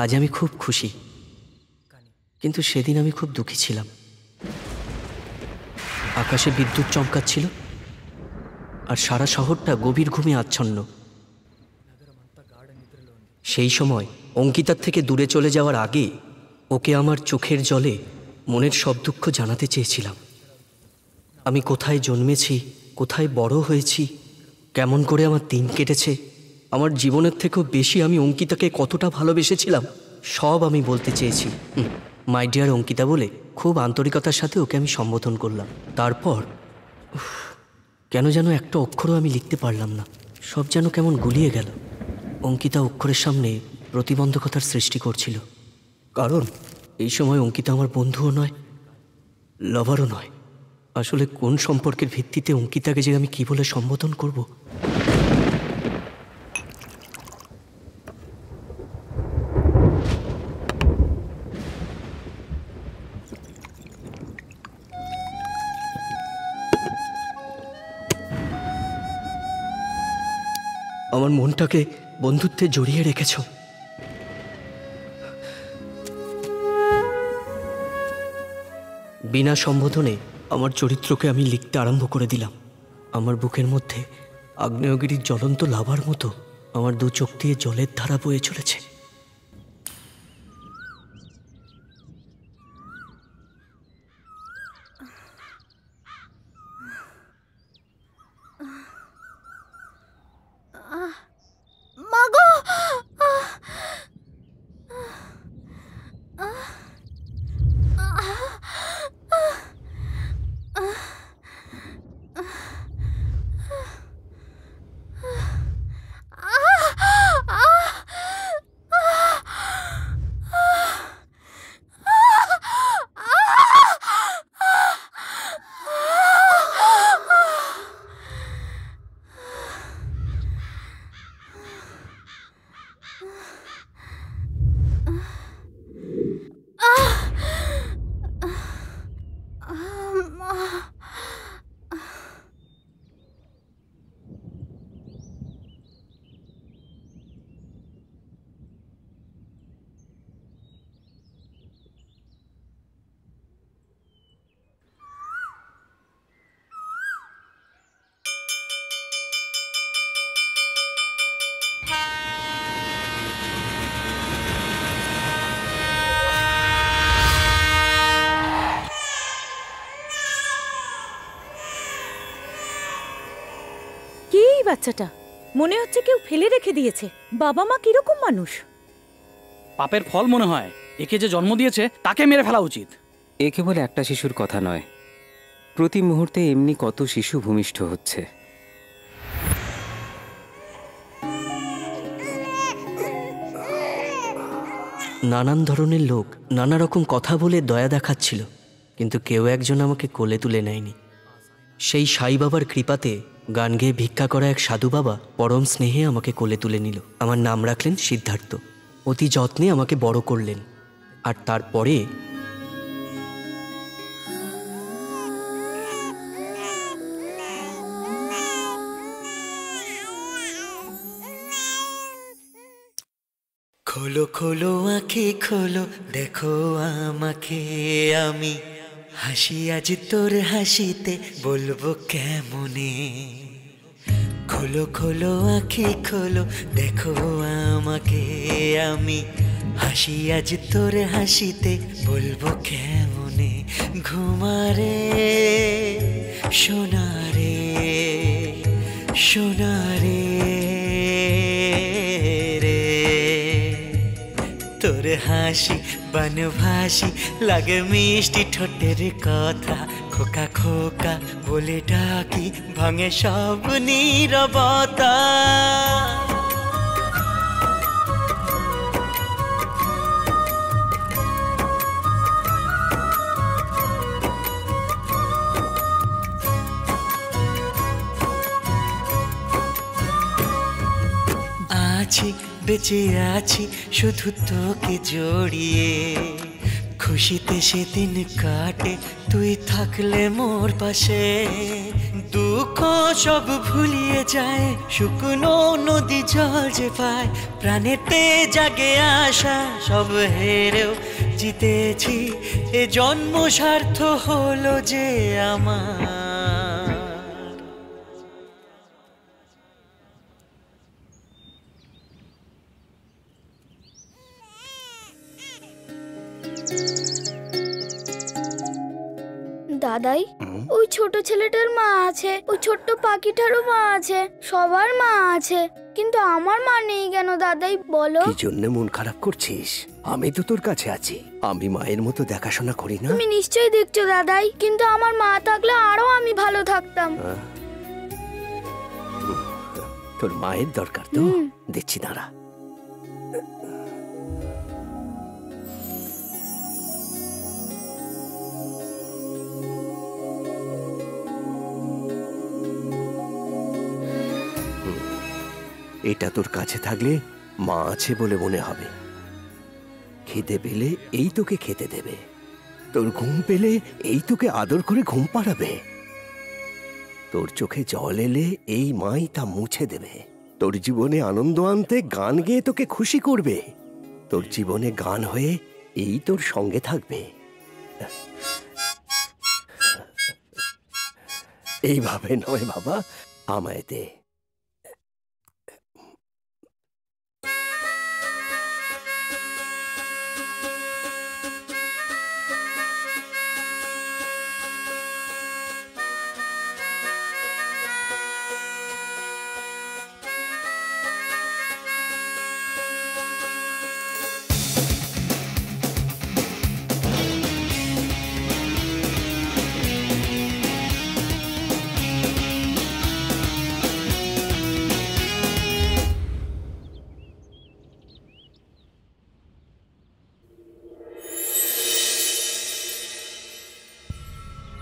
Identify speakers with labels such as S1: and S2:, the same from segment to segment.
S1: আজ আমি খুব খুশি, কিন্তু সেদিন আমি খুব দুঃখী ছিলাম। আকাশে বিদ্যুৎ চমকাচ্ছিল আর সারা শহরটা গভীর ঘুমে আচ্ছন্ন। সেই সময় অঙ্কিতার থেকে দূরে চলে যাওয়ার আগে ওকে আমার চোখের জলে মনের সব দুঃখ জানাতে চেয়েছিলাম। আমি কোথায় জন্মেছি, কোথায় বড় হয়েছি, কেমন করে আমার দিন কেটেছে, আমার জীবনের থেকেও বেশি আমি অঙ্কিতাকে কতটা ভালোবেসেছিলাম, সব আমি বলতে চেয়েছি। মাই ডিয়ার অঙ্কিতা বলে খুব আন্তরিকতার সাথে ওকে আমি সম্বোধন করলাম। তারপর কেন যেন একটা অক্ষরও আমি লিখতে পারলাম না, সব যেন কেমন গুলিয়ে গেল। অঙ্কিতা অক্ষরের সামনে প্রতিবন্ধকতার সৃষ্টি করছিল, কারণ এই সময় অঙ্কিতা আমার বন্ধুও নয়, লাভারও নয়। আসলে কোন সম্পর্কের ভিত্তিতে অঙ্কিতাকে যে আমি কি বলে সম্বোধন করব? আমার মনটাকে বন্ধুত্বে জড়িয়ে রেখেছ। বিনা সম্বোধনে আমার চরিত্রকে আমি লিখতে আরম্ভ করে দিলাম। আমার বুকের মধ্যে আগ্নেয়গিরির জ্বলন্ত লাভার মতো আমার দু চোখ দিয়ে জলের ধারা বয়ে চলেছে।
S2: বাচ্চাটা মনে হচ্ছে কেউ ফেলে রেখে দিয়েছে। বাবা মা কিরকম মানুষ?
S3: পাপের ফল মনে হয়। একে যে জন্ম দিয়েছে তাকে মেরে ফেলা উচিত।
S4: এ কেবল একটা শিশুর কথা নয়, প্রতি মুহূর্তে এমনি কত শিশু ভূমিষ্ঠ হচ্ছে।
S1: নানান ধরনের লোক নানা রকম কথা বলে দয়া দেখাচ্ছিল, কিন্তু কেউ একজন আমাকে কোলে তুলে নেয়নি। সেই সাই বাবার কৃপাতে গান গেয়ে ভিক্ষা করা এক সাধু বাবা পরম স্নেহে আমাকে কোলে তুলে নিল। আমার নাম রাখলেন সিদ্ধার্থ। অতি যত্নে আমাকে বড় করলেন। আর তারপরে
S5: খোলো খোলো আঁখি খোলো, দেখো আমাকে আমি, হাসি আজ তোর হাসিতে বলবো কেমনে। খোলো খোলো আঁখি খোলো, দেখো আমাকে আমি, হাসি আজ তোর হাসিতে বলবো কেমনে। ঘুমারে সোনারে সোনারে তোর হাসি বনভাসী লাগে, মিষ্টি ঠোঁটের কথা খোকা খোকা বলে ডাকি, ভাঙে সব নীরবতা। আছি বেঁচে আছি শুধু তোকে জড়িয়ে, খুশিতে সেদিন কাটে তুই থাকলে মোর পাশে। দুঃখ সব ভুলিয়ে যায়, শুকনো নদী জল যে পায়, প্রাণেতে জাগে আশা সব হেরেও জিতেছি। এ জন্ম সার্থ হলো যে আমার।
S6: দাদাই, ওই ছোট ছেলেটার মা আছে, ওই ছোট্ট পাখিটারও মা আছে, সবার মা আছে, কিন্তু আমার মা নেই কেন দাদাই বলো?
S7: কি জন্য মন খারাপ করছিস? আমি তো তোর কাছে আছি। আমি মায়ের মতো দেখাশোনা করি না?
S6: তুমি নিশ্চয়ই দেখছো দাদাই, কিন্তু আমার মা থাকলে আরো আমি ভালো থাকতাম।
S7: তোর মায়ের দরকার তো, দিচ্ছি দাঁড়া। এটা তোর কাছে থাকলে মা আছে বলে মনে হবে। খিদে পেলে এই তোকে খেতে দেবে, তোর ঘুম পেলে এই তোকে আদর করে ঘুম পাড়াবে, তোর চোখে জল এলে এই মাই তা মুছে দেবে, তোর জীবনে আনন্দ আনতে গান গেয়ে তোকে খুশি করবে, তোর জীবনে গান হয়ে এই তোর সঙ্গে থাকবে। এইভাবে নয় বাবা, আমায় দে।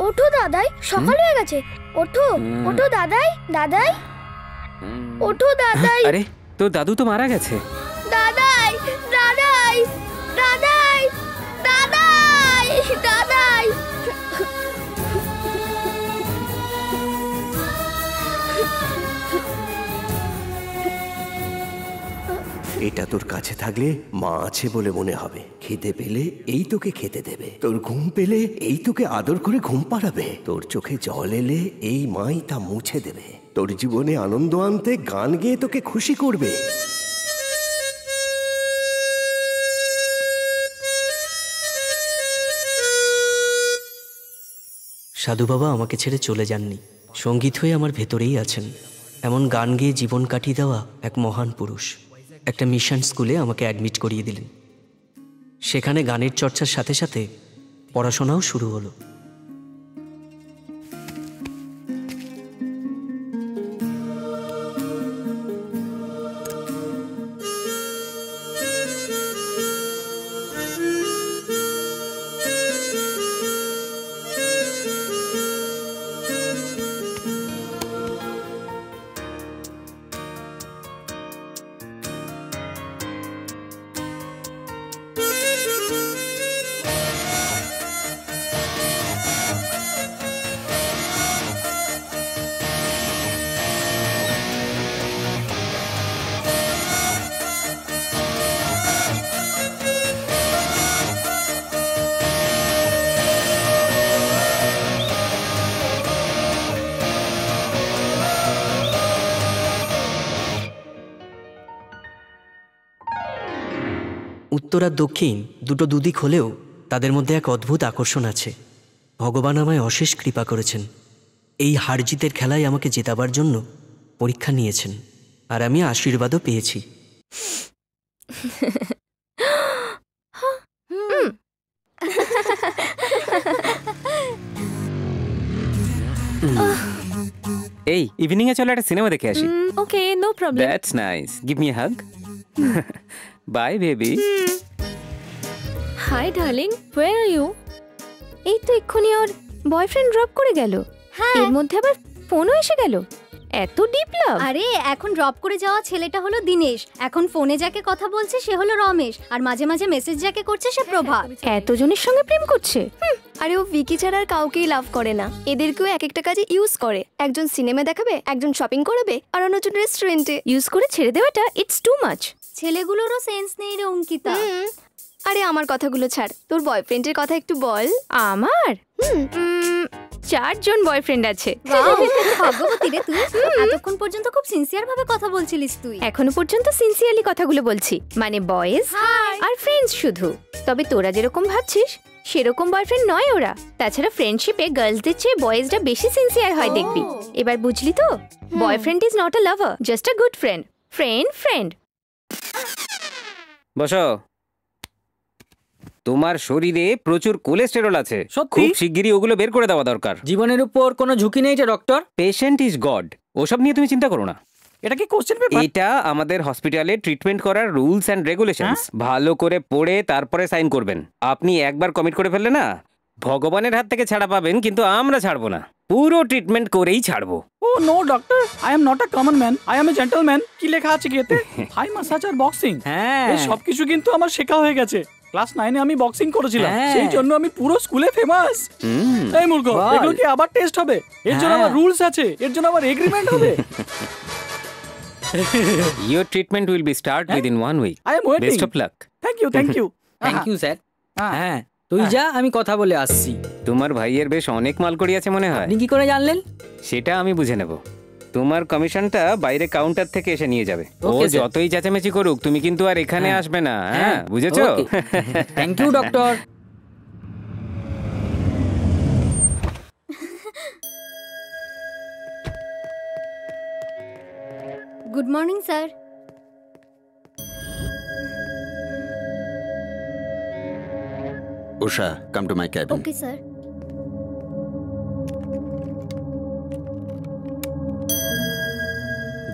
S6: ওঠো দাদাই, সকাল হয়ে গেছে। ওঠো ওঠো দাদাই, দাদাই ওঠো দাদাই।
S4: আরে তোর দাদু তো মারা গেছে।
S6: দাদাই দাদাই দাদাই দাদাই দাদাই।
S7: এটা তোর কাছে থাকলে মা আছে বলে মনে হবে। খিদে পেলে এই তোকে খেতে দেবে, তোর ঘুম পেলে এই তোকে আদর করে ঘুম পাড়াবে, তোর চোখে জল এলে এই মাই তা মুছে দেবে, তোর জীবনে আনন্দ আনতে গান গেয়ে তোকে খুশি করবে।
S1: সাধু বাবা আমাকে ছেড়ে চলে যাননি, সঙ্গীত হয়ে আমার ভেতরেই আছেন। এমন গান গেয়ে জীবন কাটিয়ে দেওয়া এক মহান পুরুষ একটা মিশন স্কুলে আমাকে অ্যাডমিট করিয়ে দিলেন। সেখানে গানের চর্চার সাথে সাথে পড়াশোনাও শুরু হলো। উত্তর আর দক্ষিণ দুটো দুদিক হলেও তাদের মধ্যে এক অদ্ভুত আকর্ষণ আছে। ভগবান আমায় অশেষ কৃপা করেছেন। এই হার জিতের খেলায় আমাকে জেতাবার জন্য পরীক্ষা নিয়েছেন, আর আমি আশীর্বাদও পেয়েছি।
S4: এই ইভিনিং এ চলো একটা সিনেমা দেখে আসি।
S2: Okay, no problem.
S4: That's nice, give me a hug. Bye baby.
S2: Hi darling, where are you? এই তো এক্ষুনি ওর বয়ফ্রেন্ড ড্রপ করে গেল। এর মধ্যে আবার ফোনও এসে গেল।
S8: এত ডিপ লাভ?
S9: আরে এখন ড্রপ করে যাওয়া ছেলেটা হলো দিনেশ, এখন ফোনে যাকে কথা বলছে সে হলো রমেশ, আর মাঝে মাঝে মেসেজ যাকে করছে সে প্রভাত।
S8: এতজনের সঙ্গে প্রেম করছে?
S10: আরে ও ভিকি ছাড়া আর কাউকেই লাভ করে না, এদেরকেও এক একটা কাজে ইউজ করে। একজন সিনেমা দেখাবে, একজন শপিং করাবে, আর অন্যজন রেস্টুরেন্টে।
S8: ইউজ করে ছেড়ে দেওয়াটা ইটস টু মাচ।
S9: ছেলেগুলোরও সেন্স নেই রে অঙ্কিতা।
S10: আরে আমার কথাগুলো ছাড়, তোর বয়ফ্রেন্ডের কথা একটু বল।
S8: আমার 4 জন বয়ফ্রেন্ড আছে।
S9: ভাগ্যবতী রে তুই, এতক্ষণ পর্যন্ত খুব সিনসিয়ার ভাবে কথা বলছিলিস তুই।
S8: এখনো পর্যন্ত সিনসিয়ারলি কথাগুলো বলছি, মানে বয়েজ আর ফ্রেন্ডস শুধু। তবে তোরা যেরকম ভাবছিস সেরকম বয়ফ্রেন্ড নয় ওরা। তাছাড়া ফ্রেন্ডশিপে গার্লসদের চেয়ে বয়েজরা বেশি সিনসিয়ার হয় দেখবি। এবার বুঝলি তো? Boyfriend is not a lover, just a good friend. Friend.
S4: বসো। তোমার শরীরে প্রচুর কোলেস্টেরল আছে, খুব শিগগিরই ওগুলো বের করে দেওয়া দরকার।
S11: জীবনের উপর কোনো ঝুঁকি নেই যে ডক্টর?
S4: পেশেন্ট ইজ গড, ওসব নিয়ে তুমি চিন্তা করো না।
S3: এটা কি কোশ্চেন পেপার?
S4: এটা আমাদের হসপিটালে ট্রিটমেন্ট করার রুলস এন্ড রেগুলেশনস। ভালো করে পড়ে তারপরে সাইন করবেন। আপনি একবার কমিট করে ফেললে না, ভগবানের হাত থেকে ছাড়া পাবেন, কিন্তু আমরা ছাড়বো না, পুরো ট্রিটমেন্ট করেই ছাড়বো।
S3: Oh no doctor, I am not a common man, I am a gentleman. কি লেখা আছে কি এতে? হাই মাসাজ আর বক্সিং।
S11: হ্যাঁ,
S3: এই সবকিছু কিন্তু আমার শেখা হয়ে গেছে। ক্লাস 9 এ আমি বক্সিং করেছিলাম, সেই জন্য আমি পুরো স্কুলে ফেমাস। এই মূর্খ, এগুলো কি আবার টেস্ট হবে? এর জন্য আবার রুলস আছে, এর জন্য আবার এগ্রিমেন্ট হবে।
S4: Your treatment will be start within 1 week.
S3: I am waiting.
S4: Best of luck.
S3: Thank you, thank you.
S11: Thank you sir. হ্যাঁ, তুই যা, আমি কথা বলে আসছি।
S4: তোমার ভাইয়ের বেশ অনেক মালকড়ি আছে মনে হয়।
S11: আপনি কি করে জানলেন?
S4: সেটা আমি বুঝে নেব। তোমার কমিশনটা বাইরে কাউন্টার থেকে এসে নিয়ে যাবে। ও যতই চেঁচামেচি করুক, তুমি কিন্তু আর এখানে আসবে না। হ্যাঁ, বুঝেছো?
S11: Thank you doctor.
S9: Good morning sir.
S12: Usha, come to my cabin.
S9: Okay sir.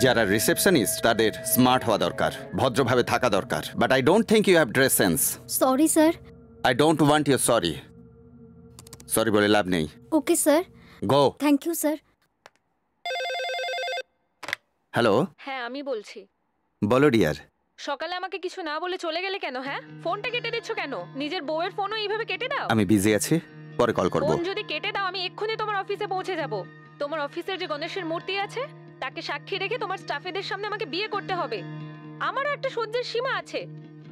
S12: যারা রিসেপশনিস্ট তাদের স্মার্ট হওয়া দরকার, ভদ্রভাবে থাকা দরকার। But I don't think you have dress sense.
S9: Sorry sir.
S12: I don't want your sorry. Sorry বলে লাভ নেই।
S9: Okay sir.
S12: Go.
S9: Thank you sir.
S12: Hello.
S13: হ্যাঁ, আমি বলছি।
S12: বলো ডিয়ার।
S13: সকালে আমাকে কিছু না বলে চলে গেলে কেন? হ্যাঁ, ফোনটা কেটে দিচ্ছ কেন? নিজের বউয়ের ফোনও এইভাবে কেটে দাও?
S12: আমি বিজি আছি, পরে কল করব।
S13: ফোন যদি কেটে দাও, আমি এক্ষুনি তোমার অফিসে পৌঁছে যাব। তোমার অফিসের যে গণেশের মূর্তি আছে, তাকে সাক্ষী রেখে তোমার স্টাফেদের সামনে আমাকে বিয়ে করতে হবে। আমারও একটা সহ্যের সীমা আছে।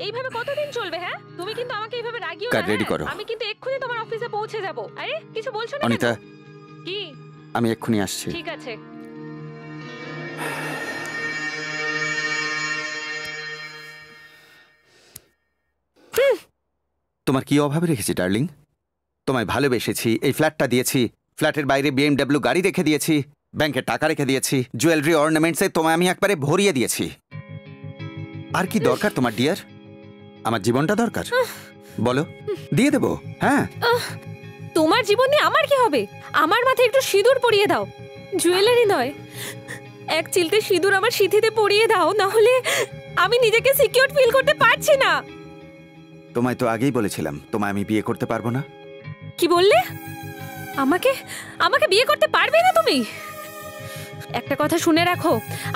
S13: এইভাবে কতদিন চলবে? হ্যাঁ, তুমি কিন্তু আমাকে এইভাবে রাগিও না।
S12: রেডি করো।
S13: আমি কিন্তু এক্ষুনি তোমার অফিসে পৌঁছে যাব। আরে কিছু বলছো না?
S12: অনিতা,
S13: কি?
S12: আমি এক্ষুনি আসছি।
S13: ঠিক আছে।
S12: তোমার কি অভাবে রেখেছি ডার্লিং? তোমায় ভালোবেসেছি, এই ফ্ল্যাটটা দিয়েছি, ফ্ল্যাটের বাইরে BMW গাড়ি রেখে দিয়েছি, ব্যাংকে টাকা রেখে দিয়েছি, জুয়েলারি অর্নামেন্টসে তোমায় আমি একবারে ভরিয়ে দিয়েছি। আর কি দরকার তোমার ডিয়ার? আমার জীবনটা দরকার? বলো, দিয়ে দেবো। হ্যাঁ,
S13: তোমার জীবন নিয়ে আমার কি হবে? আমার মাথায় একটু সিঁদুর পরিয়ে দাও। জুয়েলারি নয়, এক চিলতে সিঁদুর আমার সিঁথিতে পরিয়ে দাও, না হলে আমি নিজেকে সিকিউর ফিল করতে পারছি না।
S12: তোমায় তো আগেই বলেছিলাম তোমায় আমি বিয়ে করতে পারবো না।
S13: কি বললে? আমাকে আমাকে বিয়ে করতে পারবে না তুমি? একটা কথা শুনে রাখো,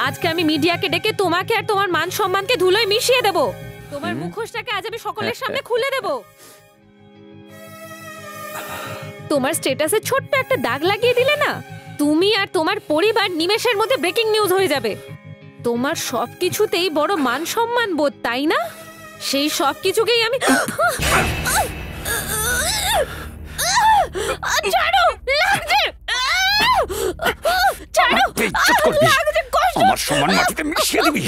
S13: আজকে আমি মিডিয়াকে ডেকে তোমাকে আর তোমার মান সম্মানকে ধুলোয় মিশিয়ে দেব। তোমার মুখোশটাকে আজ আমি সকলের সামনে খুলে দেব। তোমার স্ট্যাটাসে ছোট্ট একটা দাগ লাগিয়ে দিলে না, তুমি আর তোমার পরিবার নিমেষের মধ্যে ব্রেকিং নিউজ হয়ে যাবে। তোমার সবকিছুতেই বড় মান সম্মান বোধ, তাই না? সেই সবকিছুকেই আমি ছাড়ো, লাগছে, ছাড়ো, লাগছে, কষ্ট।
S12: আমার সম্মান মাটিতে মিশিয়ে দিবি।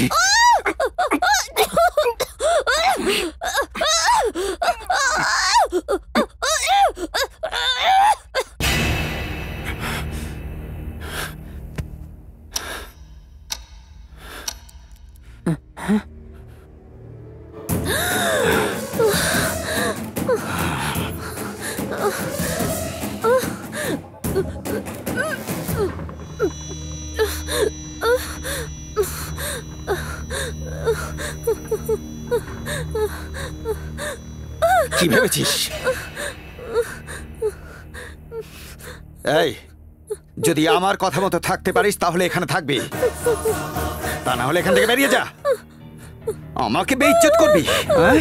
S12: কি ভেবেছিস? এই, যদি আমার কথা মতো থাকতে পারিস তাহলে এখানে থাকবি, তা না হলে এখান থেকে বেরিয়ে যা। আমাকে বেইজ্জত করবি? হ্যাঁ?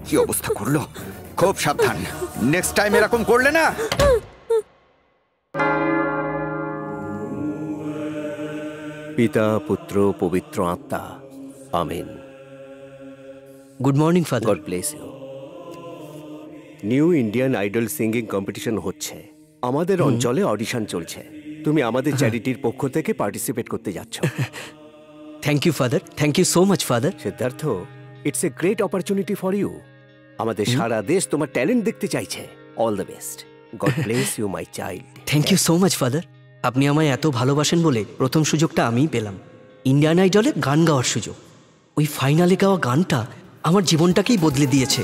S12: কি অবস্থা করলো! খুব সাবধান, নেক্সট টাইম এরকম করলে না।
S7: পিতা পুত্র পবিত্র আত্মা, আমিন।
S1: Good morning father.
S7: God bless you. New Indian Idol singing competition হচ্ছে, আমাদের অঞ্চলে অডিশন চলছে। তুমি আমাদের চ্যারিটির পক্ষ থেকে পার্টিসিপেট করতে যাচ্ছ।
S1: Thank you father, thank you so much father.
S7: Siddharth, it's a great opportunity for you. আমাদের সারা দেশ তোমার ট্যালেন্ট দেখতে চাইছে। All the best. God bless you my child.
S1: Thank you so much father. আপনি আমায় এত ভালোবাসেন বলে প্রথম সুযোগটা আমিই পেলাম, ইন্ডিয়ান আইডলে গান গাওয়ার সুযোগ। ওই ফাইনালে গাওয়া গানটা আমার জীবনটাকেই বদলে দিয়েছে।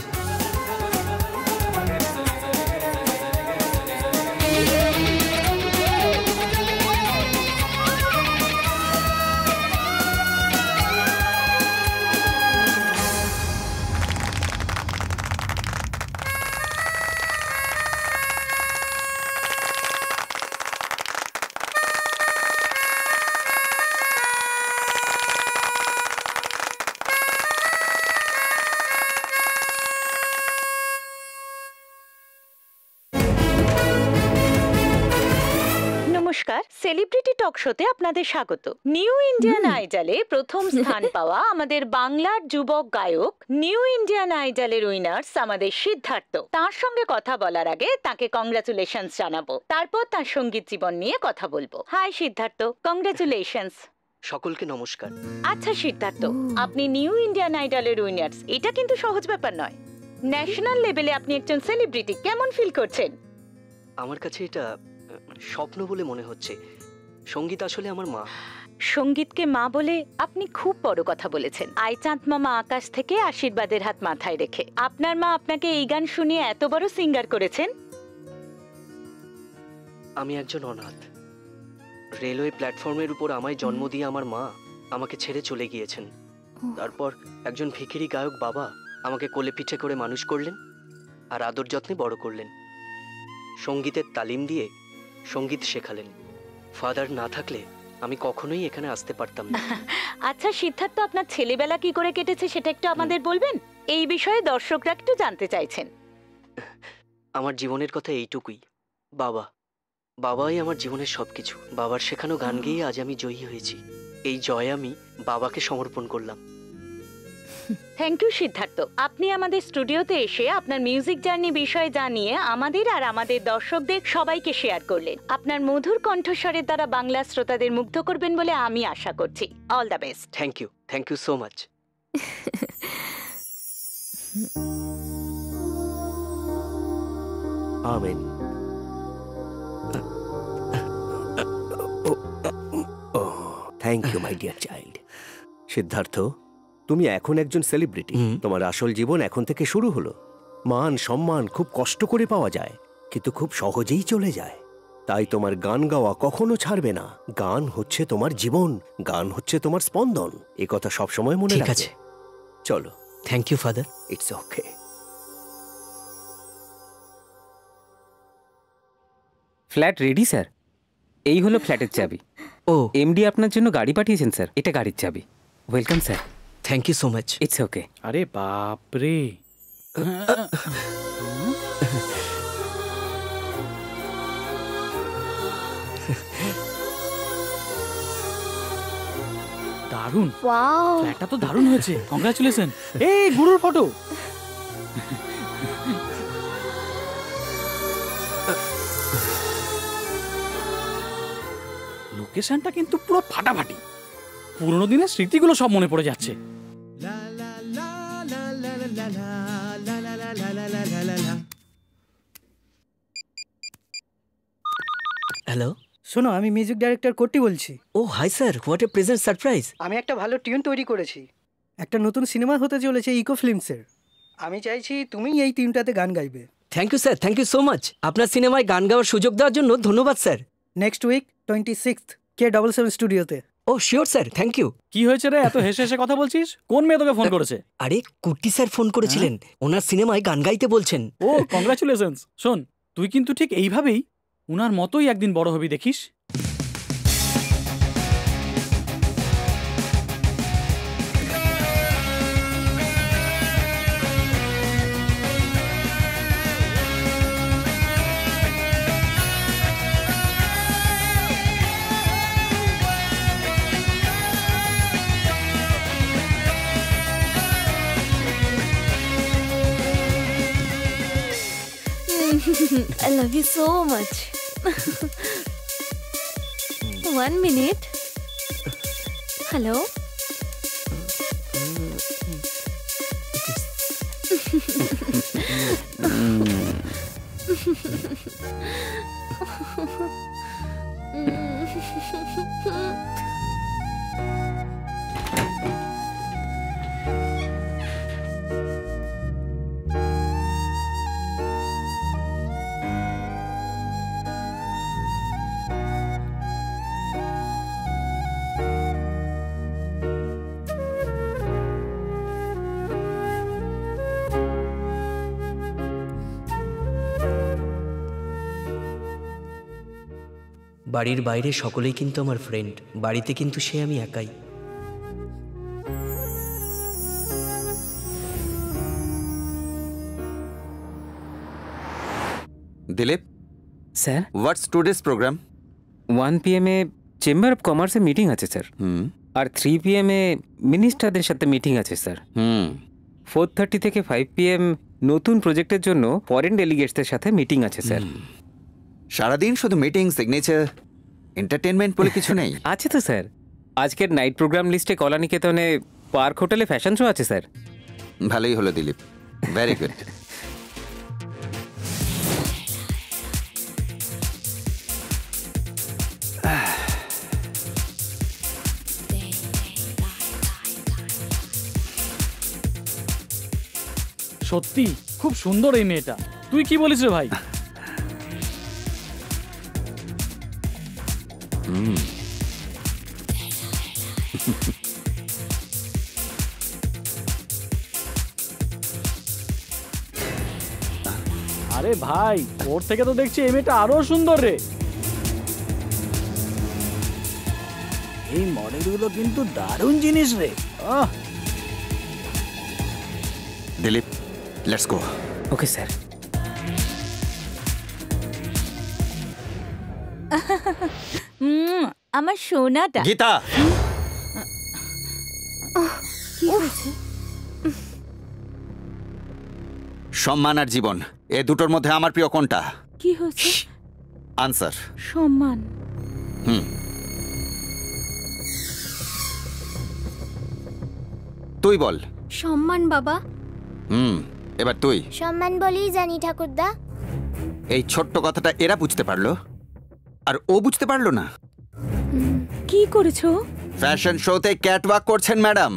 S2: নমস্কার, সেলিব্রিটি টক শোতে আপনাদের স্বাগত। নিউ ইন্ডিয়ান আইডলে প্রথম স্থান পাওয়া আমাদের বাংলার যুবক গায়ক, নিউ ইন্ডিয়ান আইডলের উইনার্স আমাদের সিদ্ধার্থ। তার সঙ্গে কথা বলার আগে তাকে কংগ্রাচুলেশনস জানাবো, তারপর তার সঙ্গীত জীবন নিয়ে কথা বলবো। Hi Siddharth, congratulations.
S1: সকলকে নমস্কার।
S2: আচ্ছা সিদ্ধার্থ, আপনি নিউ ইন্ডিয়ান আইডলের উইনার্স, এটা কিন্তু সহজ ব্যাপার নয়। ন্যাশনাল লেভেলে আপনি একজন সেলিব্রিটি, কেমন ফিল করছেন?
S1: আমার কাছে এটা স্বপ্ন বলে মনে হচ্ছে। সঙ্গীত আসলে আমার মা।
S2: সঙ্গীতকে মা বলে আপনি খুব বড় কথা বলেছেন। আইচাঁদ মামা আকাশ থেকে আশীর্বাদের হাত মাথায় রেখে আপনার মা আপনাকে এই গান শুনিয়ে এত বড় সিঙ্গার করেছেন।
S1: আমি একজন অনাথ। রেলওয়ে প্ল্যাটফর্মের উপর আমায় জন্ম দিয়ে আমার মা আমাকে ছেড়ে চলে গিয়েছেন। তারপর একজন ভিখিরি গায়ক বাবা আমাকে কোলে পিঠে করে মানুষ করলেন আর আদর যত্নে বড় করলেন। সঙ্গীতের তালিম দিয়ে সঙ্গীত শেখালেন। ফাদার না থাকলে আমি কখনোই এখানে আসতে পারতাম না।
S2: আচ্ছা সিদ্ধার্থ, আপনার ছেলেবেলা কি করে কেটেছে সেটা একটু আমাদের বলবেন? এই বিষয়ে দর্শকরা একটু জানতে চাইছেন।
S1: আমার জীবনের কথা এইটুকুই। বাবাই আমার জীবনের সবকিছু। বাবার শেখানো গান গেয়ে আজ আমি জয়ী হয়েছি। এই জয় আমি বাবাকে সমর্পণ করলাম।
S2: থ্যাংক ইউ সিদ্ধার্থ, আপনি আমাদের স্টুডিওতে এসে আপনার মিউজিক জার্নি বিষয়ে জানিয়ে আমাদের আর আমাদের দর্শকদের সবাইকে শেয়ার করলেন। আপনার মধুর কণ্ঠস্বরের দ্বারা বাংলা শ্রোতাদের মুগ্ধ করবেন বলে আমি আশা করছি। All the best.
S1: Thank you so much. Amen.
S7: Thank you my dear child. Siddharth, তুমি এখন একজন সেলিব্রিটি। তোমার আসল জীবন এখন থেকে শুরু হলো। মান সম্মান খুব কষ্ট করে পাওয়া যায়, কিন্তু খুব সহজেই চলে যায়। তাই তোমার গান গাওয়া কখনো ছাড়বে না। গান হচ্ছে তোমার জীবন, গান হচ্ছে তোমার স্পন্দন। এ কথা সবসময় মনে রাখবে।
S1: ঠিক আছে,
S7: চলো।
S1: Thank you father.
S7: It's okay.
S4: Flat ready sir. এই হলো ফ্ল্যাটের চাবি।
S1: ও,
S4: এমডি আপনার জন্য গাড়ি পাঠিয়েছেন স্যার। এটা গাড়ির চাবি। Welcome sir.
S1: Thank you so much.
S4: It's okay.
S3: আরে বাপরে, দারুণ।
S6: ওয়াও,
S3: ফ্ল্যাটটা তো দারুণ হয়েছে। কংগ্রাচুলেশন। এই গুরুর ফটো। লোকেশনটা কিন্তু পুরো ফাটাফাটি। পুরোনো দিনের স্মৃতিগুলো সব মনে পড়ে যাচ্ছে।
S1: হ্যালো,
S11: শোনো, আমি মিউজিক ডাইরেক্টর কোটি বলছি।
S1: Oh hi sir, what a present surprise.
S11: আমি একটা ভালো টিউন তৈরি করেছি। একটা নতুন সিনেমা হতে চলেছে ইকো ফিল্মসের। আমি চাইছি তুমিই এই টিমটাতে গান গাইবে।
S1: Thank you sir, thank you so much. আপনার সিনেমায় গান গাওয়ার সুযোগ দেওয়ার জন্য ধন্যবাদ sir.
S11: Next week 26th K77 স্টুডিওতে।
S1: ও শিওর স্যার, থ্যাংক ইউ।
S3: কি হয়েছে রে, এত হেসে হেসে কথা বলছিস? কোন মেয়ে তোকে ফোন করেছে?
S1: আরে কুট্টি স্যার ফোন করেছিলেন, ওনার সিনেমায় গান গাইতে বলছেন।
S3: ও কংগ্রাচুলেশনস। শোন, তুই কিন্তু ঠিক এইভাবেই উনার মতোই একদিন বড় হবি দেখিস।
S13: I love you so much. 1 minute. Hello?
S1: বাড়ির বাইরে সকলেই কিন্তু আমার ফ্রেন্ড, বাড়িতে কিন্তু সে আমি একাই।
S12: Dilip
S4: sir,
S12: what's today's programme?
S4: 1 PM এ চেম্বার অফ কমার্সে মিটিং আছে স্যার। আর 3 PM এ মিনিস্টারদের সাথে মিটিং আছে স্যার। 4:30 থেকে 5 PM নতুন প্রজেক্টের জন্য ফরেন ডেলিগেটসদের সাথে মিটিং আছে স্যার।
S12: সারাদিন শুধু মিটিং, সিগনেচার, এন্টারটেনমেন্ট বলে কিছু নেই?
S4: আছে তো স্যার, আজকের নাইট প্রোগ্রাম লিস্টে কলানিকেতনে পার্ক হোটেলে ফ্যাশন শো আছে স্যার।
S12: ভালোই হলো দিলীপ, ভেরি গুড।
S3: সত্যি খুব সুন্দর এই মেয়েটা। তুই কি বলিস রে ভাই? আরে ভাই, ওর থেকে তো দেখছি এই মেয়েটা আরো সুন্দর রে। এই মডেলগুলো কিন্তু দারুণ জিনিস রে।
S12: Dilip, let's go.
S4: Okay sir.
S2: আমার সোনাটা।
S12: গীতা, সম্মান আর জীবন, এ দুটোর মধ্যে আমার প্রিয় কোনটা?
S2: কি হচ্ছে?
S12: আনসার।
S2: সম্মান।
S12: তুই বল।
S9: সম্মান বাবা।
S12: এবার তুই।
S6: সম্মান বলেই জানি ঠাকুরদা।
S12: এই ছোট্ট কথাটা এরা বুঝতে পারলো আর ও বুঝতে পারলো না।
S2: কি করেছো?
S12: ফ্যাশন শোতে ক্যাটওয়াক করছেন ম্যাডাম।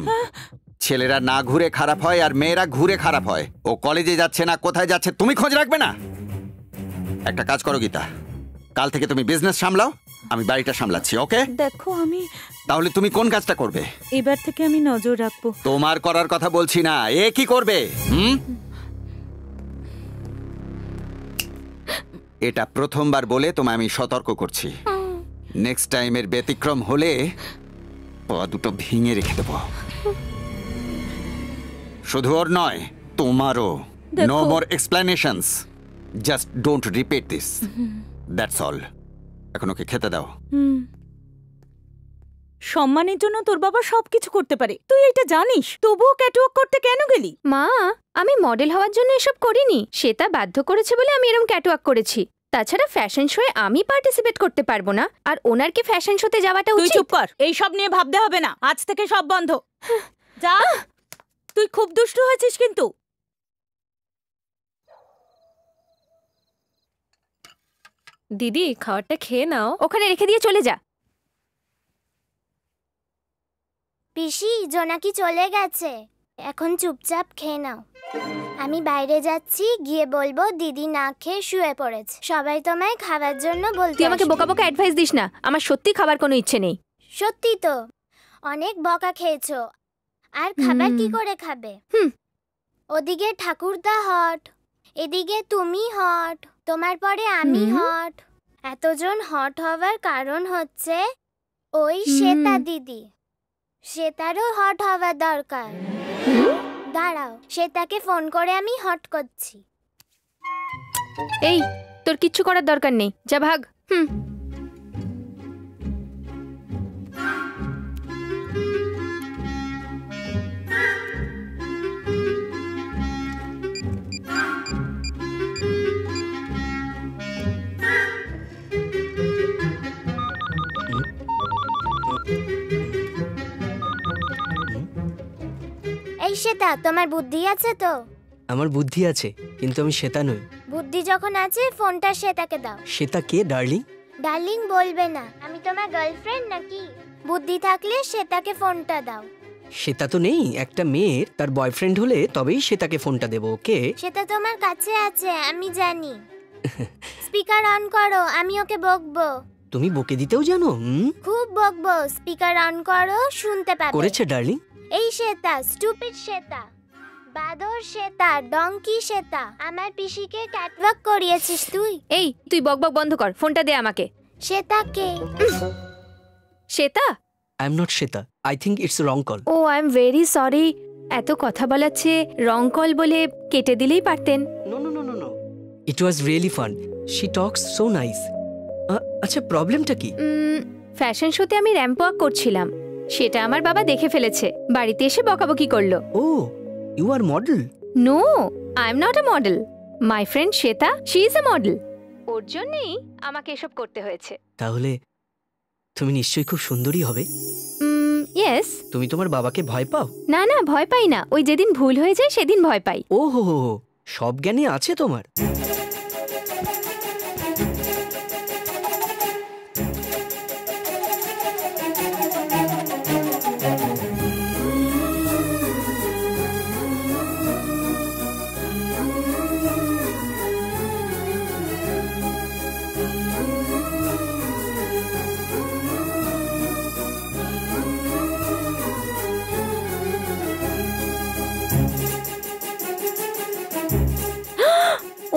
S12: ছেলেরা না ঘুরে খারাপ হয় আর মেয়েরা ঘুরে খারাপ হয়। ও কলেজে যাচ্ছে না, কোথায় যাচ্ছে তুমি খোঁজ রাখবে না? একটা কাজ করো গীতা, কাল থেকে তুমি বিজনেস সামলাও, আমি বাড়িটা সামলাচ্ছি। ওকে?
S2: দেখো আমি।
S12: তাহলে তুমি কোন কাজটা করবে?
S2: এবার থেকে আমি নজর রাখবো।
S12: তোমার করার কথা বলছি না, এ কি করবে? এটা প্রথমবার বলে তোমায় আমি সতর্ক করছি। নেক্সট টাইমের ব্যতিক্রম হলে পা দুটো ভেঙে রেখে দেব। শুধু ওর নয়, তোমারও। No more explanations, just don't repeat this, that's all. এখন ওকে খেতে দাও।
S2: সম্মানের জন্য তোর বাবা সবকিছু করতে পারে, তুই এটা জানিস, তবুও ক্যাটওয়াক করতে কেন গেলি?
S8: মা, আমি মডেল হওয়ার জন্য এসব করিনি। শ্বেতা বাধ্য করেছে বলে আমি এরকম ক্যাটওয়াক করেছি। তাছাড়া ফ্যাশন শোয়ে আমি পার্টিসিপেট করতে পারবো না, আর ওনার কি ফ্যাশন শোতে যাওয়াটা উচিত?
S2: তুই চুপ কর, এই সব নিয়ে ভাবতে হবে না, আজ থেকে সব বন্ধ। যা। তুই খুব দুষ্টু হয়েছিস কিন্তু।
S13: দিদি, খাবারটা খেয়ে নাও।
S8: ওখানে রেখে দিয়ে চলে যা।
S6: পিসি, জোনাকি চলে গেছে, এখন চুপচাপ খেয়ে নাও। আমি বাইরে যাচ্ছি, গিয়ে বলবো দিদি না খেয়ে শুয়ে পড়েছে। সবাই তোমায় খাবার জন্য বলতে।
S8: তুই আমাকে বোকা বোকা অ্যাডভাইস দিস না, আমার সত্যি খাবার কোনো ইচ্ছে নেই।
S6: সত্যি তো, অনেক বকা খেয়েছো, আর খাবার কি করে খাবে? ওদিকে ঠাকুরদা হট, এদিকে তুমি হট, তোমার পরে আমি হট, এতজন হট হওয়ার কারণ হচ্ছে ওই শ্বেতা দিদি। শ্বেতারও হট হওয়ার দরকার। দাঁড়াও, শ্বেতাকে ফোন করে আমি হট করছি।
S8: এই, তোর কিচ্ছু করার দরকার নেই, যা ভাগ।
S6: এই শ্বেতা, তোমার বুদ্ধি আছে তো?
S1: আমার বুদ্ধি আছে, কিন্তু আমি শ্বেতা নই।
S6: বুদ্ধি যখন আছে ফোনটা শ্বেতাকে দাও।
S1: শ্বেতা কে ডার্লিং?
S6: ডার্লিং বলবে না, আমি তোমার গার্লফ্রেন্ড নাকি? বুদ্ধি থাকলে শ্বেতাকে ফোনটা দাও।
S1: শ্বেতা তো নেই, একটা মেয়ের তার বয়ফ্রেন্ড হলে তবেই শ্বেতাকে ফোনটা দেবো, ওকে?
S6: শ্বেতা তোমার কাছে আছে, আমি জানি। স্পিকার অন করো, আমি ওকে বকবো।
S1: তুমি বকে দিতেও জানো?
S6: খুব বকবো। স্পিকার অন করো, শুনতে পাবে।
S1: করেছে ডার্লিং।
S6: এই শ্বেতা, স্টুপিড শ্বেতা, বাদর শ্বেতা, ডঙ্কি শ্বেতা, আমার পিসিকে ক্যাটওয়াক করিয়েছিস তুই।
S8: এই, তুই বকবক বন্ধ কর, ফোনটা দে আমাকে।
S6: শ্বেতা কে?
S8: Shweta?
S1: I am not Shweta, I think it's wrong call.
S8: Oh, I am very sorry. এত কথা বলাচ্ছে, রং কল বলে কেটে দিলেই পারতেন।
S1: No no no no no, it was really fun, she talks so nice. আচ্ছা, প্রবলেমটা কি?
S8: ফ্যাশন শোতে আমি র্যাম্প ওয়াক করছিলাম, সেটা আমার বাবা দেখে ফেলেছে, বাড়িতে এসে বকাবকি করলো।
S1: Oh, you are model?
S8: No, I am not a model. My friend Shweta, she is a model. ওর জন্যই আমাকে এসব করতে হয়েছে।
S1: তাহলে তুমি নিশ্চয়ই খুব সুন্দরী হবে।
S8: ইয়েস।
S1: তুমি তোমার বাবাকে ভয় পাও?
S8: না না, ভয় পাই না, ওই যেদিন ভুল হয়ে যায় সেদিন ভয় পাই।
S1: ও হো হো, সব জ্ঞানই আছে তোমার।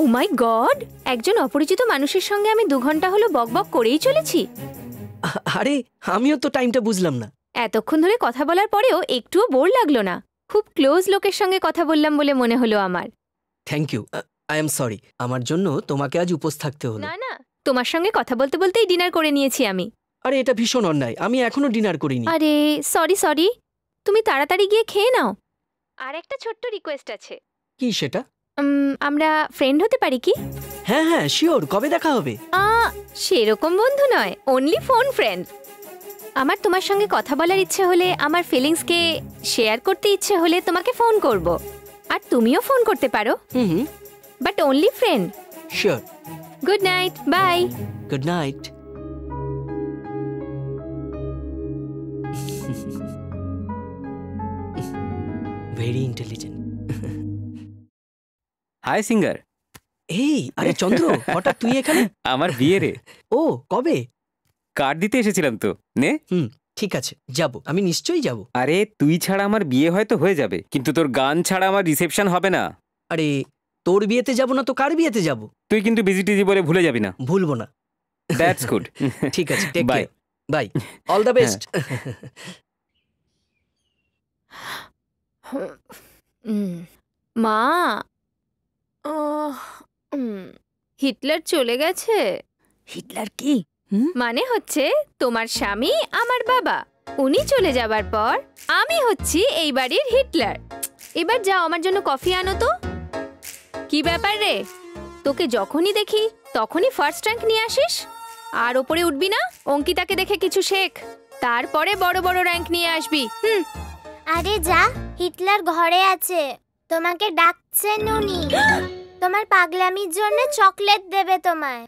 S8: ও মাই গড, একজন অপরিচিত মানুষের সঙ্গে আমি 2 ঘন্টা হলো বকবক করেই চলেছি।
S1: আরে, আমিও তো টাইমটা বুঝলাম না।
S8: এতক্ষণ ধরে কথা বলার পরেও একটুও বোর লাগলো না। খুব ক্লোজ লোকের সঙ্গে কথা বললাম বলে মনে হলো আমার।
S1: Thank you, I am sorry, আমার জন্য তোমাকে আজ উপোস থাকতে হলো।
S8: না না, তোমার সঙ্গে কথা বলতে বলতেই ডিনার করে নিয়েছি আমি।
S1: আরে, এটা ভীষণ অন্যায়, আমি এখনো ডিনার করিনি।
S8: আরে সরি সরি, তুমি তাড়াতাড়ি গিয়ে খেয়ে নাও। আর একটা ছোট্ট রিকোয়েস্ট আছে।
S1: কি সেটা?
S8: আমরা ফ্রেন্ড হতে পারি কি?
S1: হ্যাঁ হ্যাঁ, শিওর। কবে দেখা হবে?
S8: সেরকম বন্ধু নয়, অনলি ফোন ফ্রেন্ড। আমার তোমার সঙ্গে কথা বলার ইচ্ছে হলে, আমার ফিলিংসকে শেয়ার করতে ইচ্ছে হলে তোমাকে ফোন করব, আর তুমিও ফোন করতে পারো। But only friend.
S1: Sure.
S8: Good night, bye.
S1: Good night. Very intelligent.
S4: Hi singer.
S1: এই, আরে চন্দ্র, হঠাৎ তুই এখানে?
S4: আমার বিয়ে রে।
S1: ও, কবে?
S4: কার্ড দিতে এসেছিলাম তো, নে।
S1: ঠিক আছে, যাব, আমি নিশ্চয়ই যাব।
S4: আরে, তুই ছাড়া আমার বিয়ে হয়তো হয়ে যাবে, কিন্তু তোর গান ছাড়া আমার রিসেপশন হবে না।
S1: আরে, তোর বিয়েতে যাব না তো কার বিয়েতে যাব?
S4: তুই কিন্তু বিজি টিজি বলে ভুলে যাবি না।
S1: ভুলবো না।
S4: That's good.
S1: ঠিক আছে, take
S4: bye.
S1: Care. Bye, all the best.
S8: মা, হিটলার চলে গেছে।
S13: হিটলার কি?
S8: মানে হচ্ছে তোমার স্বামী আমার বাবা, উনি চলে যাবার পর আমি হচ্ছি এই বাড়ির হিটলার। এবার যাও, আমার জন্য কফি আনো তো। কি ব্যাপার রে, তোকে যখনই দেখি তখনই ফার্স্ট র্যাঙ্ক নিয়ে আসিস, আর ওপরে উঠবি না? অঙ্কিতাকে দেখে কিছু শেখ, তারপরে বড় বড় র্যাঙ্ক নিয়ে আসবি।
S6: আরে যা, হিটলার ঘরে আছে, তোমাকে ডাকছে নুনি। তোমার পাগলামির জন্য চকলেট দেবে তোমায়।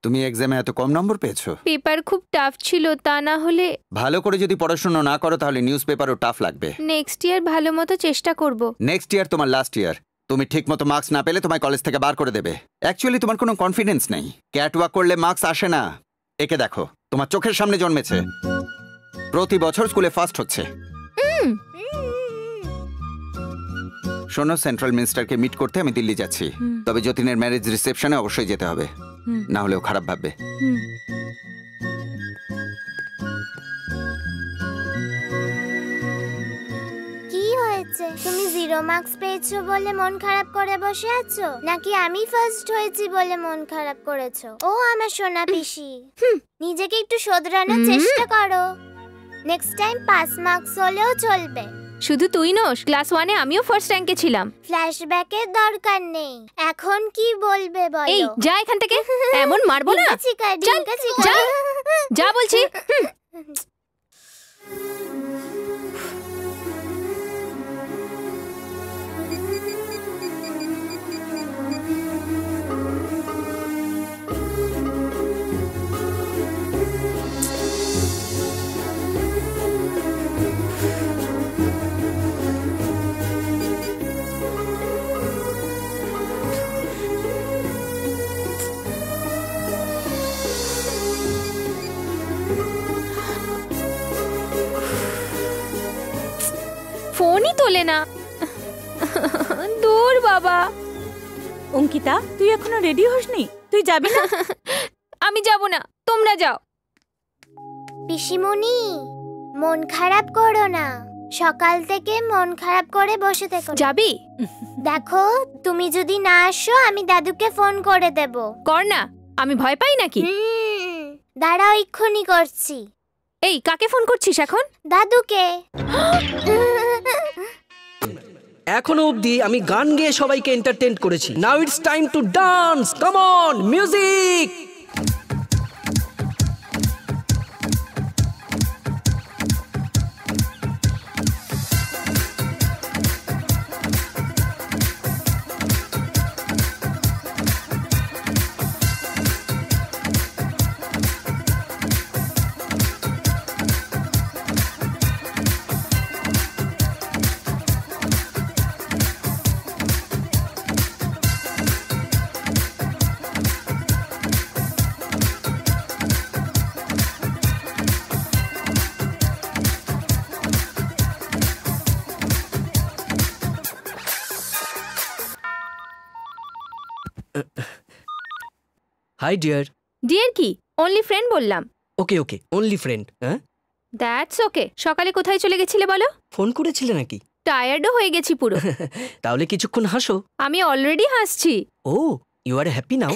S12: তুমি এক্সামে এত কম নম্বর পেয়েছো?
S8: পেপার খুব টাফ ছিল, তা না হলে।
S12: ভালো করে যদি পড়াশোনা না করো তাহলে নিউজ পেপারও টাফ লাগবে।
S8: নেক্সট ইয়ার ভালো মতো চেষ্টা করব।
S12: নেক্সট ইয়ার তোমার লাস্ট ইয়ার। তুমি ঠিকমতো মার্কস না পেলে তোমায় কলেজ থেকে বার করে দেবে। অ্যাকচুয়ালি তোমার কোনো কনফিডেন্স নেই। ক্যাটওয়াক করলে মার্কস আসে না। একে দেখো, তোমার চোখের সামনে জন্মেছে, প্রতি বছর স্কুলে ফার্স্ট হচ্ছে। শোনো, সেন্ট্রাল মিনিস্টারকে মিট করতে আমি দিল্লি যাচ্ছি। তবে যতীনের ম্যারেজ রিসেপশনে অবশ্যই যেতে হবে, না হলেও খারাপ ভাববে।
S6: কি হয়েছে? তুমি 0 মার্কস পেয়েছো বলে মন খারাপ করে বসে আছো, নাকি আমি ফার্স্ট হয়েছি বলে মন খারাপ করেছো? ও আমার সোনা পিসি, নিজেকে একটু শোধরানোর চেষ্টা করো। নেক্সট টাইম 5 মার্কস হলেও চলবে।
S8: শুধু তুই নোস, ক্লাস 1-এ আমিও ফার্স্ট র্যাঙ্কে ছিলাম।
S6: ফ্ল্যাশব্যাকের দরকার নেই, এখন কি বলবে বলো?
S8: এই যা এখান থেকে, এমন মারবো না। যা যা বলছি। ফোনই তোলে না। দূর বাবা।
S2: অঙ্কিতা, তুই এখনো রেডি হসনি? তুই যাবি না?
S8: আমি যাব না, তোমরা যাও।
S6: পিসিমণি, মন খারাপ করো না, সকাল থেকে মন খারাপ করে বসে থেকো।
S8: যাবি?
S6: দেখো, তুমি যদি না আসো আমি দাদুকে ফোন করে দেব।
S8: কর না, আমি ভয় পাই নাকি?
S6: দাঁড়াও, এক্ষুনি করছি।
S8: এই, কাকে ফোন করছিস এখন?
S6: দাদুকে।
S1: এখনো অবধি আমি গান গেয়ে সবাইকে এন্টারটেইন করেছি। Now it's time to dance. Come on, music. Hi dear.
S8: Dear কি? অনলি ফ্রেন্ড বললাম।
S1: Okay okay, only friend. হ্যাঁ,
S8: দ্যাটস ওকে। সকালে কোথায় চলে গেছিলে বলো?
S1: ফোন করেছিলে নাকি?
S8: টায়ার্ডও হয়ে গেছি পুরো।
S1: তাহলে কিছুক্ষণ হাসো।
S8: আমি অলরেডি হাসছি।
S1: Oh, you are happy now?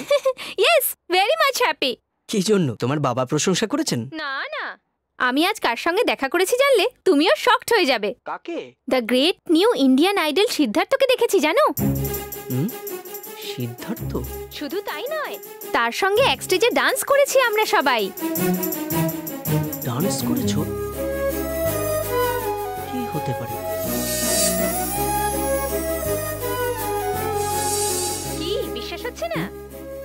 S8: Yes, very much happy.
S1: কি জন্য? তোমার বাবা প্রশংসা করেছেন?
S8: না না, আমি আজ কার সঙ্গে দেখা করেছি জানলে তুমিও শকড হয়ে যাবে।
S1: কাকে?
S8: The great new Indian Idol সিদ্ধার্থকে দেখেছি জানো?
S1: সিদ্ধার্থ?
S8: শুধু তাই নয়, তার সঙ্গে এক স্টেজে ডান্স করেছি আমরা সবাই।
S1: ডান্স করেছো? কি হতে পারে?
S8: কি বিশ্বাস হচ্ছে না?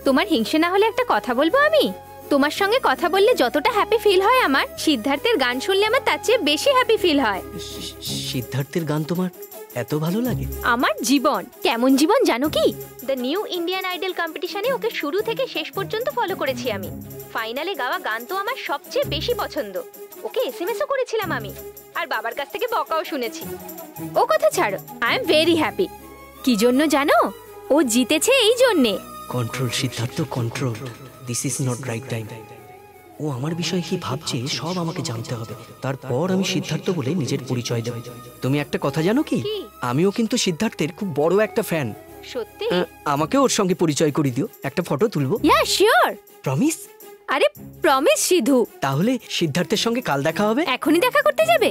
S8: তোমার হিংসে না হলে একটা কথা বলবো আমি? তোমার সঙ্গে কথা বললে যতটা হ্যাপি ফিল হয় আমার, সিদ্ধার্থের গান শুনলে আমার তার চেয়ে বেশি হ্যাপি ফিল হয়।
S1: সিদ্ধার্থের গান তোমার এত ভালো লাগে?
S8: আমার জীবন। কেমন জীবন জানো কি? দ্য নিউ ইন্ডিয়ান আইডল কম্পিটিশনে ওকে শুরু থেকে শেষ পর্যন্ত ফলো করেছি আমি। ফাইনালে গাওয়া গান তো আমার সবচেয়ে বেশি পছন্দ। ওকে এসএমএসও করেছিলাম আমি, আর বাবার কাছ থেকে বকাও শুনেছি। ও কথা ছাড়ো, আই এম ভেরি হ্যাপি। কি জন্য জানো? ও জিতেছে এই জন্যে।
S1: Control Siddharth, control. This is not right time. ও আমার বিষয়ে কি ভাবছে সব আমাকে জানতে হবে, তারপর আমি সিদ্ধার্থ বলে নিজের পরিচয় দেব। তুমি একটা কথা জানো কি? আমিও কিন্তু সিদ্ধার্থের খুব বড় একটা ফ্যান।
S8: সত্যি?
S1: আমাকে ওর সঙ্গে পরিচয় করে দিও, একটা ফটো তুলবো।
S8: Yeah sure.
S1: প্রমিস?
S8: আরে প্রমিস সিধু।
S1: তাহলে সিদ্ধার্থের সঙ্গে কাল দেখা হবে?
S8: এখনই দেখা করতে যাবে?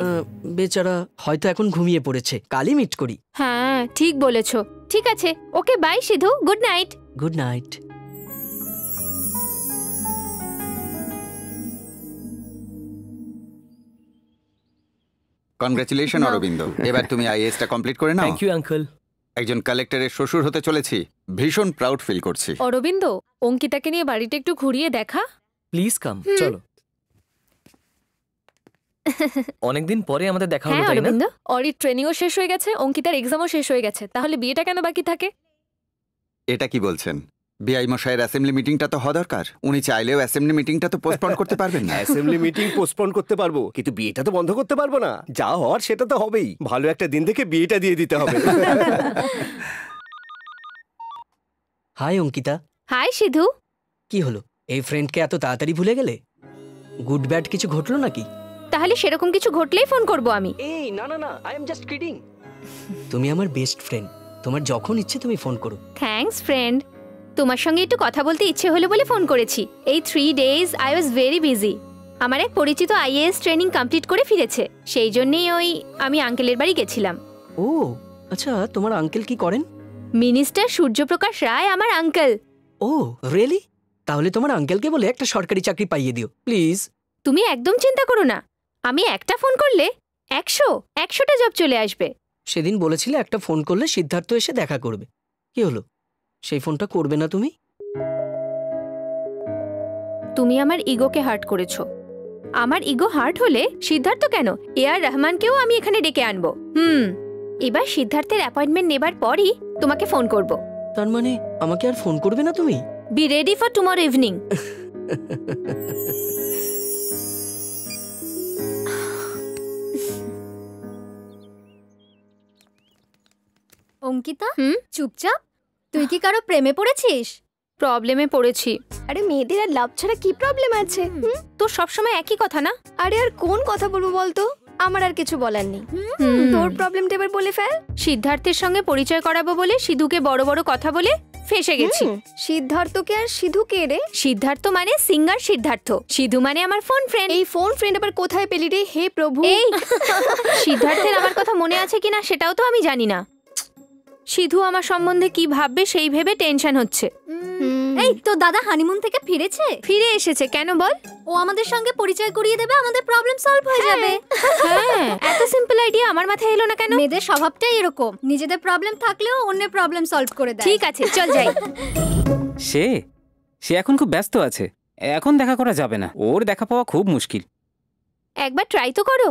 S1: বেচারা হয়তো এখন ঘুমিয়ে পড়েছে, কালই মিট করি।
S8: হ্যাঁ ঠিক বলেছো। ঠিক আছে, okay bye Sidhu, good night.
S1: Good night.
S12: Congratulation Arvind, এবার তুমি আইএএসটা কমপ্লিট করে নাও।
S14: Thank you uncle.
S12: একজন কালেক্টরের শ্বশুর হতে চলেছি, ভীষণ প্রাউড ফিল করছি।
S13: অরবিন্দ, অঙ্কিতাকে নিয়ে বাড়িটা একটু ঘুরিয়ে দেখা।
S14: প্লিজ কাম, চলো। অনেকদিন পরে আমাদের দেখা হলো,
S13: হ্যাঁ
S14: তাই না?
S13: অরবিন্দ, অরির ট্রেনিংও শেষ হয়ে গেছে, অঙ্কিতার এক্সামও শেষ হয়ে গেছে, তাহলে বিয়েটা কেন বাকি থাকে?
S12: এটা কি বলছেন? বিআই মশাইয়ের অ্যাসেম্বলি মিটিংটা তো হওয়া দরকার। উনি চাইলেও অ্যাসেম্বলি মিটিংটা তো পোস্টপোন করতে পারবেন না।
S7: অ্যাসেম্বলি মিটিং পোস্টপোন করতে পারবো, কিন্তু বিয়েটা তো বন্ধ করতে পারবো না। যা হওয়ার সেটা তো হবেই। ভালো একটা দিন দেখে বিয়েটা দিয়ে দিতে হবে।
S1: হাই অঙ্কিতা।
S8: হাই সিধু।
S1: কি হলো, এই ফ্রেন্ডকে এত তাড়াতাড়ি ভুলে গেলে? গুড ব্যাড কিছু ঘটলো নাকি?
S8: তাহলে সেরকম কিছু ঘটলেই ফোন করব আমি।
S1: এই না না না, আই এম জাস্ট কিডিং। তুমি আমার বেস্ট ফ্রেন্ড, তোমার যখন ইচ্ছে তুমি ফোন করো।
S8: Thanks friend. তোমার সঙ্গে একটু কথা বলতে ইচ্ছে হলো বলে ফোন করেছি। এই 3 days I was very busy. আমার এক পরিচিত আইএএস ট্রেনিং কমপ্লিট করে ফিরেছে, সেই জন্যই আমি আঙ্কেলের বাড়ি গেছিলাম।
S1: ও আচ্ছা, তোমার আঙ্কেল কি করেন?
S8: মিনিস্টার সূর্যপ্রকাশ রায় আমার আঙ্কেল।
S1: ও রিয়েলি? তাহলে তোমার আঙ্কেলকে বলে একটা সরকারি চাকরি পাইয়ে দিও প্লিজ।
S8: তুমি একদম চিন্তা করো না, আমি একটা ফোন করলে 100টা জব চলে আসবে।
S1: সেদিন বলেছিলে একটা ফোন করলে সিদ্ধার্থ এসে দেখা করবে, কি হলো? সেই ফোনটা করবে না তুমি?
S8: তুমি আমার ইগোকে হার্ট করেছো। আমার ইগো হার্ট হলে সিদ্ধার্থ কেন, এআর রহমানকেও আমি এখানে ডেকে আনবো। এবার সিদ্ধার্থের অ্যাপয়েন্টমেন্ট নেবার পরই তোমাকে ফোন করব।
S1: তার মানে আমাকে আর ফোন করবে না তুমি?
S8: Be ready for tomorrow evening.
S9: Ankita, চুপচাপ। তুই কি কারো প্রেমে পড়েছিস?
S8: প্রবলেমে পড়েছি।
S10: আরে মেয়েদের আর লাভ ছাড়া কি প্রবলেম আছে?
S8: তোর সবসময় একই কথা না?
S10: আরে আর কোন কথা বলবো বলতো, আমার আর কিছু বলার নেই। তোর প্রবলেমটা এবার বলে ফেল।
S8: সিদ্ধার্থের সঙ্গে পরিচয় করাবো বলে সিধুকে বড় বড় কথা বলে ফেসে গেছি।
S10: সিদ্ধার্থকে আর সিধু কে রে?
S8: সিদ্ধার্থ মানে সিঙ্গার সিদ্ধার্থ, সিধু মানে আমার ফোন ফ্রেন্ড।
S10: এই ফোন ফ্রেন্ড আবার কোথায় পেলি রে? হে প্রভু।
S8: এই সিদ্ধার্থের আমার কথা মনে আছে কিনা সেটাও তো আমি জানি না। সিধু আমার সম্বন্ধে কি ভাববে সেই ভেবে টেনশন হচ্ছে।
S9: এই তো দাদা হানিমুন থেকে ফিরেছে?
S8: ফিরে এসেছে, কেন বল?
S9: ও আমাদের সঙ্গে পরিচয় করিয়ে দেবে, আমাদের প্রবলেম সলভ হয়ে যাবে।
S8: হ্যাঁ, এত সিম্পল আইডিয়া আমার মাথায় এলো না কেন?
S9: মেয়েদের স্বভাবটাই এরকম, নিজেদের প্রবলেম থাকলেও অন্যের প্রবলেম সলভ করে দেয়।
S8: ঠিক আছে, চল যাই।
S4: সে এখন খুব ব্যস্ত আছে, এখন দেখা করা যাবে না। ওর দেখা পাওয়া খুব মুশকিল।
S8: একবার ট্রাই তো করো।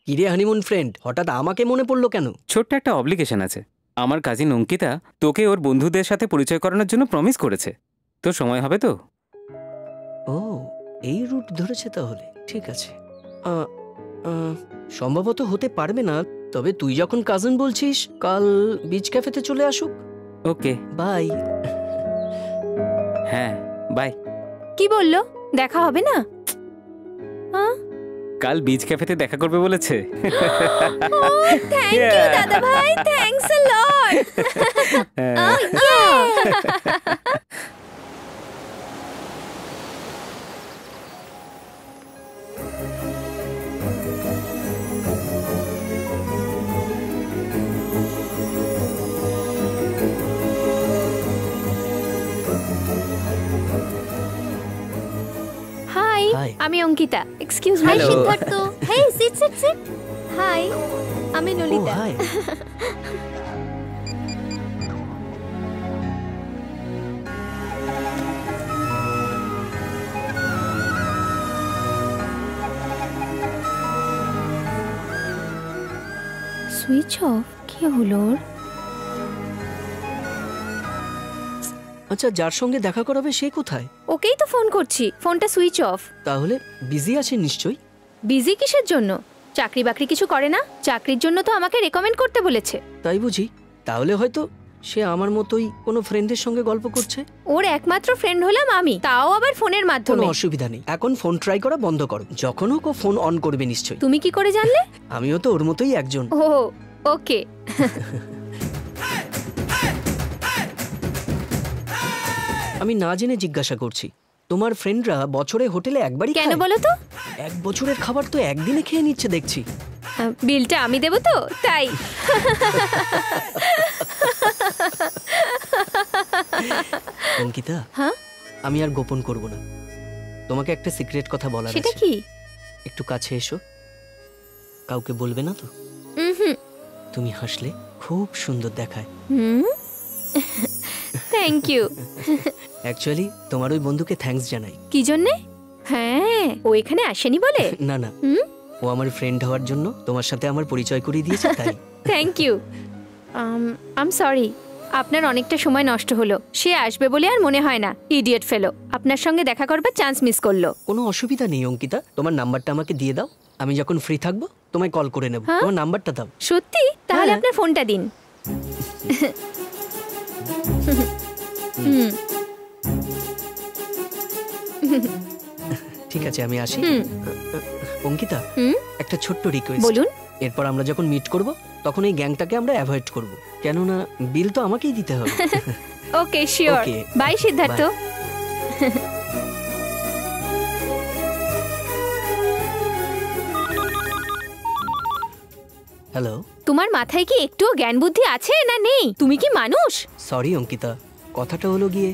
S1: কিরে হানিমুন ফ্রেন্ড, হঠাৎ আমাকে মনে পড়লো কেন?
S4: ছোট্ট একটা অব্লিগেশন আছে। আমার কাজিন অঙ্কিতা তোকে ওর বন্ধুদের সাথে পরিচয় করানোর জন্য প্রমিস করেছে। তো সময় হবে তো?
S1: ও এই রুট ধরেছে তাহলে, ঠিক আছে। সম্ভবত হতে পারবে না, তবে তুই যখন কাজিন বলছিস কাল বিচ ক্যাফেতে চলে আসুক।
S4: Okay
S1: bye.
S4: হ্যাঁ বাই।
S8: কি বললো, দেখা হবে না?
S4: কাল বিচ ক্যাফেতে দেখা করবে বলেছে।
S8: থ্যাংক ইউ দাদা ভাই, থ্যাঙ্কস আ লট। হাই, আমি Ankita. Excuse me.
S9: Hi Siddharth. Hey sit sit sit.
S10: Hi, আমি ললিতা।
S1: হাই।
S8: Switch off? কি হলো?
S1: আচ্ছা, যার সঙ্গে দেখা করাবে সে কোথায়?
S8: ওকেই তো ফোন করছি, ফোনটা সুইচ অফ।
S1: তাহলে বিজি আছে নিশ্চয়ই।
S8: বিজি কিসের জন্য? চাকরি বাকরি কিছু করে না? চাকরির জন্য তো আমাকে রেকমেন্ড করতে বলেছে।
S1: তাই বুঝি? তাহলে হয়তো সে আমার মতোই কোনো ফ্রেন্ডের সঙ্গে গল্প করছে।
S8: ওর একমাত্র ফ্রেন্ড হলাম আমি, তাও আবার ফোনের মাধ্যমে।
S1: কোনো অসুবিধা নেই, এখন ফোন ট্রাই করা বন্ধ করো। যখন হোক ও ফোন অন করবে নিশ্চয়ই।
S8: তুমি কি করে জানলে?
S1: আমিও তো ওর মতোই একজন।
S8: ও ওকে।
S1: আমি না জেনে জিজ্ঞাসা করছি, তোমার ফ্রেন্ডরা বছরে হোটেলে একবারই
S8: কেন বলো তো?
S1: 1 বছরের খাবার তো একদিনে খেয়ে নিচ্ছে দেখছি।
S8: বিলটা আমি দেব তো, তাই।
S1: অঙ্কিতা,
S8: হ্যাঁ,
S1: আমি আর গোপন করব না। তোমাকে একটা সিক্রেট কথা বলার আছে।
S8: সেটা কি?
S1: একটু কাছে এসো। কাউকে বলবে না তো? তুমি হাসলে খুব সুন্দর দেখায়।
S8: Thank you.
S1: অ্যাকচুয়ালি তোমার ওই বন্ধুকে থ্যাঙ্কস জানাই।
S8: কি জন্যে? হ্যাঁ, ও এখানে আসেনি বলে?
S1: না না, ও আমার ফ্রেন্ড হওয়ার জন্য তোমার সাথে আমার পরিচয় করিয়ে দিয়েছে তাই।
S8: Thank you. I am sorry, আপনার অনেকটা সময় নষ্ট হলো। সে আসবে বলে আর মনে হয় না, ইডিয়েট ফেলো। আপনার সঙ্গে দেখা করবার চান্স মিস করলো।
S1: কোনো অসুবিধা নেই অঙ্কিতা, তোমার নাম্বারটা আমাকে দিয়ে দাও, আমি যখন ফ্রি থাকবো তোমায় কল করে নেব। তোমার নাম্বারটা দাও।
S8: সত্যি? তাহলে আপনার ফোনটা দিন।
S1: ঠিক আছে, আমি আসি। অঙ্কিতা, একটা ছোট্ট রিকোয়েস্ট।
S8: বলুন।
S1: এরপর আমরা যখন মিট করব তখন এই গ্যাংটাকে আমরা অ্যাভয়েড করব, কেননা বিল তো আমাকেই দিতে হবে।
S8: ওকে, শিওর। বাই সিদ্ধার্থ।
S1: হ্যালো।
S8: তোমার মাথায় কি একটুও জ্ঞান বুদ্ধি আছে না নেই? তুমি কি মানুষ?
S1: সরি অঙ্কিতা, কথাটা হলো গিয়ে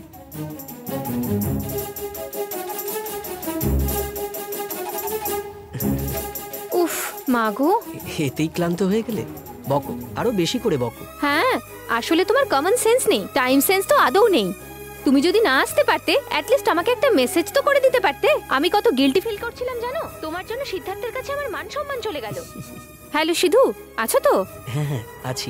S8: উফ মাগো,
S1: এতেই ক্লান্ত হয়ে গেলে? বকো, আরো বেশি করে বকো।
S8: হ্যাঁ, আসলে তোমার কমন সেন্স নেই, টাইম সেন্স তো আদৌ নেই। তুমি যদি না আসতে পারতে, অ্যাটলিস্ট আমাকে একটা মেসেজ তো করে দিতে পারতে। আমি কত গিল্টি ফিল করছিলাম জানো? তোমার জন্য সিদ্ধার্থের কাছে আমার মান সম্মান চলে গেল। হ্যালো সিধু, আছো তো?
S1: হ্যাঁ হ্যাঁ আছি।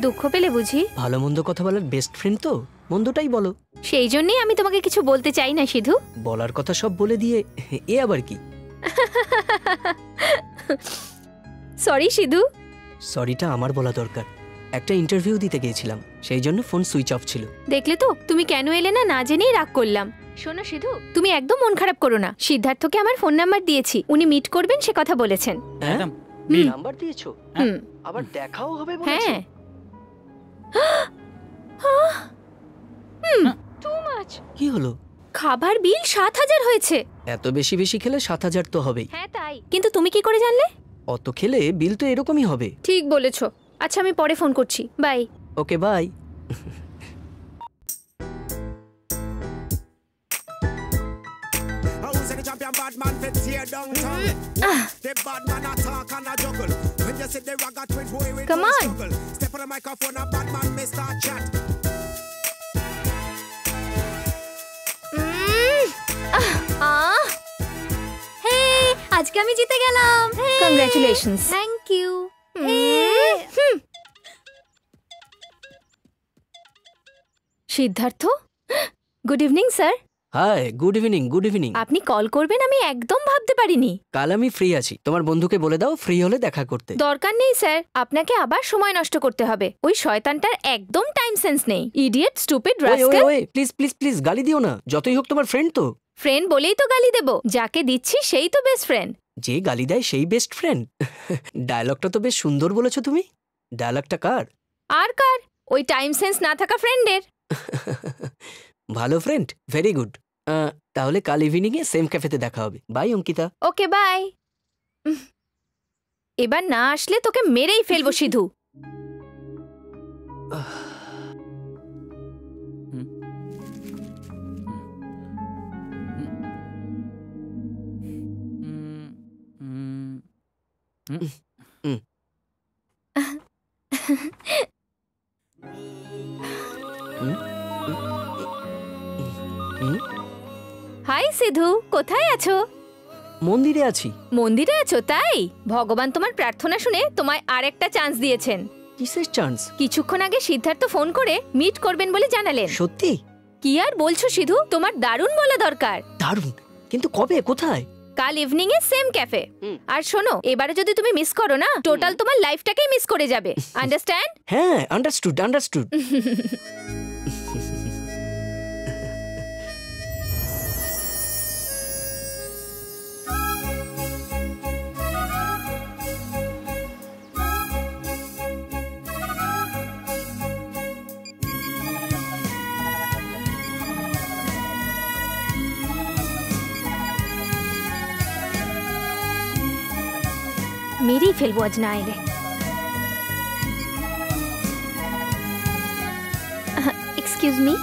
S8: দুঃখ পেলে বুঝি?
S1: ভালো মন্দ কথা বলার বেস্ট ফ্রেন্ড তো, মন্দটাই বলো।
S8: সেই জন্যই আমি তোমাকে কিছু বলতে চাই না সিধু।
S1: বলার কথা সব বলে দিয়ে এ আবার কি?
S8: সরি সিধু।
S1: সরিটা আমার বলা দরকার, একটা ইন্টারভিউ দিতে গিয়েছিলাম, সেই জন্য ফোন সুইচ অফ ছিল।
S8: দেখলে তো, তুমি কেন এলে না, না জেনেই রাগ করলাম। শোনো সিধু, তুমি একদম মন খারাপ করো না। সিদ্ধার্থকে আমার ফোন নাম্বার দিয়েছি, উনি মিট করবেন সে কথা বলেছেন।
S1: ম্যাডাম, নাম্বার দিয়েছো? আবার দেখাও হবে বলেছো?
S8: হ্যাঁ। Too much.
S1: কি হলো?
S8: খাবার বিল ৭,০০০ হয়েছে।
S1: এত বেশি বেশি খেলে ৭,০০০ তো হবেই।
S8: হ্যাঁ তাই, কিন্তু তুমি কি করে জানলে?
S1: অত খেলে বিল তো এরকমই হবে।
S8: ঠিক বলেছো। আচ্ছা, আমি পরে ফোন করছি, bye.
S1: Okay bye.
S8: Come on.
S15: Step on the microphone, a bad man may start chat.
S9: আজকে আমি জিতে গেলাম।
S8: Congratulations.
S9: Thank you.
S8: Siddharth, good evening sir.
S1: Hi, good evening. Good evening.
S8: আপনি কল করবেন আমি একদম ভাবতে পারিনি।
S1: কাল আমি ফ্রি আছি, তোমার বন্ধুকে বলে দাও ফ্রি হলে দেখা করতে।
S8: দরকার নেই স্যার, আপনাকে আবার সময় নষ্ট করতে হবে। ওই শয়তানটার একদম টাইম সেন্স নেই। Idiot, stupid rascal.
S1: Please please please গালি দিও না, যতই হোক তোমার ফ্রেন্ড তো।
S8: ফ্রেন্ড বলেই তো গালি দেব, যাকে দিচ্ছি সেই তো বেস্ট ফ্রেন্ড।
S1: যে গালি দেয় সেই বেস্ট ফ্রেন্ড? ডায়লগটা তো বেশ সুন্দর বলেছো তুমি। ডায়লগটা কার?
S8: আর কার? ওই টাইম সেন্স না থাকা ফ্রেন্ডের।
S1: ভালো ফ্রেন্ড, ভেরি গুড। তাহলে কাল ইভিনিং এ সেম ক্যাফেতে দেখা হবে। বাই অঙ্কিতা।
S8: Okay bye. এবার না আসলে তোকে মেরেই ফেলবো সিধু। হাই সিধু, কোথায় আছো?
S1: মন্দিরে আছি।
S8: মন্দিরে আছো তাই? ভগবান তোমার প্রার্থনা শুনে তোমায় আরেকটা চান্স দিয়েছেন।
S1: কিসের চান্স?
S8: কিছুক্ষণ আগে সিদ্ধার্থ ফোন করে মিট করবেন বলে জানালেন।
S1: সত্যি?
S8: কি আর বলছো সিধু, তোমার দারুণ বলা দরকার।
S1: দারুণ? কিন্তু কবে, কোথায়?
S8: কাল ইভিনিং এ সেম ক্যাফে। আর শোনো, এবারে যদি তুমি মিস করো না, টোটাল তোমার লাইফটাকেই মিস করে যাবে। আন্ডারস্ট্যান্ড?
S1: হ্যাঁ, আন্ডারস্টুড আন্ডারস্টুড।
S8: মেরেই ফেলবো আজ না এলে। এক্সকিউজ মি,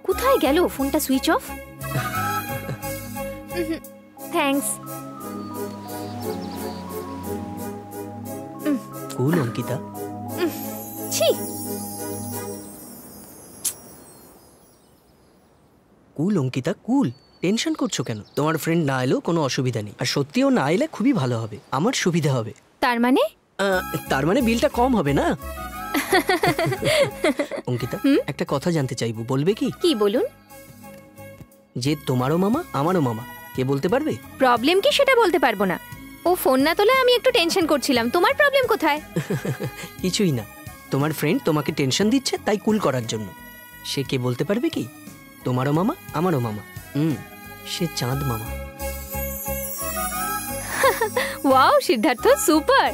S8: কোথায় গেল ফোনটা? Switch off. থ্যাঙ্কস।
S1: কুল অঙ্কিতা।
S8: ছি,
S1: কুল অঙ্কিতা কুল। টেনশন করছো কেন? তোমার ফ্রেন্ড না এলেও কোনো অসুবিধা নেই, আর সত্যিও না এলে খুবই ভালো হবে, আমার সুবিধা হবে।
S8: তার মানে
S1: বিলটা কম হবে না? অঙ্কিতা, একটা কথা জানতে চাইবো, বলবে কি?
S8: কি বলুন?
S1: যে তোমারও মামা আমারও মামা, কে বলতে পারবে?
S8: প্রবলেম কি সেটা বলতে পারবো না। ও ফোন না তোলে আমি একটু টেনশন করছিলাম, তোমার প্রবলেম কোথায়?
S1: কিছুই না, তোমার ফ্রেন্ড তোমাকে টেনশন দিচ্ছে তাই কুল করার জন্য। সে কে বলতে পারবে কি? তোমারও মামা আমারও মামা, সে চাঁদ মামা।
S8: Wow Siddharth, super.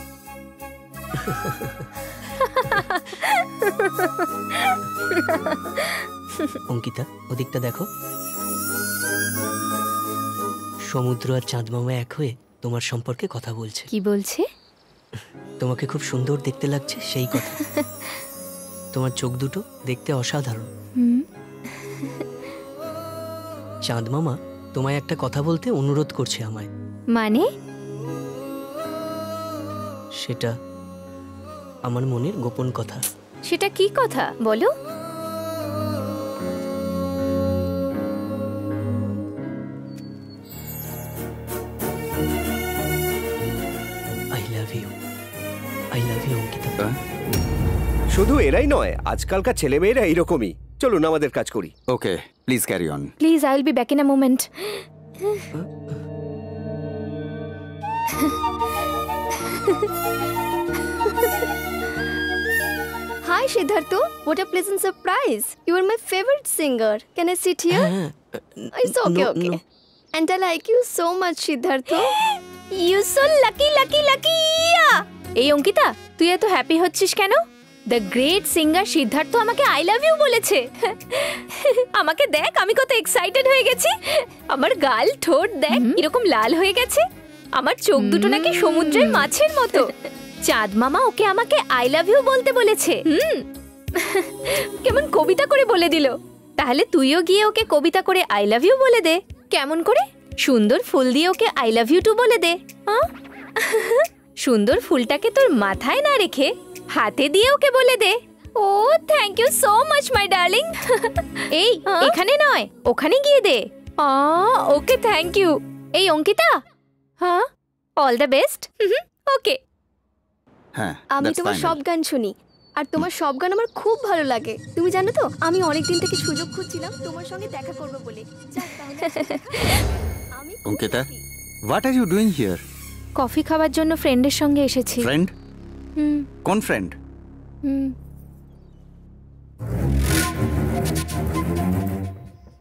S1: অঙ্কিতা, ওদিকটা দেখো, সমুদ্র আর চাঁদ মামা এক হয়ে তোমার সম্পর্কে কথা বলছে।
S8: কি বলছে?
S1: তোমাকে খুব সুন্দর দেখতে লাগছে সেই কথা। তোমার চোখ দুটো দেখতে অসাধারণ। চাঁদ মামা তোমায় একটা কথা বলতে অনুরোধ করছে আমায়।
S8: মানে?
S1: সেটা আমার মনের গোপন কথা।
S8: সেটা কি কথা বলো?
S1: I love you, I love you Ankita.
S7: শুধু এরাই নয়, আজকালকার ছেলেমেয়েরা এইরকমই। চলুন আমাদের কাজ করি।
S12: Okay, please carry on.
S8: Please, I will be back in a moment.
S10: Hi Siddhartha, what a pleasant surprise. You are my favorite singer. Can I sit here? It's okay, okay. And I like you so much, Siddhartha.
S8: You so lucky, lucky, lucky. এই অঙ্কিতা, তুই এত happy হচ্ছিস কেন? The great singer Siddharth আমাকে I love you বলেছে। আমাকে দেখ, আমি কত এক্সাইটেড হয়ে গেছি। আমার গাল ঠোঁট দেখ এরকম লাল হয়ে গেছে। আমার চোখ দুটো নাকি সমুদ্রের মাছের মতো। চাঁদ মামা ওকে আমাকে আই লাভ ইউ বলতে বলেছে। কেমন কবিতা করে বলে দিল। তাহলে তুইও গিয়ে ওকে কবিতা করে আই লাভ ইউ বলে দে। কেমন করে? সুন্দর ফুল দিয়ে ওকে আই লাভ ইউ টু বলে দে। সুন্দর ফুলটাকে তোর মাথায় না রেখে হাতে দিয়ে ওকে বলে দে। Oh thank you so much my darling. এই এখানে নয়, ওখানে গিয়ে দে। Okay thank you. এই অঙ্কিতা, হ্যাঁ অল দ্য বেস্ট। ওকে।
S12: হ্যাঁ,
S10: আমি তোমার সব গান শুনি, আর তোমার সব গান আমার খুব ভালো লাগে। তুমি জানো তো, আমি অনেক দিন থেকে সুযোগ খুঁজছিলাম তোমার সঙ্গে দেখা করব বলে।
S12: Ankita, what are you doing here?
S8: Coffee খাওয়ার জন্য ফ্রেন্ডের সঙ্গে এসেছি।
S12: ফ্রেন্ড? কোন ফ্রেন্ড?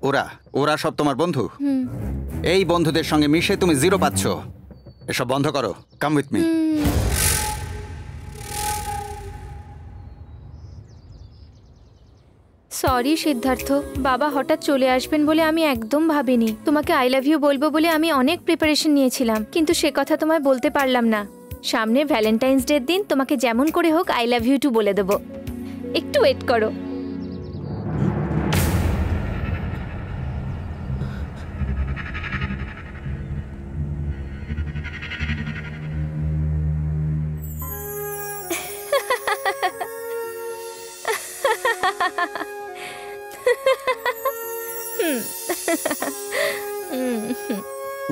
S12: ওরা ওরা সব তোমার বন্ধু? এই বন্ধুদের সঙ্গে মিশে তুমি জিরো পাচ্ছ। এসব বন্ধ করো। Come with me.
S8: Sorry Siddharth, বাবা হঠাৎ চলে আসবেন বলে আমি একদম ভাবিনি। তোমাকে আই লাভ ইউ বলবো বলে আমি অনেক প্রিপারেশন নিয়েছিলাম, কিন্তু সে কথা তোমায় বলতে পারলাম না। সামনে ভ্যালেন্টাইন্স ডের দিন তোমাকে যেমন করে হোক আই লাভ ইউ টু বলে দেবো। একটু ওয়েট করো।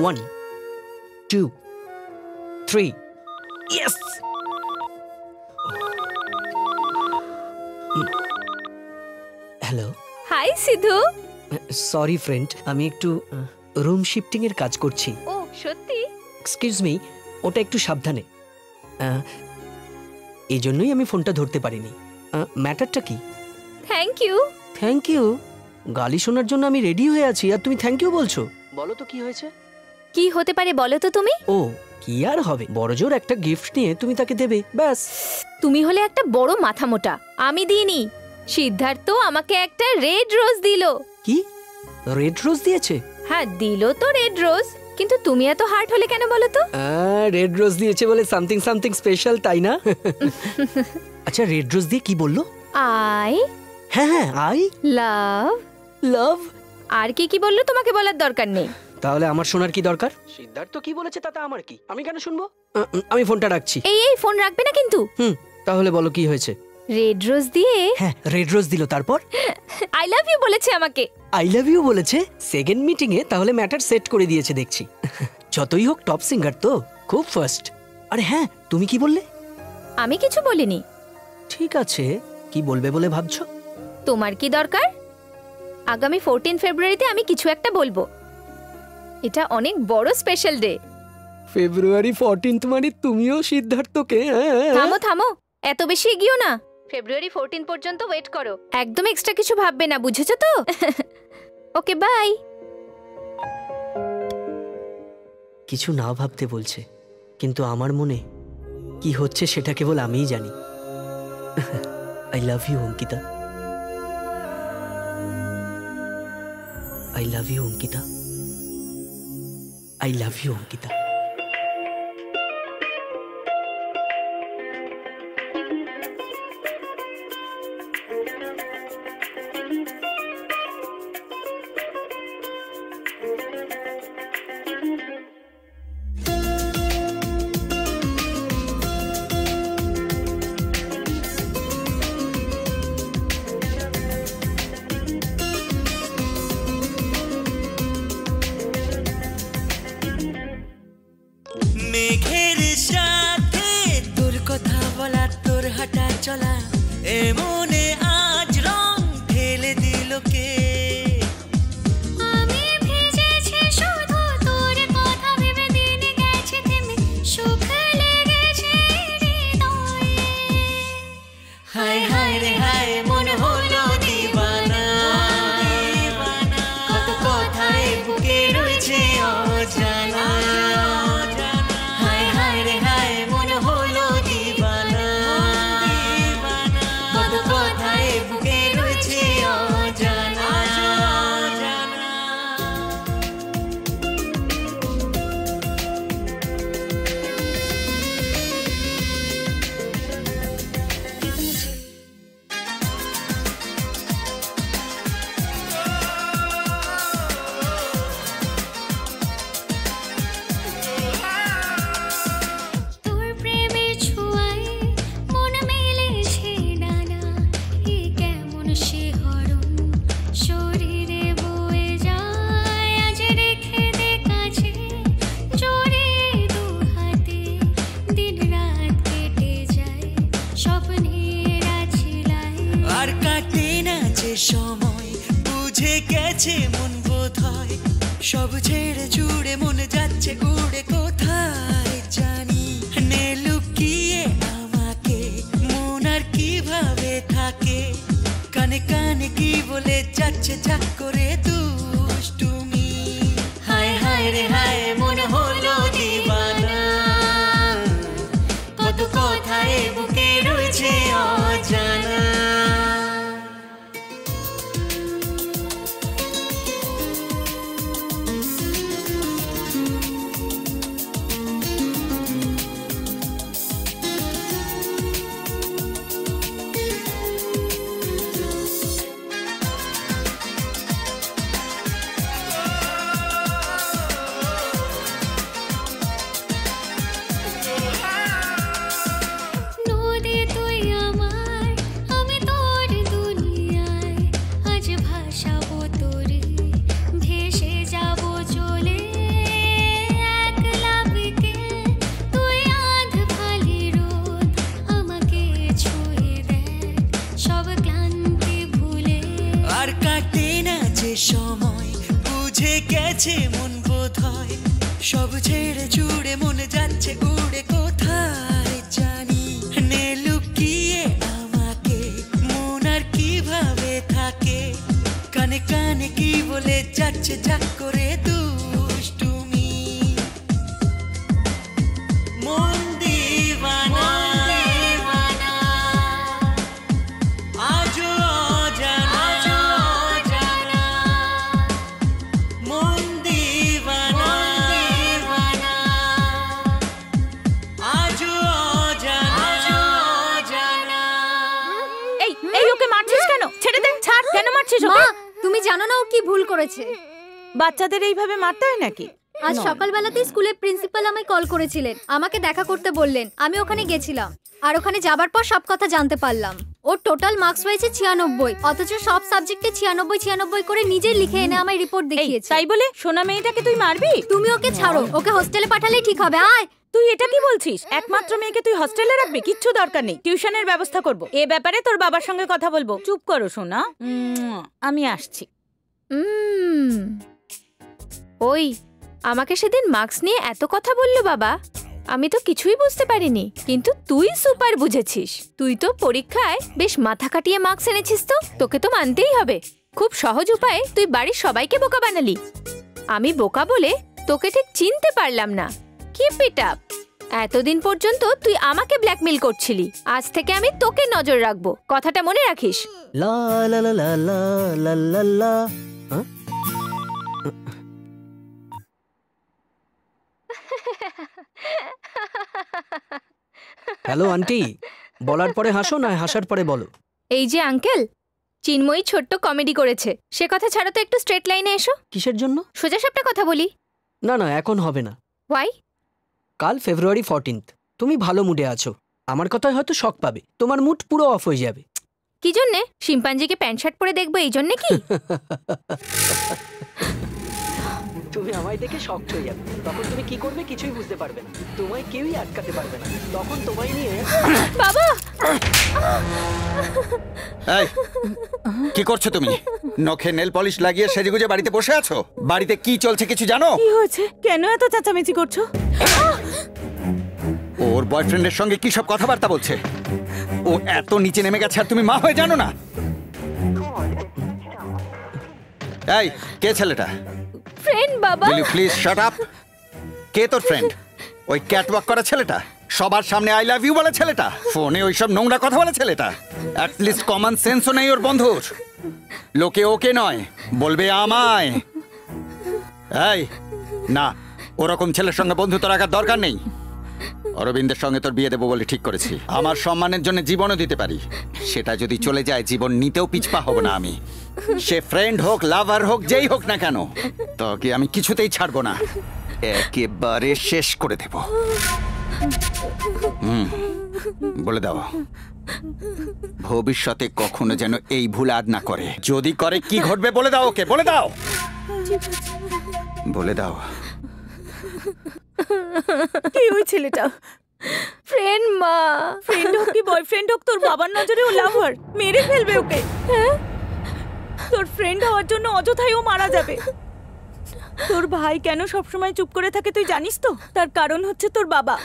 S1: One, 2, 3. Yes! Hello.
S8: Hi Sidhu.
S1: Sorry friend, আমি একটু রুম শিফটিং এর কাজ করছি।
S8: ও সত্যি?
S1: এক্সকিউজ মি, ওটা একটু সাবধানে। এই জন্যই আমি ফোনটা ধরতে পারিনি। ম্যাটারটা কি?
S8: Thank you.
S1: Thank you? গালি শোনার জন্য আমি রেডি হয়ে আছি, আর তুমি থ্যাংক ইউ বলছো? বলো তো কি হয়েছে?
S8: কি হতে পারে বলো তো তুমি?
S1: ও কি আর হবে, বড়জোর একটা গিফট নিয়ে তুমি তাকে দেবে, ব্যাস।
S8: তুমি হলে একটা বড় মাথা মোটা। আমি দিইনি, সিদ্ধার্থ আমাকে একটা রেড রোজ দিল।
S1: কি রেড রোজ দিয়েছে?
S8: হ্যাঁ দিল তো রেড রোজ, কিন্তু তুমি এত হার্ট হলে কেন বলো তো?
S1: রেড রোজ দিয়েছে বলে সামথিং সামথিং স্পেশাল, তাই না? আচ্ছা রেড রোজ দিয়ে কি বললো?
S8: আই
S1: হ্যাঁ আই
S8: লাভ
S1: লাভ।
S8: আর কি কি বললো তোমাকে বলার দরকার নেই।
S1: তাহলে আমার শোনার কি দরকার? সিদ্ধার্থ কি বলেছে তাতে আমার কি? আমি কেন শুনবো? আমি ফোনটা রাখছি।
S8: এই ফোন রাখবে না কিন্তু।
S1: তাহলে বলো কি হয়েছে?
S8: রেড রোজ দিয়ে?
S1: হ্যাঁ, রেড রোজ দিল, তারপর
S8: আই লাভ ইউ বলেছে আমাকে।
S1: আই লাভ ইউ বলেছে সেকেন্ড মিটিং এ? তাহলে ম্যাটার সেট করে দিয়েছে দেখছি। যতই হোক টপ সিঙ্গার তো, খুব ফার্স্ট। আরে হ্যাঁ, তুমি কি বললে?
S8: আমি কিছু বলিনি।
S1: ঠিক আছে, কি বলবে বলে ভাবছো?
S8: তোমার কি দরকার? আগামী 14 ফেব্রুয়ারিতে আমি কিছু একটা বলবো। এটা অনেক বড় স্পেশাল ডে।
S1: ফেব্রুয়ারি 14 মানে তুমিও সিদ্ধার্থকে?
S8: থামো থামো, এত বেশি এগিয়েও না। ফেব্রুয়ারি 14 পর্যন্ত ওয়েট করো। একদম এক্সট্রা কিছু ভাববে না, বুঝেছো তো? ওকে, বাই।
S1: কিছু না ভাবতে বলছে, কিন্তু আমার মনে কি হচ্ছে সেটা কেবল আমিই জানি। I love you Ankita. I love you Ankita. I love you Ankita.
S5: মেঘের সাথে তোর কথা বলা, তোর হাঁটা চলা, এমনে আজ রং ঢেলে দিল কে?
S16: আমি ভিজেছি শুধু তোর কথা ভেবে, দিন গেছে থেমে, সুখ লেগেছে হৃদয়ে।
S5: হায় হায় রে হায়, মন হলো দিবানা, কত কথায় বুকে রয়েছে অজানা। সময় বুঝে গেছে মন বোধ হয়, সব ছেড়ে ছুড়ে মনে যাচ্ছে উড়ে কোথায় জানি। নে লুকিয়ে আমাকে মন আর কিভাবে থাকে, কানে কানে কি বলে যাচ্ছে ঝাক করে দুষ্টুমি। হায় হায় রে হায়, মন হলো দিবানা, কত কথায় বুকে রয়েছে অজানা। সময় বুঝে গেছে মন বোধ হয়, সব ছেড়ে ছুড়ে মনে যাচ্ছে উড়ে কোথায় জানি। নে লুকিয়ে আমাকে মন আর কিভাবে থাকে, কানে কানে কি বলে যাচ্ছে ঝাক করে দুষ্টুমি। মন দিবানা আজও অজানা, মন দিবানা আজও অজানা।
S2: এই এই ওকে মারছিস কেন? ছেড়ে দে, ছাড়। কেন মারছিস ওকে?
S9: মা, তুমি জানো না ও কি ভুল করেছে?
S2: বাচ্চাদের এইভাবে মারতে হয় নাকি?
S9: আজ সকালবেলাতেই স্কুলের প্রিন্সিপাল আমায় কল করেছিলেন, আমাকে দেখা করতে বললেন। আমি ওখানে গেছিলাম, আর ওখানে যাবার পর সব কথা জানতে পারলাম। ওর টোটাল মার্কস হয়েছে 96, অথচ সব সাবজেক্টে 96 করে নিজেই লিখে এনে আমায় রিপোর্ট দেখিয়েছে।
S2: তাই বলে সোনা মেয়েটাকে তুই মারবি?
S9: তুমি ওকে ছাড়ো, ওকে হোস্টেলে পাঠালেই ঠিক হবে। আয়।
S2: তুই এটা কি বলছিস? একমাত্র মেয়েকে তুই হোস্টেলে রাখবি? কিচ্ছু দরকার নেই, টিউশনের ব্যবস্থা করব। এ ব্যাপারে তোর বাবার সঙ্গে কথা বলবো। চুপ করো সোনা, আমি আসছি।
S8: ওই আমাকে সেদিন মার্কস নিয়ে এত কথা বললো বাবা, আমি তো কিছুই বুঝতে পারিনি, কিন্তু তুই সুপার বুঝেছিস। তুই তো পরীক্ষায় বেশ মাথা কাটিয়ে মার্কস এনেছিস, তো তোকে তো মানতেই হবে। খুব সহজ উপায়ে তুই বাড়ির সবাইকে বোকা বানালি। আমি বোকা বলে তোকে ঠিক চিনতে পারলাম না। Keep it up. এতদিন পর্যন্ত তুই আমাকে ব্ল্যাকমেল করছিলি, আজ থেকে আমি তোকে নজর রাখবো, কথাটা মনে রাখিস।
S1: লা লা লা লা লা লা লা লা। হ্যালো আন্টি, বলার পরে হাসো না হাসার পরে বলো?
S8: এই যে আঙ্কেল, চিন্ময়ী ছোট্ট কমেডি করেছে, সে কথা ছাড়ো তো, একটু স্ট্রেট লাইনে এসো।
S1: কিসের জন্য?
S8: সোজা সাপটা কথা বলি।
S1: না না, এখন হবে না।
S8: ওয়াই?
S1: কাল ফেব্রুয়ারি 14। তুমি ভালো মুডে আছো, আমার কথায় হয়তো শক পাবে, তোমার মুড পুরো অফ হয়ে যাবে।
S8: কি জন্যে? শিম্পাঞ্জিকে প্যান্ট শার্ট পরে দেখবো এই জন্যে কি?
S1: তুমি আমায় দেখে শক হয়ে যাবে, তখন তুমি কি করবে কিছুই বুঝতে পারবে না, তোমায় কেউই আটকাতে পারবে না, তখন তোমায় নিয়ে।
S8: বাবা!
S12: এই কি করছো তুমি? নখে নেল পলিশ লাগিয়ে সেজেগুজে বাড়িতে বসে আছো? বাড়িতে কি চলছে কিছু জানো?
S2: কি হয়েছে? কেন এত চেঁচামেচি করছো?
S12: ওর বয়ফ্রেন্ডের সঙ্গে কি সব কথাবার্তা বলছে? ও এত নিচে নেমে গেছে আর তুমি মা হয়ে জানো না? এই কে ছেলেটা?
S8: ফ্রেন্ড বাবা।
S12: Will you please shut up? কে তোর ফ্রেন্ড? ওই ক্যাটওয়াক করা ছেলেটা, সবার সামনে আই লাভ ইউ বলে ছেলেটা, ফোনে ওই সব নোংরা কথা বলে ছেলেটা, অ্যাট লিস্ট কমন সেন্সও নেই ওর বন্ধুর। লোকে ওকে নয় বলবে আমায়। এই না, ওরকম ছেলের সঙ্গে বন্ধুত্ব রাখার দরকার নেই। অরবিন্দের সঙ্গে তোর বিয়ে দেবো বলে ঠিক করেছি। আমার সম্মানের জন্য জীবনও দিতে পারি, সেটা যদি চলে যায় জীবন নিতেও পিছপা হব না আমি। সে ফ্রেন্ড হোক, লাভার হোক, যেই হোক না কেন, তোকে আমি কিছুতেই ছাড়বো না, একেবারে শেষ করে দেব। বলে দাও ভবিষ্যতে কখনো যেন এই ভুল আর না করে, যদি করে কি ঘটবে বলে দাও ওকে, বলে দাও, বলে দাও।
S2: কি ওই ছেলেটা?
S8: ফ্রেন্ড মা।
S2: ফ্রেন্ড হোক কি বয়ফ্রেন্ড হোক, তোর বাবার নজরে ও লাভার, মেরে ফেলবে ওকে। তোর ফ্রেন্ড হওয়ার জন্য অযথাই ও মারা যাবে। তোর ভাই কেন সবসময় চুপ করে থাকে তুই জানিস তো? তার কারণ হচ্ছে তোর বাবা।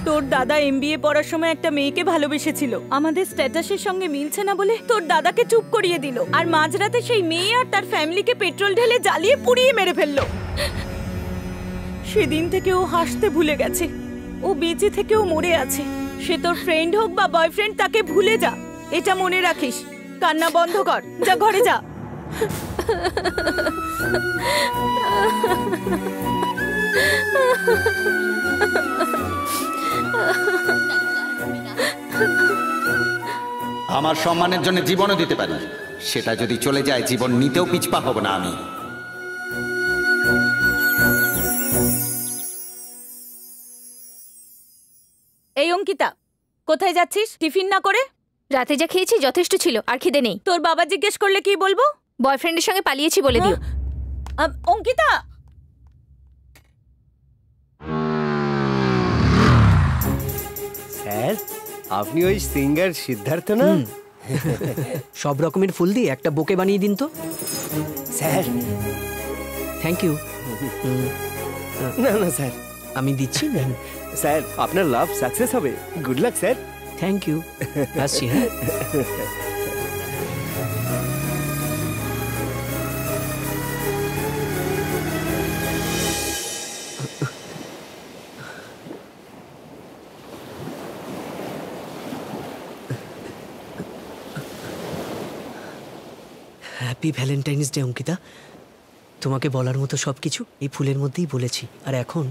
S2: তোর দাদা MBA পড়ার সময় একটা মেয়েকে ভালোবেসেছিল, আমাদের স্ট্যাটাসের সঙ্গে মিলছে না বলে তোর দাদাকে চুপ করিয়ে দিল, আর মাঝরাতে সেই মেয়ে আর তার ফ্যামিলিকে পেট্রোল ঢেলে জ্বালিয়ে পুড়িয়ে মেরে ফেললো। সেদিন থেকে ও হাসতে ভুলে গেছে, ও বেঁচে থেকেও মরে আছে। সে তোর ফ্রেন্ড হোক বা বয়ফ্রেন্ড, তাকে ভুলে যা, এটা মনে রাখিস। কান্না বন্ধ কর, যা ঘরে যা।
S12: আমার সম্মানের জন্য জীবনও দিতে পারি, সেটা যদি চলে যায় জীবন নিতেও পিছপা হব না আমি।
S2: এই অঙ্কিতা, কোথায় যাচ্ছিস টিফিন না করে?
S8: রাতে যা খেয়েছি যথেষ্ট ছিল, আর খিদে নেই।
S2: তোর বাবা জিজ্ঞেস করলে কি বলবো?
S8: বয়ফ্রেন্ডের সঙ্গে পালিয়েছি বলে দিও।
S2: অঙ্কিতা!
S7: স্যার, আপনি ওই সিঙ্গার সিদ্ধার্থ না?
S1: সব রকমের ফুল দিয়ে একটা বোকে বানিয়ে দিন তো।
S7: Sir
S1: thank you.
S7: না না স্যার,
S1: আমি দিচ্ছি।
S7: স্যার আপনার লাভ সাকসেস হবে, good luck sir.
S1: Thank you. আসছি। হ্যাঁ, হ্যাপি ভ্যালেন্টাইন্স ডে অঙ্কিতা। তোমাকে বলার মতো সব কিছু এই ফুলের মধ্যেই বলেছি, আর এখন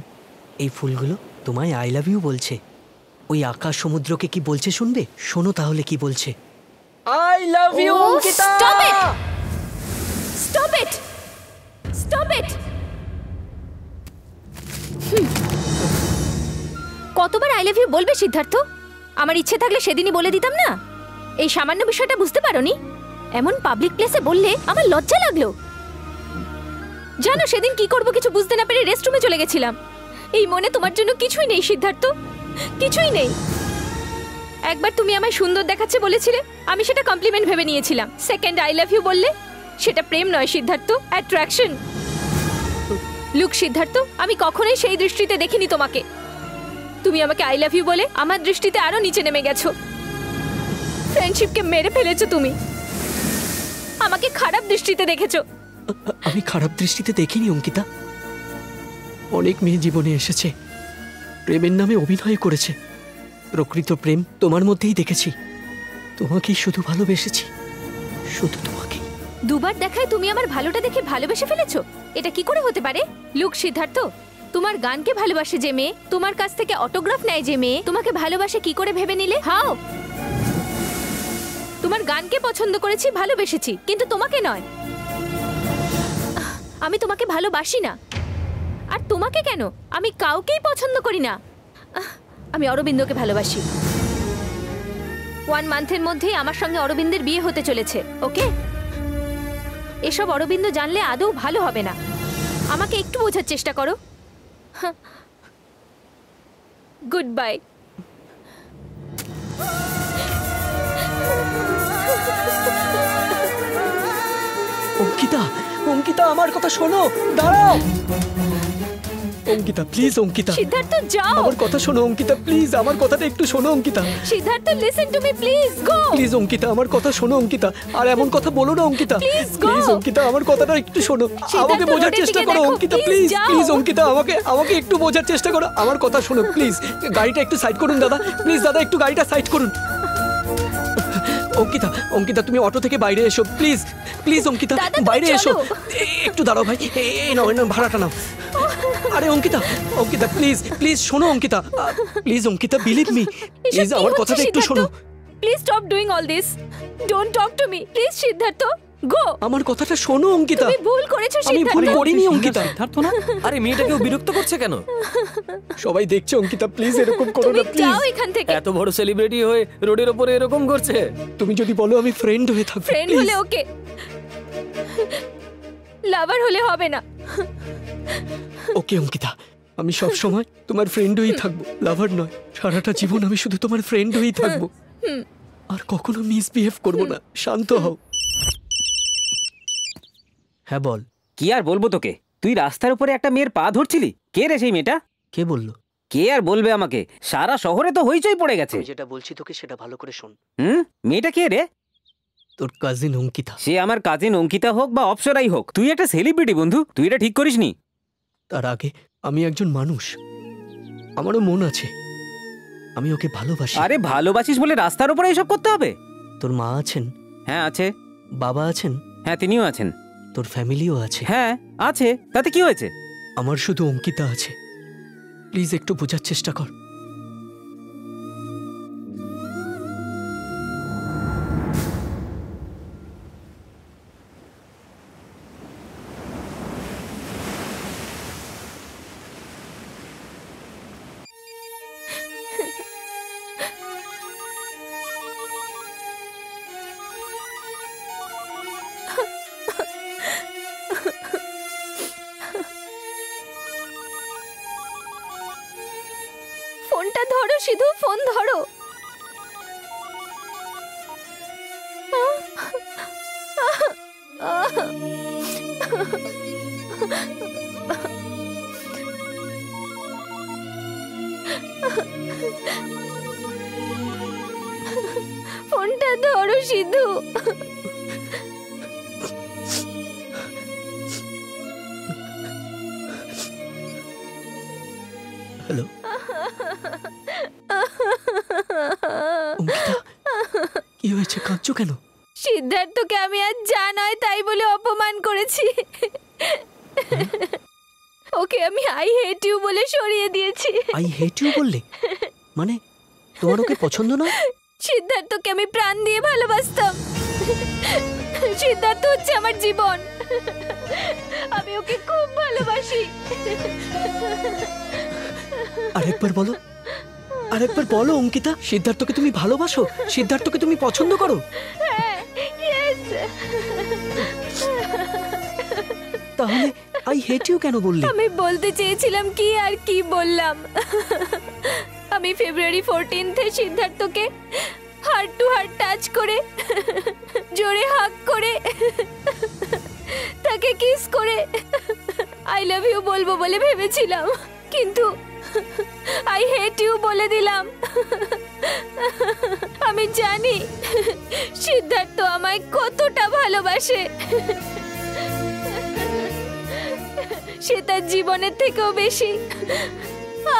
S1: এই ফুলগুলো তোমায় আই লাভ ইউ বলছে। ওই আকাশ সমুদ্রকে কি বলছে শুনবে? শোনো তাহলে কি বলছে। I love you Ankita.
S8: Stop it, stop it, stop it. কতবার আই লাভ ইউ বলবে সিদ্ধার্থ? আমার ইচ্ছে থাকলে সেদিনই বলে দিতাম না। এই সামান্য বিষয়টা বুঝতে পারোনি? এমন পাবলিক প্লেসে বললে আমার লজ্জা লাগলো। জানো সেদিন কি করব কিছু বুঝতে না পেরে রেস্টরুমে চলে গেছিলাম। এই মনে তোমার জন্য কিছুই নেই সিদ্ধার্থ, কিছুই নেই। একবার তুমি আমায় সুন্দর দেখাচ্ছে বলেছিলে, আমি সেটা কমপ্লিমেন্ট ভেবে নিয়েছিলাম। সেকেন্ড আই লাভ ইউ বললে, সেটা প্রেম নয় সিদ্ধার্থ, অ্যাট্রাকশন। লুক সিদ্ধার্থ, আমি কখনোই সেই দৃষ্টিতে দেখিনি তোমাকে। তুমি আমাকে আই লাভ ইউ বলে আমার দৃষ্টিতে আরো নিচে নেমে গেছো। ফ্রেন্ডশিপকে মেরে ফেলেছো তুমি, আমাকে খারাপ দৃষ্টিতে দেখেছো।
S1: আমি খারাপ দৃষ্টিতে দেখিনি অঙ্কিতা। অনেক মেয়ে জীবনে এসেছে, প্রেমের নামে অভিনয় করেছে। প্রকৃত প্রেম তোমার মধ্যেই দেখেছি। তোমাকেই শুধু ভালোবেসেছি, শুধু তোমাকে।
S8: দুবার দেখায় তুমি আমার ভালোটা দেখে ভালোবেসে ফেলেছো? এটা কি করে হতে পারে? লুক সিদ্ধার্থ, তোমার গানকে ভালোবাসে যে মেয়ে, তোমার কাছ থেকে অটোগ্রাফ নেয় যে মেয়ে, তোমাকে ভালোবাসে কি করে ভেবে নিলে? হাও? তোমার গানকে পছন্দ করেছি, ভালোবেসেছি, কিন্তু তোমাকে নয়। আমি তোমাকে ভালোবাসি না। আর তোমাকে কেন, আমি কাউকেই পছন্দ করি না। আমি অরবিন্দকে ভালোবাসি। 1 মান্থের মধ্যেই আমার সঙ্গে অরবিন্দের বিয়ে হতে চলেছে, ওকে? এসব অরবিন্দ জানলে আদৌ ভালো হবে না। আমাকে একটু বোঝার চেষ্টা করো। Good bye.
S1: অঙ্কিতা, অঙ্কিতা আমার কথা শোনো, দাঁড়াও। অঙ্কিতা প্লিজ, অঙ্কিতা।
S8: সিদ্ধার্থ যাও।
S1: আমার কথা শোনো অঙ্কিতা প্লিজ, আমার কথাটা একটু শোনো Ankita.
S8: Siddharth listen to me please, go.
S1: Please Ankita আমার কথা শোনো অঙ্কিতা, আর এমন কথা বলো না অঙ্কিতা। প্লিজ অঙ্কিতা আমার কথাটা একটু শোনো, আমাকে বোঝার চেষ্টা করো অঙ্কিতা। প্লিজ প্লিজ অঙ্কিতা, আমাকে একটু বোঝার চেষ্টা করো, আমার কথা শোনো প্লিজ। গাড়িটা একটু সাইড করুন দাদা, প্লিজ দাদা একটু গাড়িটা সাইড করুন। অঙ্কিতা, অঙ্কিতা তুমি অটো থেকে বাইরে এসো প্লিজ, প্লিজ অঙ্কিতা বাইরে এসো। একটু দাঁড়াও ভাই, এই নাও ভাড়াটা নাও। আরে অঙ্কিতা, অঙ্কিতা প্লিজ প্লিজ শোনো Ankita, please Ankita believe me, please আমার কথাটা একটু শোনো।
S8: Please stop doing all this, don't talk to me please Siddharth, go.
S1: আমার কথাটা শোনো অঙ্কিতা।
S8: তুমি ভুল করেছো সিদ্ধার্থ।
S1: আমি ভুল করিনি অঙ্কিতা।
S14: সিদ্ধার্থ না, আরে মেয়েটাকেও বিরক্ত করছে কেন?
S1: সবাই দেখছে অঙ্কিতা, প্লিজ এরকম করো না প্লিজ।
S8: যাও এখান থেকে।
S14: এত বড় সেলিব্রিটি হয়ে রোডের উপরে এরকম করছে।
S1: তুমি যদি বলো আমি ফ্রেন্ড হয়ে থাকবো।
S8: ফ্রেন্ড হলে ওকে, লাভার হলে হবে না।
S1: ওকে অঙ্কিতা, আমি সব সময় তোমার ফ্রেন্ড হয়েই থাকবো, লাভার নয়। সারাটা জীবন আমি শুধু তোমার ফ্রেন্ড হয়েই থাকবো, আর কখনো মিসবিহেভ করব না। শান্ত হও। হ্যাঁ বল।
S4: কি আর বলবো তোকে, তুই রাস্তার উপরে একটা মেয়ের পা ধরছিলি। কে রে সেই মেয়েটা?
S1: কে বললো?
S4: কে আর বলবে আমাকে, সারা শহরে তো হইচই পড়ে গেছে।
S1: যেটা বলছি তোকে সেটা ভালো করে শোন।
S4: মেয়েটা কে রে?
S1: তোর কাজিন অঙ্কিতা।
S4: সে আমার কাজিন অঙ্কিতা হোক বা অপসরাই হোক, তুই একটা সেলিব্রিটি বন্ধু, তুই এটা ঠিক করিসনি।
S1: তার আগে আমি একজন মানুষ, আমারও মন আছে, আমি ওকে ভালোবাসি।
S4: আরে ভালোবাসিস বলে রাস্তার উপরে এসব করতে হবে?
S1: তোর মা আছেন?
S4: হ্যাঁ আছে।
S1: বাবা আছেন?
S4: হ্যাঁ তিনিও আছেন।
S1: তোর ফ্যামিলিও আছে?
S4: হ্যাঁ আছে, তাতে কি হয়েছে?
S1: আমার শুধু অঙ্কিতা আছে, প্লিজ একটু বোঝার চেষ্টা কর।
S8: ফোনটা ধরো সিধু, ফোন ধরো। ফোনটা ধরো সিধু।
S1: হ্যালো অঙ্কিতা, কি হয়েছে, কাঁদছো কেন?
S8: সিদ্ধার্থকে আমি আজ যা নয় তাই বলে অপমান করেছি। ওকে আমি আই হেট ইউ বলে সরিয়ে দিয়েছি।
S1: আই হেট ইউ বললে? মানে তোমার ওকে পছন্দ না?
S8: সিদ্ধার্থকে আমি প্রাণ দিয়ে ভালোবাসতাম। সিদ্ধার্থ হচ্ছে আমার জীবন, আমি ওকে খুব ভালোবাসি।
S1: আরেকবার বলো, আরেকবার বলো অঙ্কিতা, সিদ্ধার্থকে তুমি ভালোবাসো? সিদ্ধার্থকে তুমি পছন্দ করো? তাহলে আই হেট ইউ কেন বললে?
S8: আমি বলতে চেয়েছিলাম কি আর কি বললাম। আমি ফেব্রুয়ারি 14 সিদ্ধার্থকে হার্ট টু হার্ট টাচ করে, জোরে হাগ করে, তাকে কিস করে আই লাভ ইউ বলবো বলে ভেবেছিলাম, কিন্তু আই হেট ইউ বলে দিলাম। আমি জানি সিদ্ধার্থ আমায় কতটা ভালোবাসে। সে তার জীবনের থেকেও বেশি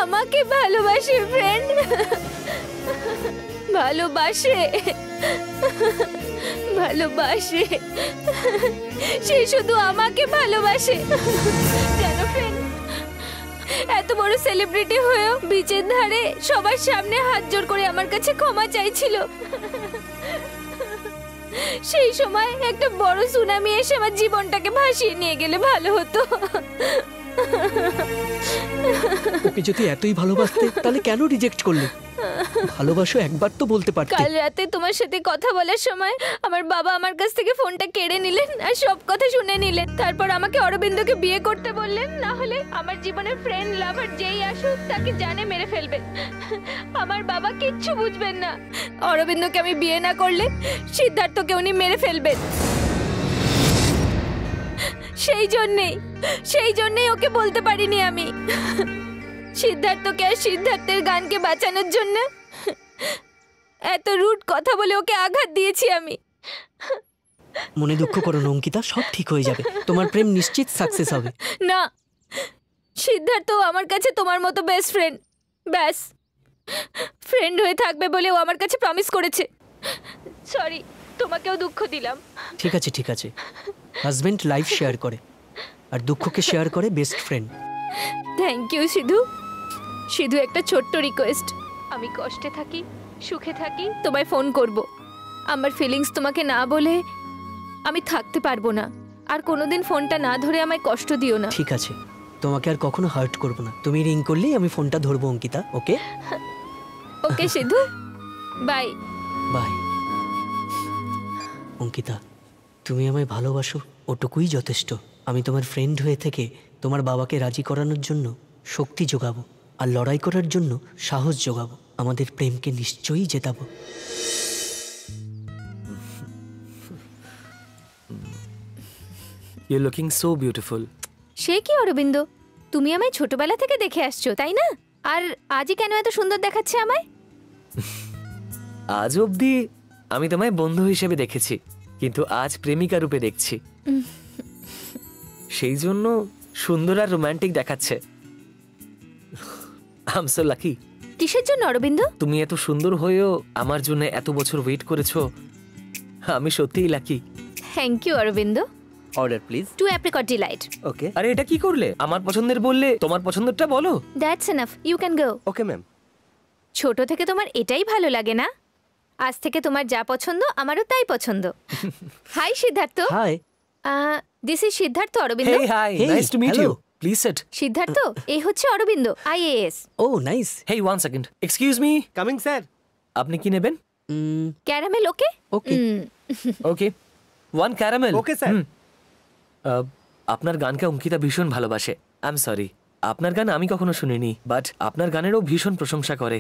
S8: আমাকে ভালোবাসে ফ্রেন্ড, ভালোবাসে, ভালোবাসে। সে শুধু আমাকে ভালোবাসে। জানো ফ্রেন্ড, এত বড় সেলিব্রিটি হয়েও বিচের ধারে সবার সামনে হাত জোর করে আমার কাছে ক্ষমা চাইছিল। সেই সময় একটা বড় সুনামি এসে আমার জীবনটাকে ভাসিয়ে নিয়ে গেলে ভালো হতো।
S1: ওকে যদি এতই ভালোবাসতে তাহলে কেন রিজেক্ট করলে? ভালোবাসো একবার তো বলতে পারতে।
S8: কাল রাতে তোমার সাথে কথা বলার সময় আমার বাবা আমার কাছ থেকে ফোনটা কেড়ে নিলেন আর সব কথা শুনে নিলেন। তারপর আমাকে অরবিন্দকে বিয়ে করতে বললেন, না হলে আমার জীবনের ফ্রেন্ড লাভার যেই আসুক তাকে জানে মেরে ফেলবেন। আমার বাবা কিচ্ছু বুঝবেন না। অরবিন্দকে আমি বিয়ে না করলে সিদ্ধার্থকে উনি মেরে ফেলবেন। সেই জন্যেই ওকে বলতে পারিনি আমি। সিদ্ধার্থকে আর সিদ্ধার্থের গানকে বাঁচানোর জন্য এত রুড কথা বলে ওকে আঘাত দিয়েছি আমি।
S1: মনে দুঃখ করো না অঙ্কিতা, সব ঠিক হয়ে যাবে। তোমার প্রেম নিশ্চিত সাকসেস হবে।
S8: না, সিদ্ধার্থ আমার কাছে তোমার মতো বেস্ট ফ্রেন্ড, ব্যাস ফ্রেন্ড হয়ে থাকবে বলে ও আমার কাছে প্রমিস করেছে। সরি, তোমাকেও দুঃখ দিলাম।
S1: ঠিক আছে ঠিক আছে, হাজবেন্ড লাইফ শেয়ার করে আর দুঃখকে শেয়ার করে best friend.
S8: Thank you Sidhu. Sidhu, একটা ছোট্ট রিকোয়েস্ট, আমি কষ্টে থাকি সুখে থাকি তোমায় ফোন করব। আমার ফিলিংস তোমাকে না বলে আমি থাকতে পারবো না। আর কোনোদিন ফোনটা না ধরে আমায় কষ্ট দিও না।
S1: ঠিক আছে, তোমাকে আর কখনো হার্ট করব না। তুমি রিং করলেই আমি ফোনটা ধরবো অঙ্কিতা। ওকে
S8: ওকে সিধু, বাই
S1: বাই। অঙ্কিতা, তুমি আমায় ভালোবাসো, ওটুকুই যথেষ্ট। আমি তোমার ফ্রেন্ড হয়ে থেকে তোমার বাবাকে রাজি করানোর জন্য শক্তি যোগাবো আর লড়াই করার জন্য সাহস যোগাবো। আমাদের প্রেমকে নিশ্চয়ই জেতাবো।
S14: You looking so beautiful.
S8: সে কি অরবিন্দ, তুমি আমায় ছোটবেলা থেকে দেখে আসছো তাই না? আর আজই কেন এত সুন্দর দেখাচ্ছে আমায়?
S14: আজ অবধি আমি তোমায় বন্ধু হিসেবে দেখেছি, কিন্তু আজ প্রেমিকা রূপে দেখছি। সেই জন্য সুন্দর আর রোমান্টিক দেখাচ্ছে। I am so lucky.
S8: কিসের জন্য অরবিন্দ?
S14: তুমি এত সুন্দর হয়েও আমার জন্য এত বছর ওয়েট করেছো, আমি সত্যিই lucky.
S8: Thank you Arvind.
S1: Order please.
S8: 2 apricot delight.
S1: Okay.
S14: আরে এটা কি করলে? আমার পছন্দের বললে, তোমার পছন্দেরটা বলো।
S8: That's enough, you can go.
S1: Okay ma'am.
S8: ছোট থেকে তোমার এটাই ভালো লাগে না? আজ থেকে তোমার যা পছন্দ আমারও তাই পছন্দ। Hi Siddharth.
S1: Hi.
S8: This is Siddharth Arvind.
S14: Hey hi, nice to meet you. Please sit.
S8: Siddharth, এই হচ্ছে Arvind, IAS।
S1: Oh nice.
S14: Hey, 1 second, excuse me.
S7: Coming sir.
S14: আপনি কি নেবেন?
S8: Caramel. Okay
S1: okay
S14: okay, 1 caramel.
S7: Okay sir.
S14: আপনার গানকে অঙ্কিতা ভীষণ ভালোবাসে। আই এম সরি, আপনার গান আমি কখনো শুনিনি, বাট আপনার গানেরও ভীষণ প্রশংসা করে।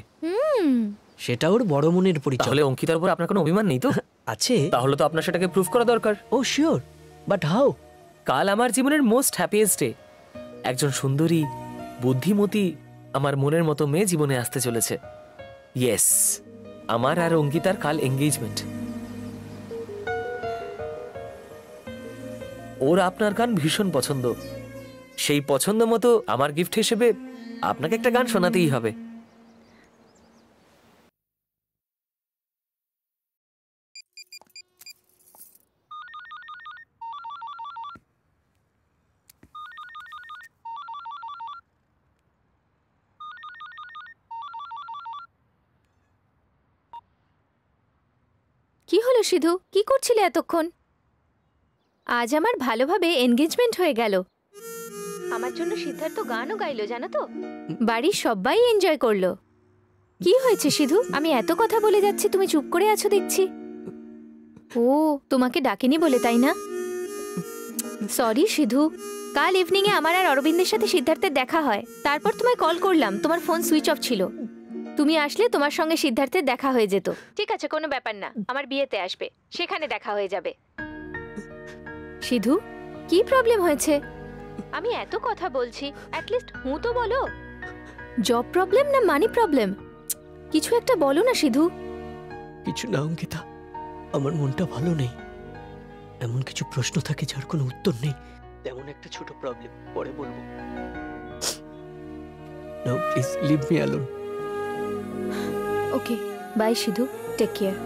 S1: সেটা ওর বড় মনের পরিচয়।
S14: তাহলে অঙ্কিতার উপর আপনার কোনো অভিমান নেই তো?
S1: আছে।
S14: তাহলে তো আপনার সেটাকে প্রুফ করা দরকার।
S1: ও শিওর, বাট হাউ?
S14: কাল আমার জীবনের মোস্ট হ্যাপিয়েস্ট ডে। একজন সুন্দরী, বুদ্ধিমতী, আমার মনের মতো মেয়ে জীবনে আসতে চলেছে। ইয়েস, আমার আর অঙ্কিতার কাল এঙ্গেজমেন্ট। ওর আপনার গান ভীষণ পছন্দ। সেই পছন্দ মতো আমার গিফট হিসেবে আপনাকে একটা গান শোনাতেই হবে।
S8: কি হলো সিধু, কি করছিলে এতক্ষণ? আজ আমার ভালোভাবে এনগেজমেন্ট হয়ে গেল। আমার জন্য সিদ্ধার্থ গানও গাইলো জানো তো। বাড়ির সবাই এনজয় করলো। কি হয়েছে সিধু? আমি এত কথা বলে যাচ্ছি, তুমি চুপ করে আছো দেখছি। ও, তোমাকে ডাকেনি বলে তাই না? সরি সিধু, কাল ইভিনিং এ আমার আর অরবিন্দের সাথে সিদ্ধার্থের দেখা হয়। তারপর তোমায় কল করলাম, তোমার ফোন সুইচ অফ ছিল। তুমি আসলে তোমার সঙ্গে সিদ্ধার্থের দেখা হয়ে যেত। ঠিক আছে, কোনো ব্যাপার না, আমার বিয়েতে আসবে, সেখানে দেখা হয়ে যাবে। সিধু, কি প্রবলেম হয়েছে? আমি এত কথা বলছি, অ্যাটলিস্ট হুঁ তো বলো। জব প্রবলেম না মানি প্রবলেম? কিছু একটা বলো না সিধু।
S1: কিছু না অঙ্কিতা, আমার মনটা ভালো নেই। এমন কিছু প্রশ্ন থাকে যার কোনো উত্তর নেই, তেমন একটা ছোট প্রবলেম, পরে বলবো। Now please leave me alone.
S8: Okay, bye Sidhu, take care.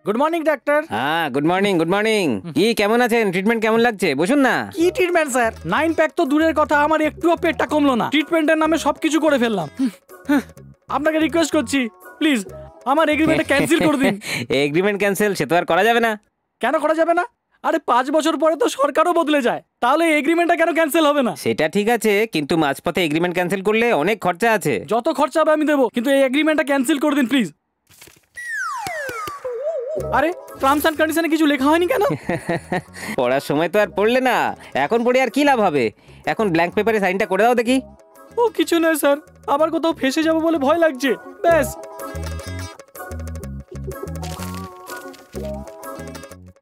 S3: Good morning doctor.
S4: হ্যাঁ, গুড মর্নিং, গুড মর্নিং। কি কেমন আছেন? ট্রিটমেন্ট কেমন লাগছে? বসুন না।
S3: কি ট্রিটমেন্ট স্যার? 9 প্যাক তো দূরের কথা, আমার একটুও পেটটা কমলো না। ট্রিটমেন্টের নামে সবকিছু করে ফেললাম। আপনাকে রিকোয়েস্ট করছি, প্লিজ আমার এগ্রিমেন্টটা ক্যান্সেল করে দিন।
S4: Agreement cancel? সে তো আর করা যাবে না।
S3: কেন করা যাবে না? আরে 5 বছর পরে তো সরকারও বদলে যায়, তাহলে এগ্রিমেন্টটা কেন ক্যান্সেল হবে না?
S4: সেটা ঠিক আছে, কিন্তু মাঝপথে এগ্রিমেন্ট ক্যান্সেল করলে অনেক খরচা আছে।
S3: যত খরচা হবে আমি দেবো, কিন্তু এই এগ্রিমেন্টটা ক্যান্সেল করে দিন প্লিজ। আরে টার্মস এন্ড কন্ডিশনে কিছু লেখা হয়নি কেন?
S4: পড়ার সময় তো আর পড়লে না, এখন পড়ে আর কি লাভ হবে? এখন ব্ল্যাঙ্ক পেপারে সাইনটা করে দাও দেখি।
S3: ও কিছু নয় স্যার, আবার কোথাও ফেসে যাবো বলে ভয় লাগছে, ব্যাস।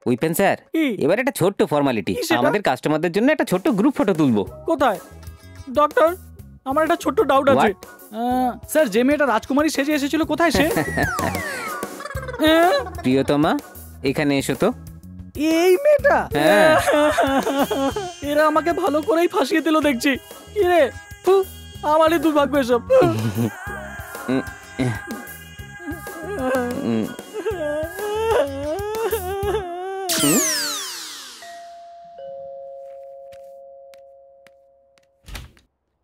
S4: উইপেন স্যার, এবার একটা ছোট্ট ফর্মালিটি, আমাদের কাস্টমারদের জন্য একটা ছোট্ট গ্রুপ ফটো তুলবো।
S3: কোথায়? ডক্টর, আমার একটা ছোট্ট ডাউট আছে। স্যার, যে মেয়েটা রাজকুমারী সেজে এসেছিল কোথায় সে?
S4: প্রিয়তমা, এখানে এসো তো।
S3: এই মেয়েটা? এরা আমাকে ভালো করেই ফাঁসিয়ে দিল দেখছি। কি রে, আমারই দুর্ভাগ্য এসব।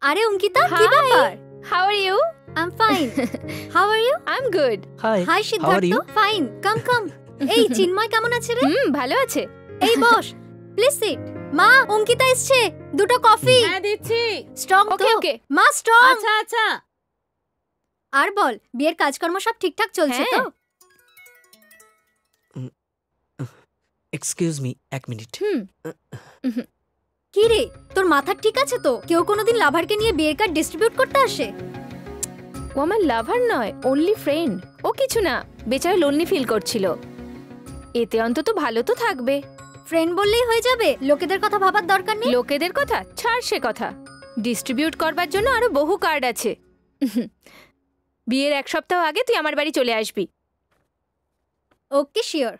S9: আরে অঙ্কিতা, কি ব্যাপার?
S8: How are you?
S9: I am fine. How are you?
S8: I am good.
S1: Hi.
S9: Hi Siddharth, fine. Come come. এই চিন্ময় কেমন আছে রে?
S8: ভালো আছে।
S9: এই বস, প্লিজ সিট। মা, অঙ্কিতা এসছে, দুটো কফি।
S13: হ্যাঁ দিচ্ছি।
S9: স্ট্রং তো?
S8: ওকে।
S9: মা স্ট্রং।
S13: আচ্ছা আচ্ছা।
S9: আর বল, বিয়ের কাজকর্ম সব ঠিকঠাক চলছে তো?
S1: এক্সকিউজ মি, এক মিনিট।
S9: কি রে, তোর মাথা ঠিক আছে তো? কেউ কোনোদিন লাভারকে নিয়ে বিয়ের কার্ড ডিস্ট্রিবিউট করতে আসে?
S8: ও আমার লাভার নয়, অনলি ফ্রেন্ড। ও কিছু না, বেচারা লোনলি ফিল করছিল। এতে অন্তত ভালো তো থাকবে।
S9: ফ্রেন্ড বললেই হয়ে যাবে? লোকেদের কথা ভাবার দরকার নেই?
S8: লোকেদের কথা ছাড়, সে কথা। ডিস্ট্রিবিউট করবার জন্য আরো বহু কার্ড আছে। বিয়ের 1 সপ্তাহ আগে তুই আমার বাড়ি চলে আসবি।
S9: Okay, sure.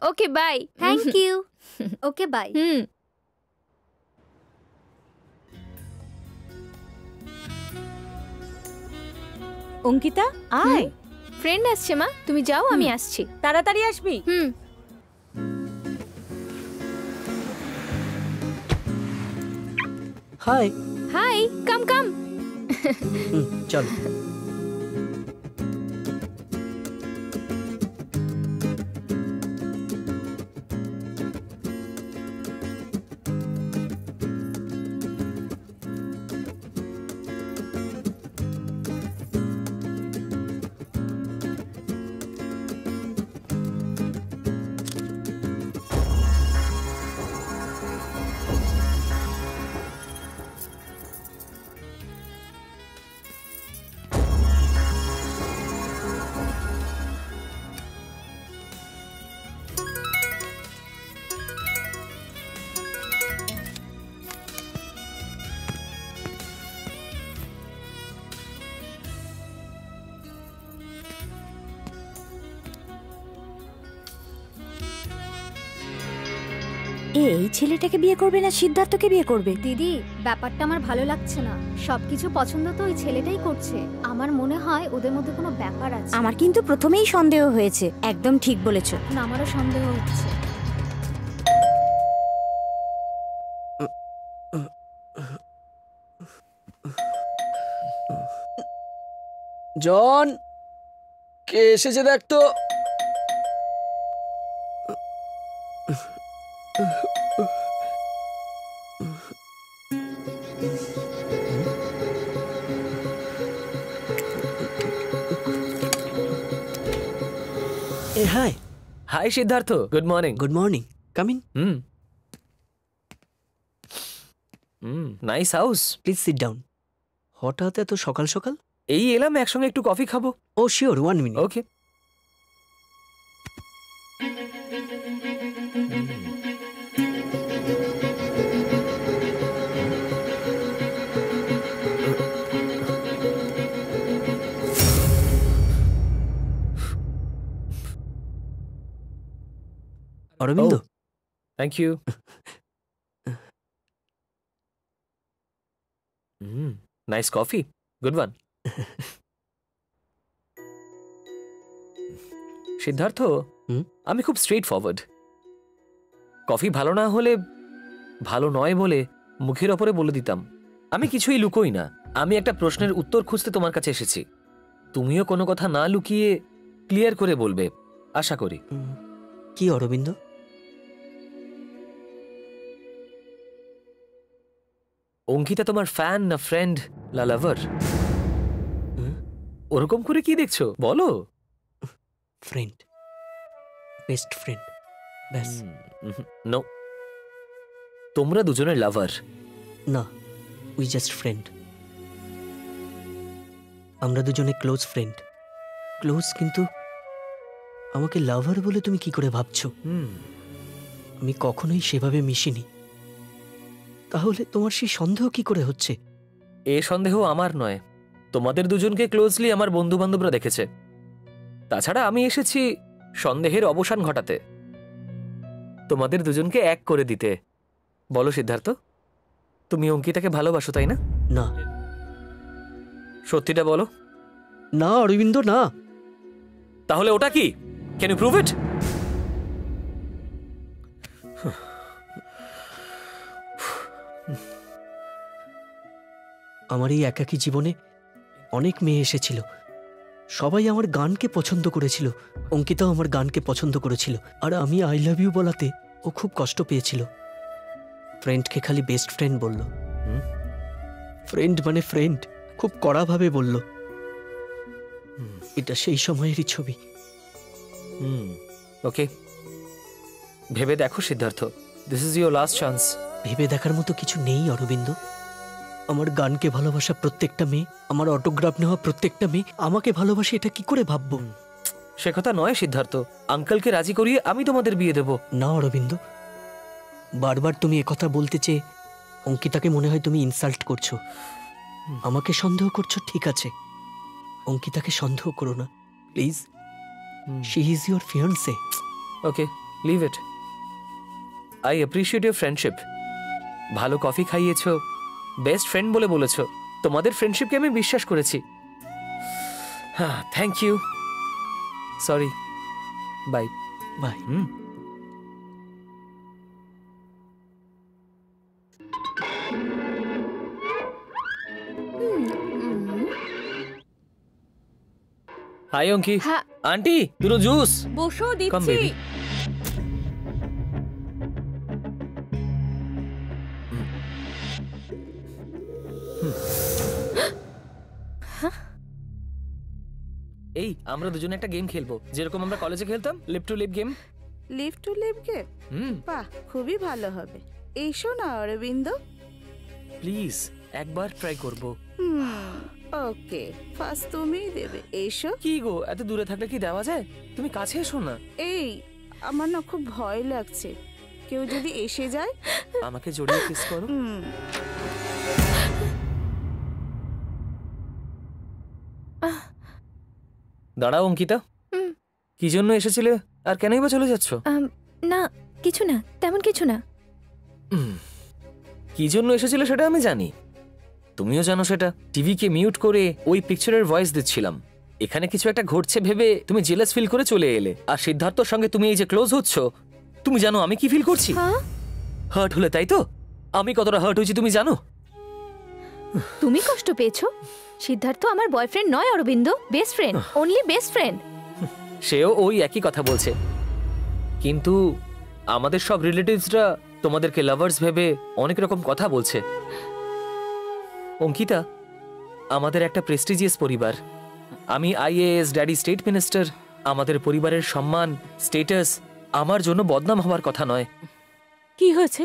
S8: Okay, bye.
S9: Thank you. Okay, bye.
S2: Ankita, আয়।
S8: ফ্রেন্ড আসছে মা, তুমি যাও, আমি আসছি।
S2: তাড়াতাড়ি আসবি।
S1: হাই।
S8: হাই, কাম কাম।
S1: চলো।
S9: এই ছেলেটাকে বিয়ে করবে না সিদ্ধার্থকে বিয়ে করবে? দিদি, ব্যাপারটা আমার ভালো লাগছে না। সবকিছু পছন্দ তো ওই ছেলেটাই করছে। আমার মনে হয় ওদের মধ্যে কোনো ব্যাপার আছে।
S17: আমার কিন্তু প্রথমেই সন্দেহ হয়েছে। একদম ঠিক বলেছো।
S9: না, আমারও সন্দেহ হচ্ছে।
S3: জন, কে এসেছে দেখ তো।
S1: Hi
S14: hi Siddharth, good morning.
S1: Good morning, come in.
S14: Nice house.
S1: Please sit down. হঠাৎ এত সকাল সকাল?
S14: এই এলাম, একসঙ্গে একটু কফি খাবো।
S1: Oh sure, 1 minute.
S14: Okay.
S1: Arvind,
S14: thank you. Nice coffee, good one. Siddharth, আমি খুব স্ট্রেট ফরওয়ার্ড। কফি ভালো না হলে ভালো নয় বলে মুখের ওপরে বলে দিতাম। আমি কিছুই লুকোই না। আমি একটা প্রশ্নের উত্তর খুঁজতে তোমার কাছে এসেছি। তুমিও কোনো কথা না লুকিয়ে ক্লিয়ার করে বলবে, আশা করি।
S1: কি অরবিন্দ?
S14: অঙ্কিতা তোমার ফ্যান না ফ্রেন্ড না লাভার? ওরকম করে কি দেখছো বলো?
S1: ফ্রেন্ড, বেস্ট ফ্রেন্ড, ব্যাস।
S14: নো, তোমরা দুজনের লাভার
S1: না, উই জাস্ট ফ্রেন্ড। আমরা দুজনে ক্লোজ ফ্রেন্ড। ক্লোজ, কিন্তু আমাকে লাভার বলে তুমি কি করে ভাবছো? আমি কখনোই সেভাবে মিশিনি। তাহলে তোমার সেই সন্দেহ কি করে হচ্ছে?
S14: এ সন্দেহ আমার নয়, তোমাদের দুজনকে ক্লোজলি আমার বন্ধু বান্ধবরা দেখেছে। তাছাড়া আমি এসেছি সন্দেহের অবসান ঘটাতে, তোমাদের দুজনকে এক করে দিতে। বলো সিদ্ধার্থ, তুমি অঙ্কিতাকে ভালোবাসো তাই না?
S1: না।
S14: সত্যিটা বলো।
S1: না অরবিন্দ, না।
S14: তাহলে ওটা কি? Can you prove it?
S1: আমার এই একাকী জীবনে অনেক মেয়ে এসেছিল, সবাই আমার গানকে পছন্দ করেছিল। অঙ্কিতাও আমার গানকে পছন্দ করেছিল, আর আমি আই লাভ ইউ বলাতে ও খুব কষ্ট পেয়েছিল। ফ্রেন্ডকে খালি বেস্ট ফ্রেন্ড বলল। ফ্রেন্ড মানে ফ্রেন্ড, খুব কড়াভাবে বলল। এটা সেই সময়েরই ছবি।
S14: ওকে, ভেবে দেখো Siddharth, this is your last chance.
S1: ভেবে দেখার মতো কিছু নেই অরবিন্দ। আমার গানকে ভালোবাসা প্রত্যেকটা মেয়ে, আমার অটোগ্রাফ নেওয়া প্রত্যেকটা মেয়ে আমাকে ভালোবাসে, এটা কি করে ভাববো?
S14: সে কথা নয় সিদ্ধার্থ, আঙ্কেলকে রাজি করিয়ে আমি তোমাদের বিয়ে দেব।
S1: না অরবিন্দ, বারবার তুমি একথা বলতে চেয়ে অঙ্কিতাকে মনে হয় তুমি ইনসাল্ট করছো। আমাকে সন্দেহ করছো, ঠিক আছে, অঙ্কিতাকে সন্দেহ করো না please. She is your fiancee.
S14: Okay, leave it. I appreciate your friendship. ভালো কফি খাইয়েছো, বেস্ট ফ্রেন্ড বলে বলেছো। তোমাদের ফ্রেন্ডশিপকে আমি বিশ্বাস করেছি। হ্যাঁ, thank you. Sorry, bye
S1: bye.
S14: Hi Anki. Aunty, দুটো জুস।
S13: বসো,
S14: Come,
S13: দিচ্ছি।
S14: baby. এই, আমরা দুজনে একটা গেম খেলবো, যেরকম আমরা কলেজে খেলতাম, lip to lip game.
S18: Live to live game? বাহ, খুবই ভালো হবে। এইসো না অরবিন্দ।
S14: প্লিজ, একবার ট্রাই করব।
S18: ওকে, ফার্স্ট তুমিই দেবে। এইসো।
S14: কি গো, এত দূরে থাকলে কি দেওয়া যায়? তুমি কাছে এসো না।
S18: এই, আমার না খুব ভয় লাগছে, কেউ যদি এসে যায়।
S14: আমাকে জড়িয়ে কিস করো। দাঁড়াও অঙ্কিতা, কি জন্য এসেছিলে আর কেনই বা চলে যাচ্ছ?
S8: না, কিছু না, তেমন কিছু না।
S14: কি জন্য এসেছিলে সেটা আমি জানি, তুমিও জানো সেটা। টিভিকে মিউট করে ওই পিকচারের ভয়েস দিচ্ছিলাম। এখানে কিছু একটা ঘটছে ভেবে তুমি জেলাস ফিল করে চলে এলে। আর সিদ্ধার্থর সঙ্গে তুমি এই যে ক্লোজ হচ্ছ, তুমি জানো আমি কি ফিল করছি? হার্ট হলে, তাই তো? আমি কতটা হার্ট হয়েছি তুমি জানো?
S8: তুমি কষ্ট পেয়েছো? সিদ্ধার্থ আমার বয়ফ্রেন্ড নয় Arvind, best friend, only best friend.
S14: সেও ওই একই কথা বলছে, কিন্তু আমাদের সব রিলেটিভসরা তোমাদেরকে লাভার্স ভেবে অনেক রকম কথা বলছে। অঙ্কিতা, আমাদের একটা প্রেস্টিজিয়াস পরিবার। আমি আইএএস, ড্যাডি স্টেট মিনিস্টার, আমাদের পরিবারের সম্মান স্ট্যাটাস আমার জন্য বদনাম হওয়ার কথা নয়।
S13: কি হয়েছে?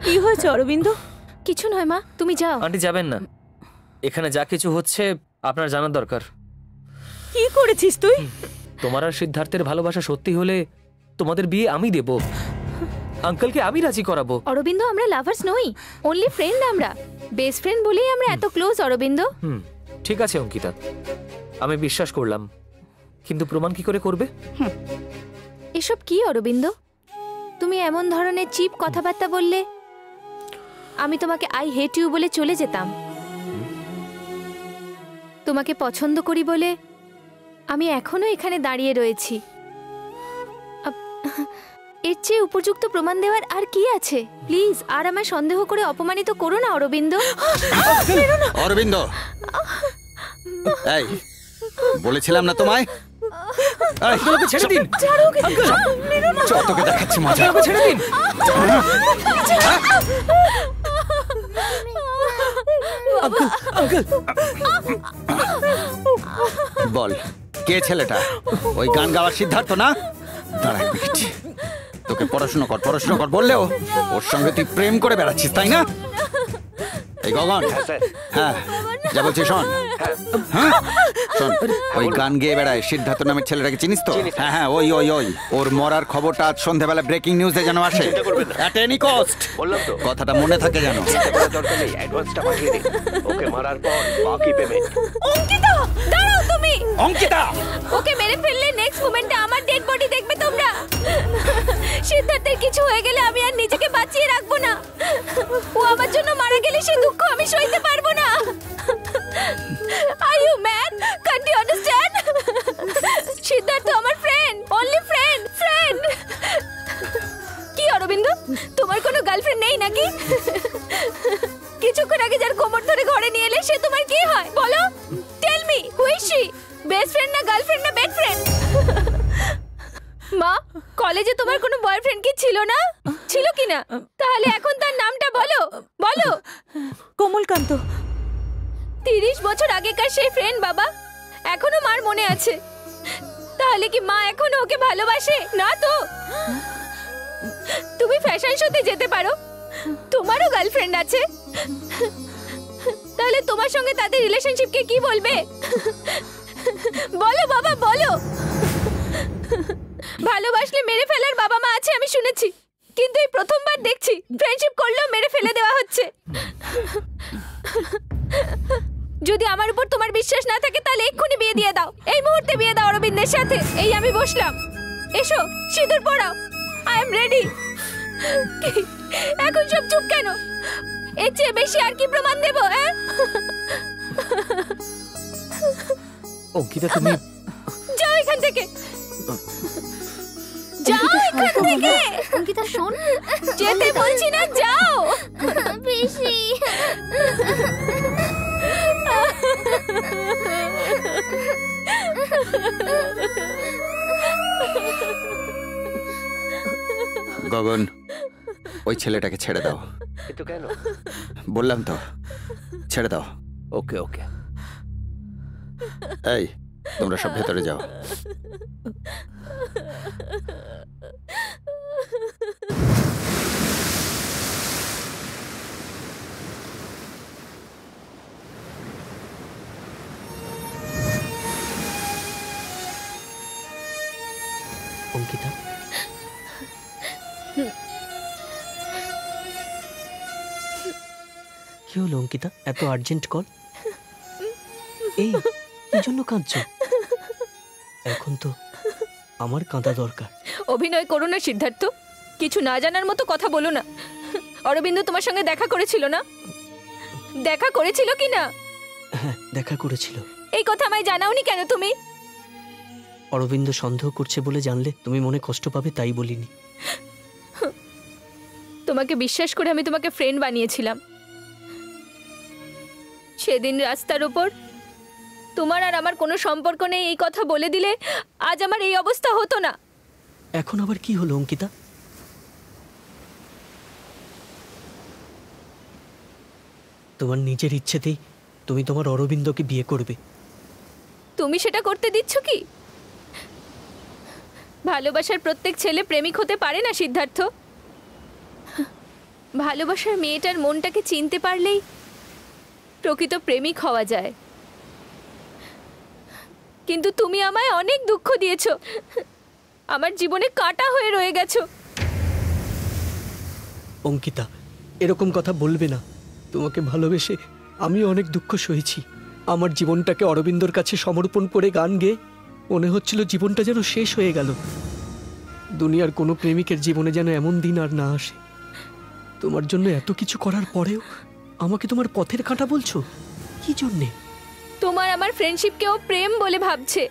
S13: কি হয়েছে অরবিন্দ?
S8: কিছু নয় মা, তুমি যাও।
S14: আন্টি যাবেন না, এখানে যা কিছু হচ্ছে আপনার জানার দরকার।
S13: কি করেছিস তুই?
S14: তোমার আর সিদ্ধার্থের ভালোবাসা সত্যি হলে তোমাদের বিয়ে আমি দেব, আঙ্কেলকে আমি রাজি করাবো।
S8: অরবিন্দ, আমরা লাভার্স নই, অনলি ফ্রেন্ড। আমরা বেস্ট ফ্রেন্ড বলেই আমরা এত ক্লোজ অরবিন্দ।
S14: ঠিক আছে অঙ্কিতা, আমি বিশ্বাস করলাম, কিন্তু প্রমাণ কি করে করবে?
S8: এসব কি অরবিন্দ? তুমি এমন ধরনের চিপ কথাবার্তা বললে আমি তোমাকে আই হেট ইউ বলে চলে যেতাম। তোমাকে পছন্দ করি বলে আমি এখনো এখানে দাঁড়িয়ে রয়েছি। এর চেয়ে উপযুক্ত প্রমাণ দেওয়ার আর কি আছে? প্লিজ আর আমায় সন্দেহ করে অপমানিত করো না অরবিন্দ।
S12: অরবিন্দ, এই বলেছিলাম না তোমায়,
S14: ছেড়ে দিন।
S12: তোকে দেখাচ্ছি মজা।
S14: ছেড়ে দিন।
S12: বল, কে ছেলেটা? ওই গান গাওয়ার সিদ্ধার্থ না? দাঁড়া এক মিনিট। তোকে পড়াশোনা কর বললেও ওর সঙ্গে তুই প্রেম করে বেড়াচ্ছিস, তাই না? এই গগন, হ্যাঁ যা বলছি শোন। হ্যাঁ শোন, ওই গান গেয়ে বেড়ায় সিদ্ধার্থ নামের ছেলেটাকে চিনিস তো? হ্যাঁ হ্যাঁ, ওই ওই ওই ওর মরার খবরটা আজ সন্ধ্যাবেলা ব্রেকিং নিউজে যেন আসে, অ্যাট এনি কস্ট। বললাম তো, কথাটা মনে থাকে যেন।
S7: দরকার নেই, অ্যাডভান্সটা পাঠিয়ে দে। ওকে মারার পর বাকি পেমেন্ট।
S8: অঙ্কিতা, দাঁড়াও তুমি।
S12: অঙ্কিতা,
S8: ওকে মেরে ফেললে নেক্সট মোমেন্টে আমার ডেড বডি দেখবে তোমরা। সিদ্ধার্থের কিছু হয়ে গেলে আমি আর নিজেকে বাঁচিয়ে রাখবো না। ও আমার জন্য মারা গেলে সে দুঃখ আমি সইতে পারবো না। Are you mad? Can't you understand? Siddharth আমার ফ্রেন্ড, অনলি ফ্রেন্ড। কি অরবিন্দ, তোমার কোনো গার্লফ্রেন্ড নেই নাকি? কিছুক্ষণ আগে যার কোমর ধরে ঘরে নিয়ে এলে সে তোমার কি হয় বলো? Tell me, who is she? Best friend না গার্লফ্রেন্ড না বেড ফ্রেন্ড? মা, কলেজে তোমার কোনো বয়ফ্রেন্ড কি ছিল না? ছিল কি না? তাহলে এখন তার নামটা বলো।
S13: কোমলকান্ত।
S8: 30 বছর আগেকার সেই ফ্রেন্ড বাবা এখনো মার মনে আছে। তাহলে কি মা এখনো ওকে ভালোবাসে? না তো। তুমি ফ্যাশন শোতে যেতে পারো, তোমারও গার্লফ্রেন্ড আছে। তাহলে তোমার সঙ্গে তাদের রিলেশনশিপকে কি বলবে? বলো বাবা, বলো। ভালোবাসলে মেরে ফেলার বাবা মা আছে আমি শুনেছি, কিন্তু এই প্রথমবার দেখছি ফ্রেন্ডশিপ করলেও মেরে ফেলে দেওয়া হচ্ছে। যদি আমার উপর তোমার বিশ্বাস না থাকে তাহলে এক্ষুনি বিয়ে দিয়ে দাও, এই মুহূর্তে বিয়ে দাও অরবিন্দের সাথে। এই আমি বসলাম, এসো সিঁদুর পরাও। I am ready. এখন সব চুপ কেন? এর চেয়ে বেশি আর কি প্রমাণ দেব?
S14: অঙ্কিতা, তুমি
S8: যাও এখান থেকে, যাও এখান থেকে। অঙ্কিতা শোন, যেতে বলছি না, যাও। পিসি,
S12: গগন, ওই ছেলেটাকে ছেড়ে দাও।
S7: কিন্তু কেন?
S12: বললাম তো, ছেড়ে দাও।
S14: ওকে ওকে।
S12: এই তোমরা সব ভেতরে যাও।
S1: অঙ্কিতা, কি হলো অঙ্কিতা? এত আর্জেন্ট কল? এই কি জন্য কাঁদছো? এখন তো আমার কাঁদা দরকার।
S8: অভিনয় করো না সিদ্ধার্থ, কিছু না জানার মতো কথা বলো না। অরবিন্দ তোমার সঙ্গে দেখা করেছিল না? দেখা করেছিল কি না?
S1: হ্যাঁ, দেখা করেছিল।
S8: এই কথা আমায় জানাওনি কেন তুমি?
S1: অরবিন্দ সন্দেহ করছে বলে জানলে তুমি মনে কষ্ট পাবে, তাই বলিনি।
S8: তোমাকে বিশ্বাস করে আমি তোমাকে ফ্রেন্ড বানিয়েছিলাম। সেদিন রাস্তার উপর তোমার আর আমার কোনো সম্পর্ক নেই এই কথা বলে দিলে আজ আমার এই অবস্থা হতো না।
S1: এখন আবার কি হলো অঙ্কিতা? তোমার নিজের ইচ্ছেতেই তুমি তোমার অরবিন্দকে বিয়ে করবে।
S8: তুমি সেটা করতে দিচ্ছ কি? ভালোবাসার প্রত্যেক ছেলে প্রেমিক হতে পারে না সিদ্ধার্থ। ভালোবাসার মেয়েটার মনটাকে চিনতে পারলেই প্রকৃত প্রেমিক হওয়া যায়। কিন্তু তুমি আমায় অনেক দুঃখ দিয়েছো, আমার জীবনে কাঁটা হয়ে রয়ে গেছো।
S1: অঙ্কিতা, এরকম কথা বলবে না। তোমাকে ভালোবেসে আমি অনেক দুঃখ সয়েছি। আমার জীবনটাকে অরবিন্দর কাছে সমর্পণ করে গান গেয়ে মনে হচ্ছিল জীবনটা যেন শেষ হয়ে গেল। দুনিয়ার কোনো প্রেমিকের জীবনে যেন এমন দিন আর না আসে। তোমার জন্য এত কিছু করার পরেও আমাকে তোমার পথের কাঁটা বলছো, কি জন্যে?
S8: তোমার আমার ফ্রেন্ডশিপকেও প্রেম বলে ভাবছে।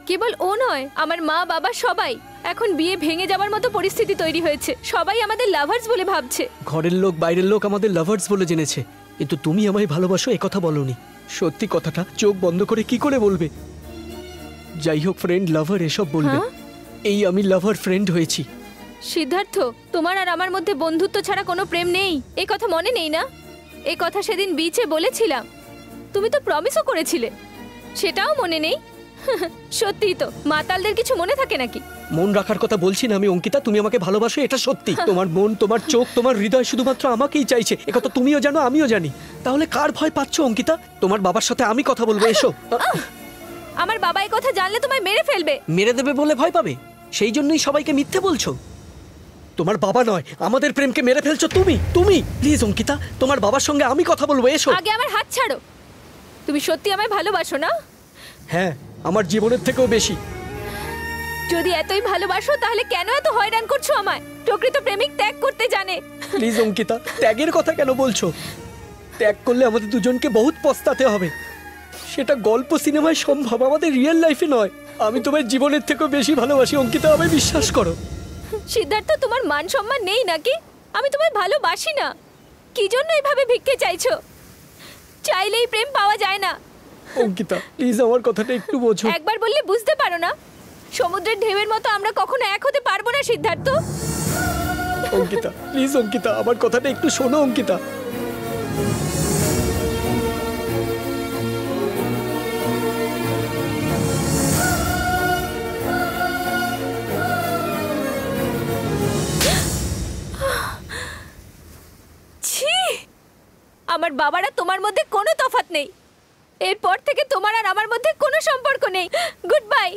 S8: কেবল ও নয়, আমার মা বাবা সবাই। এখন বিয়ে ভেঙে যাবার মতো পরিস্থিতি তৈরি হয়েছে, সবাই আমাদের লাভার্স বলে ভাবছে।
S1: ঘরের লোক বাইরের লোক আমাদের লাভার্স বলে জেনেছে, কিন্তু তুমি আমায় ভালোবাসো এ কথা বলনি। সত্যি কথাটা চোখ বন্ধ করে কি করে বলবে? যাই হোক, ফ্রেন্ড লাভার এসব বলবে। এই আমি লাভার ফ্রেন্ড হয়েছি।
S8: সিদ্ধার্থ, তোমার আর আমার মধ্যে বন্ধুত্ব ছাড়া কোনো প্রেম নেই, এই কথা মনে নেই না? এই কথা সেদিন বিচে বলেছিলাম, তুমি তো প্রমিসও করেছিলে, সেটাও মনে নেই? সত্যি তো, মাতালদের কিছু মনে থাকে নাকি?
S1: মন রাখার কথা বলছি না আমি অঙ্কিতা, তুমি আমাকে ভালোবাসো এটা সত্যি। তোমার মন, তোমার চোখ, তোমার হৃদয় শুধুমাত্র আমাকেই চাইছে, একথা তুমিও জানো আমিও জানি। তাহলে কার ভয় পাচ্ছ অঙ্কিতা? তোমার বাবার সাথে আমি কথা বলবো, এসো।
S8: আমার বাবা এই কথা জানলে তোমায় মেরে ফেলবে।
S1: মেরে দেবে বলে ভয় পাবে, সেই জন্যই সবাইকে মিথ্যে বলছো। তোমার বাবা নয়, আমাদের প্রেমকে মেরে ফেলছো তুমি। তুমি প্লিজ অঙ্কিতা, তোমার বাবার সঙ্গে আমি কথা বলবো, এসো।
S8: আগে আমার হাত ছাড়ো। তুমি সত্যি আমায় ভালোবাসো না?
S1: হ্যাঁ, আমার জীবনের থেকেও বেশি।
S8: যদি এতই ভালোবাসো তাহলে কেন এত হয়রান করছো আমায়? প্রকৃত প্রেমিক ত্যাগ করতে জানে।
S1: প্লিজ অঙ্কিতা, ত্যাগের কথা কেন বলছো? ত্যাগ করলে আমাদের দুজনকে বহুত পস্তাতে হবে। সেটা গল্প সিনেমায় সম্ভব, আমাদের রিয়েল লাইফে নয়। আমি তোমার জীবনের থেকেও বেশি ভালোবাসি অঙ্কিতা, আমায় বিশ্বাস করো।
S8: সিদ্ধার্থ, তোমার মান সম্মান নেই নাকি? আমি তোমায় ভালোবাসি না, কি জন্য এভাবে ভিক্ষে চাইছো? চাইলেই প্রেম পাওয়া যায় না।
S1: অঙ্কিতা প্লিজ আমার কথাটা একটু বোঝো।
S8: একবার বললে বুঝতে পারো না? সমুদ্রের ঢেউয়ের মতো আমরা কখনো এক হতে পারবো না সিদ্ধার্থ।
S1: অঙ্কিতা প্লিজ, অঙ্কিতা আমার কথাটা একটু শোনো অঙ্কিতা।
S8: ছি, আমার বাবারা তোমার মধ্যে কোনো তফাৎ নেই। এরপর থেকে তোমার আর আমার মধ্যে কোনো সম্পর্ক নেই। Good bye.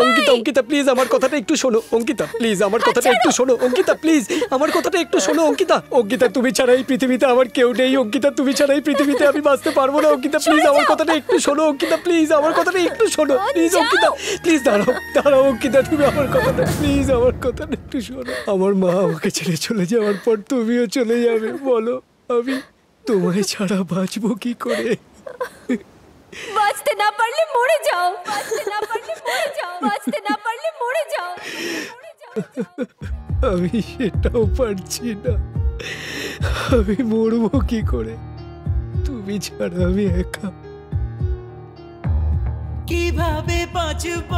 S1: Ankita, Ankita please আমার কথাটা একটু শোনো। অঙ্কিতা প্লিজ আমার কথাটা একটু শোনো। অঙ্কিতা প্লিজ আমার কথাটা একটু শোনো। অঙ্কিতা, অঙ্কিতা তুমি ছাড়া এই পৃথিবীতে আমার কেউ নেই। অঙ্কিতা তুমি ছাড়া এই পৃথিবীতে আমি বাঁচতে পারবো না। অঙ্কিতা প্লিজ আমার কথাটা একটু শোনো। অঙ্কিতা প্লিজ আমার কথাটা একটু শোনো। প্লিজ অঙ্কিতা, প্লিজ দাঁড়াও দাঁড়াও অঙ্কিতা, তুমি আমার কথাটা প্লিজ আমার কথাটা একটু শোনো। আমার মা আমাকে ছেড়ে চলে যাওয়ার পর তুমিও চলে যাবে, বলো আমি তোমায় ছাড়া বাঁচবো কি করে?
S8: বাঁচতে না পারলে মরে যাও, বাঁচতে না পারলে মরে যাও, বাঁচতে না পারলে মরে যাও।
S1: আমি সেটাও পারছি না, আমি মরবো কি করে? তুমি ছাড়া আমি একা।
S5: কিভাবে বাঁচব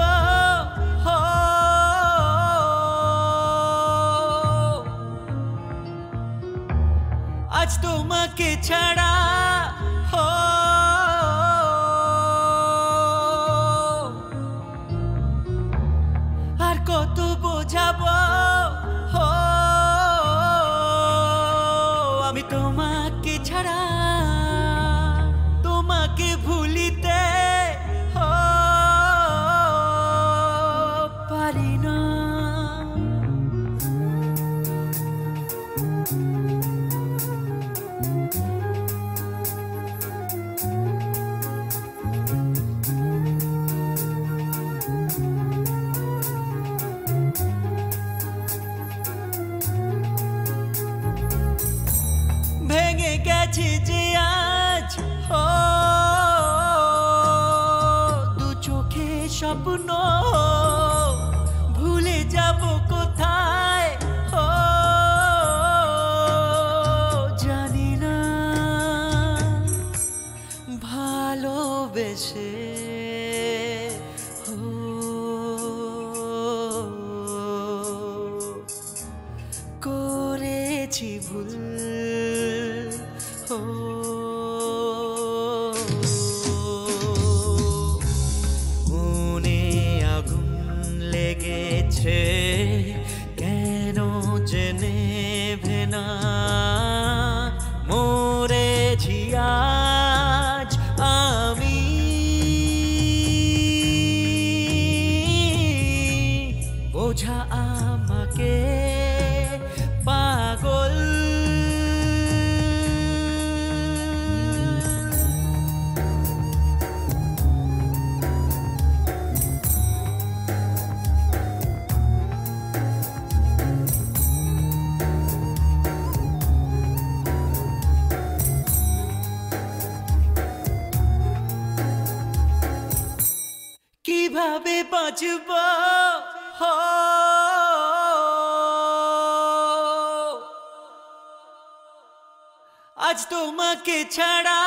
S5: আজ তোমাকে ছাড়া? আর কত বোঝাবো আমি তোমাকে ছাড়া, তোমাকে ভুলিতে পারি না। গেছে কেন জেনে ভেনা মরেছি আজ আমি বোঝা আমাকে পাগল কিভাবে বাঁচব আজ তোমাকে ছাড়া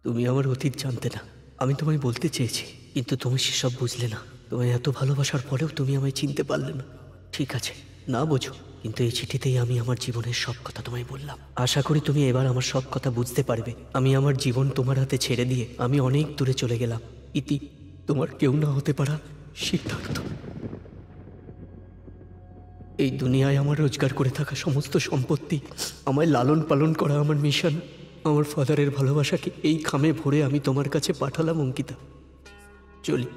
S1: তুমি আমার অতীত জানতে না, আমি তোমায় বলতে চেয়েছি, কিন্তু তুমি সেসব বুঝলে না। তোমায় এত ভালোবাসার পরেও তুমি আমায় চিনতে পারলে না। ঠিক আছে, না বোঝো, কিন্তু এই চিঠিতেই আমি আমার জীবনের সব কথা তোমায় বললাম। আশা করি তুমি এবার আমার সব কথা বুঝতে পারবে। আমি আমার জীবন তোমার হাতে ছেড়ে দিয়ে আমি অনেক দূরে চলে গেলাম। ইতি, তোমার কেউ না হতে পারা সিদ্ধার্থ। এই দুনিয়ায় আমার রোজগার করে থাকা সমস্ত সম্পত্তি, আমায় লালন পালন করা আমার মিশন, আমার ফাদারের ভালোবাসাকে এই খামে ভরে আমি তোমার কাছে পাঠালাম অঙ্কিতা। চলি।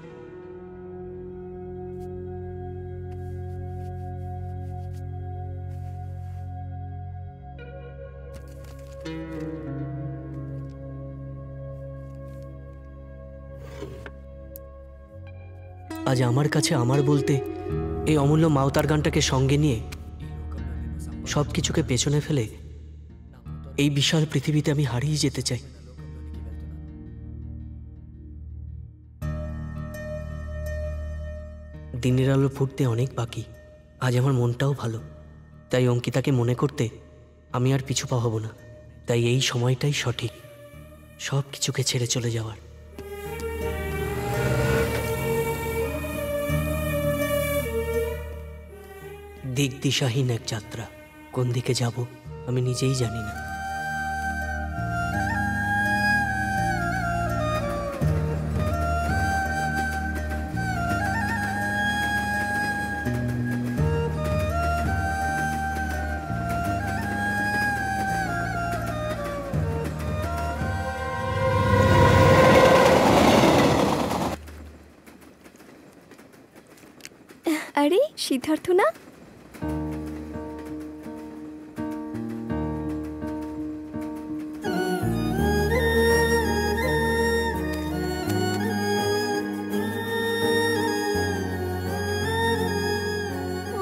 S1: আজ আমার কাছে আমার বলতে এই অমূল্য মাওতার গানটাকে সঙ্গে নিয়ে সব কিছুকে পেছনে ফেলে এই বিশাল পৃথিবীতে আমি হারিয়ে যেতে চাই। দিনের আলো ফুটতে অনেক বাকি। আজ আমার মনটাও ভালো, তাই অঙ্কিতাকে মনে করতে আমি আর পিছু পা হব না। তাই এই সময়টাই সঠিক সব কিছুকে ছেড়ে চলে যাওয়ার। দিক দিশাহীন এক যাত্রা, কোন দিকে যাব আমি নিজেই জানি না।
S10: আরে সিদ্ধার্থ না?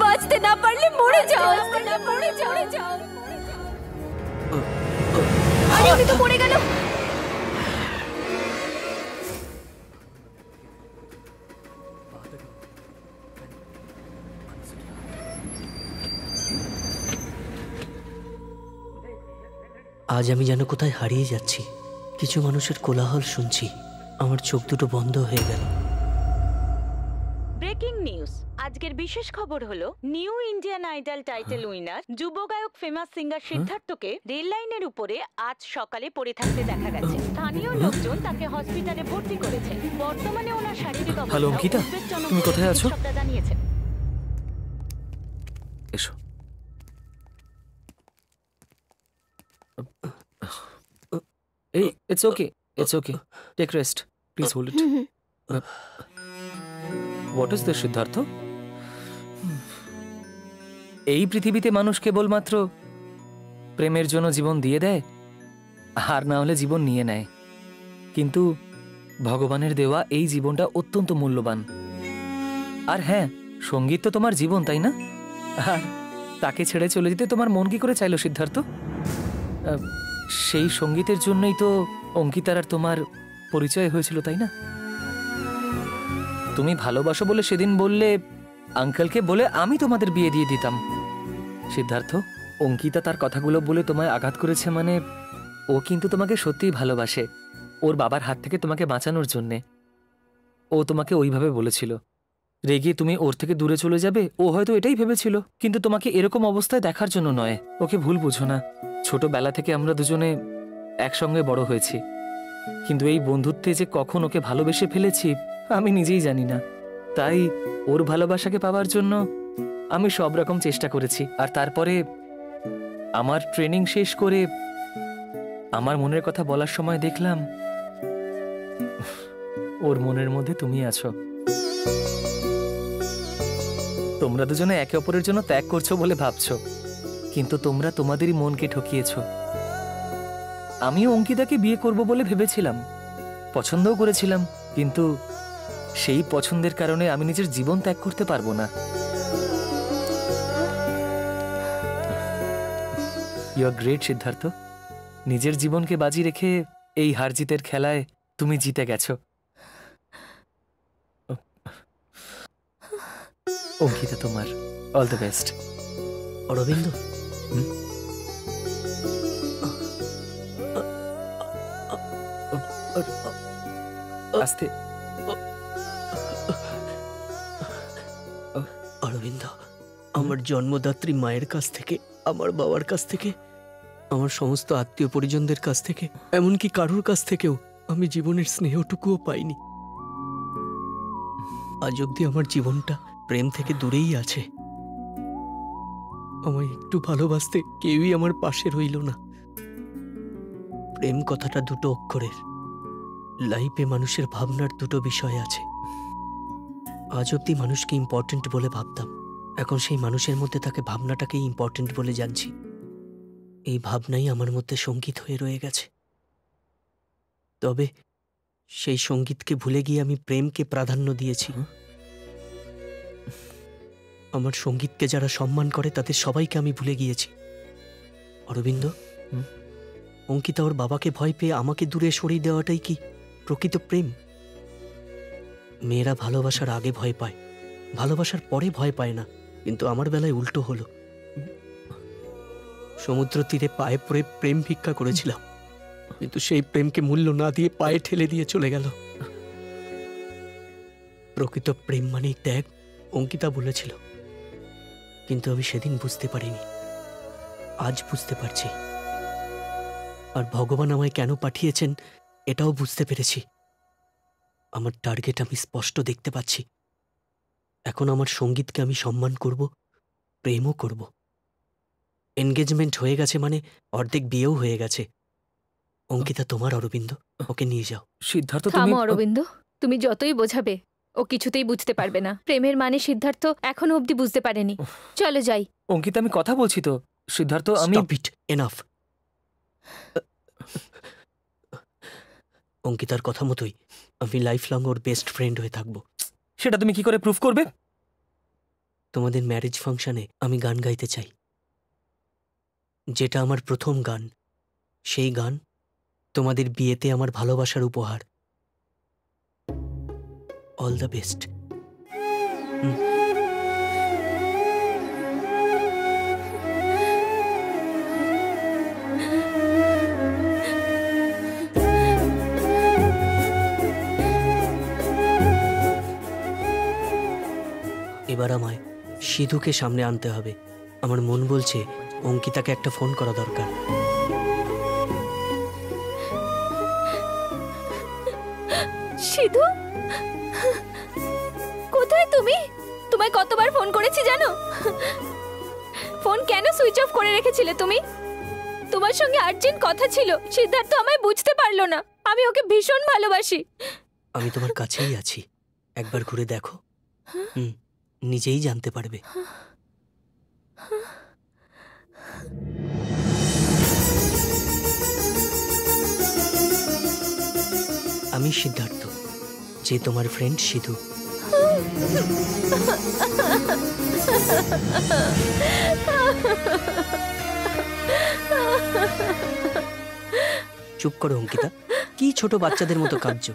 S9: বাঁচতে না পারলে মরে যাও।
S10: আরে আমি তো মরে গেল।
S1: আজ আমি যেন কোথায় হারিয়ে যাচ্ছি। কিছু মানুষের কোলাহল শুনছি, আমার চোখ দুটো বন্ধ হয়ে গেল।
S2: ব্রেকিং নিউজ, আজকের বিশেষ খবর হলো new Indian idol title winner যুব গায়ক ফেমাস সিঙ্গার সিদ্ধার্থকে রেল লাইনের উপরে আজ সকালে পড়ে থাকতে দেখা গেছে। স্থানীয় লোকজন তাকে হসপিটালে ভর্তি করেছে। বর্তমানে ওনার শারীরিক অবস্থা
S14: হ্যালো অঙ্কিতা, তুমি কোথায় আছো?
S2: জানিয়েছেন।
S14: এসো। এই it's okay, take rest, please hold it. What is this Siddharth? এই পৃথিবীতে মানুষ কেবলমাত্র প্রেমের জন্য জীবন দিয়ে দেয়, আর না হলে জীবন নিয়ে নেয়। কিন্তু ভগবানের দেওয়া এই জীবনটা অত্যন্ত মূল্যবান। আর হ্যাঁ, সঙ্গীত তো তোমার জীবন, তাই না? আর তাকে ছেড়ে চলে যেতে তোমার মন কি করে চাইলো সিদ্ধার্থ? সেই সঙ্গীতের জন্যই তো অঙ্কিতার আর তোমার পরিচয় হয়েছিল, তাই না? তুমি ভালোবাসো বলে সেদিন বললে আঙ্কেলকে বলে আমি তোমাদের বিয়ে দিয়ে দিতাম। সিদ্ধার্থ, অঙ্কিতা তার কথাগুলো বলে তোমায় আঘাত করেছে মানে ও কিন্তু তোমাকে সত্যিই ভালোবাসে, ওর বাবার হাত থেকে তোমাকে বাঁচানোর জন্যে। ও তোমাকে ওইভাবে বলেছিল। রেগে তুমি ওর থেকে দূরে চলে যাবে, ও হয়তো এটাই ভেবেছিল, কিন্তু তোমাকে এরকম অবস্থায় দেখার জন্য নয়। ওকে ভুল বুঝো না, ছোটবেলা থেকে আমরা দুজনে একসঙ্গে বড় হয়েছি, কিন্তু এই বন্ধুত্বে যে কখন ওকে ভালোবেসে ফেলেছি আমি নিজেই জানি না। তাই ওর ভালোবাসাকে পাওয়ার জন্য আমি সব রকম চেষ্টা করেছি। আর তারপরে আমার ট্রেনিং শেষ করে আমার মনের কথা বলার সময় দেখলাম ওর মনের মধ্যে তুমি আছো। তোমরা দুজনে একে অপরের জন্য ত্যাগ করছো বলে ভাবছো, কিন্তু তোমরা তোমাদেরই মনকে ঠকিয়েছ। আমিও অঙ্কিতাকে বিয়ে করব বলে ভেবেছিলাম, পছন্দও করেছিলাম, কিন্তু সেই পছন্দের কারণে আমি নিজের জীবন ত্যাগ করতে পারবো না। ইউ আর গ্রেট সিদ্ধার্থ, নিজের জীবনকে বাজি রেখে এই হার জিতের খেলায় তুমি জিতে গেছো। অঙ্কিতা তোমার অল দ্য বেস্ট।
S1: অরবিন্দ,
S14: আস্তে।
S1: অরবিন্দ, আমার জন্মদাত্রী মায়ের কাছ থেকে, আমার বাবার কাছ থেকে, আমার সমস্ত আত্মীয় পরিজনদের কাছ থেকে, এমনকি কারোর কাছ থেকেও আমি জীবনের স্নেহটুকুও পাইনি। আজ অব্দি আমার জীবনটা প্রেম থেকে দূরেই আছে। আমায় একটু ভালোবাসতে কেউই আমার পাশে রইল না। প্রেম কথাটা দুটো অক্ষরের। লাইফে মানুষের ভাবনার দুটো বিষয় আছে। আজ অব্দি মানুষকে ইম্পর্টেন্ট বলে ভাবতাম, এখন সেই মানুষের মধ্যে তাকে ভাবনাটাকেই ইম্পর্টেন্ট বলে জানছি। এই ভাবনাই আমার মধ্যে সঙ্গীত হয়ে রয়ে গেছে। তবে সেই সঙ্গীতকে ভুলে গিয়ে আমি প্রেমকে প্রাধান্য দিয়েছি। আমার সঙ্গীতকে যারা সম্মান করে তাদের সবাইকে আমি ভুলে গিয়েছি। অরবিন্দ, অঙ্কিতা ওর বাবাকে ভয় পেয়ে আমাকে দূরে সরিয়ে দেওয়াটাই কি প্রকৃত প্রেম? মেয়েরা ভালোবাসার আগে ভয় পায়, ভালোবাসার পরে ভয় পায় না, কিন্তু আমার বেলায় উল্টো হলো। সমুদ্র তীরে পায়ে পড়ে প্রেম ভিক্ষা করেছিলাম, কিন্তু সেই প্রেমকে মূল্য না দিয়ে পায়ে ঠেলে দিয়ে চলে গেল। প্রকৃত প্রেম মানেই ত্যাগ, অঙ্কিতা বলেছিল, কিন্তু আমি সেদিন বুঝতে পারিনি। আজ বুঝতে পারছি। আর ভগবান আমায় কেন পাঠিয়েছেন এটাও বুঝতে পেরেছি। আমার টার্গেট আমি স্পষ্ট দেখতে পাচ্ছি। এখন আমার সঙ্গীতকে আমি সম্মান করব, প্রেমও করব। এনগেজমেন্ট হয়ে গেছে মানে অর্ধেক বিয়েও হয়ে গেছে। অঙ্কিতা তোমার, অরবিন্দ, ওকে নিয়ে যাও।
S14: সিদ্ধার্থ,
S8: থামো অরবিন্দ, তুমি যতই বোঝাবে ও কিছুতেই বুঝতে পারবে না। প্রেমের মানে সিদ্ধার্থ এখনো অবধি বুঝতে পারেনি। চলো যাই।
S14: অঙ্কিতা, আমি কথা বলছি তো। সিদ্ধার্থ, আমি
S1: এনাফ। অঙ্কিতার কথা মতোই আমি লাইফ লং ওর বেস্ট ফ্রেন্ড হয়ে থাকবো।
S14: সেটা তুমি কি করে প্রুফ করবে?
S1: তোমাদের ম্যারেজ ফাংশনে আমি গান গাইতে চাই, যেটা আমার প্রথম গান। সেই গান তোমাদের বিয়েতে আমার ভালোবাসার উপহার। All the best. এবার আমায় সিধুকে সামনে আনতে হবে। আমার মন বলছে অঙ্কিতাকে একটা ফোন করা দরকার।
S10: সিধু, কোথায় তুমি? তোমায় কতবার ফোন করেছি জানো? ফোন কেন সুইচ অফ করে রেখেছিলে তুমি? তোমার সঙ্গে আর্জেন্ট কথা ছিল। সিদ্ধার্থ আমায় বুঝতে পারলো না। আমি ওকে ভীষণ ভালোবাসি।
S1: আমি তোমার কাছেই আছি, একবার ঘুরে দেখো, নিজেই জানতে পারবে। আমি সিদ্ধার্থ, যে তোমার ফ্রেন্ড সিধু। চুপ করো অঙ্কিতা, কি ছোট বাচ্চাদের মতো কাঁদছো?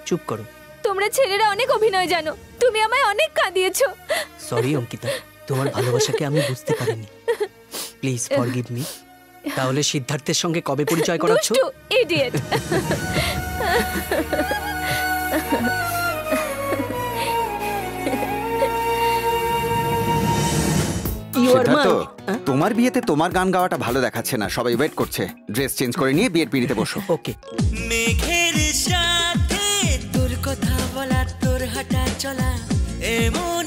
S1: চুপ করো।
S10: তোমরা ছেলেরা অনেক অভিনয় জানো। তুমি আমায় অনেক কাঁদিয়েছো।
S1: সরি অঙ্কিতা, তোমার ভালোবাসাকে আমি বুঝতে পারিনি। Please forgive me. তাহলে সিদ্ধার্থের সঙ্গে কবে পরিচয় করাচ্ছ?
S10: ইডিয়েট।
S12: সিদ্ধার্থ, তোমার বিয়েতে তোমার গান গাওয়াটা ভালো দেখাচ্ছে না, সবাই ওয়েট করছে। ড্রেস চেঞ্জ করে নিয়ে বিয়ের পিড়িতে বসো।
S1: ওকে।
S5: মেঘের সাথে তোর কথা বলা, তোর হাঁটা চলা এমন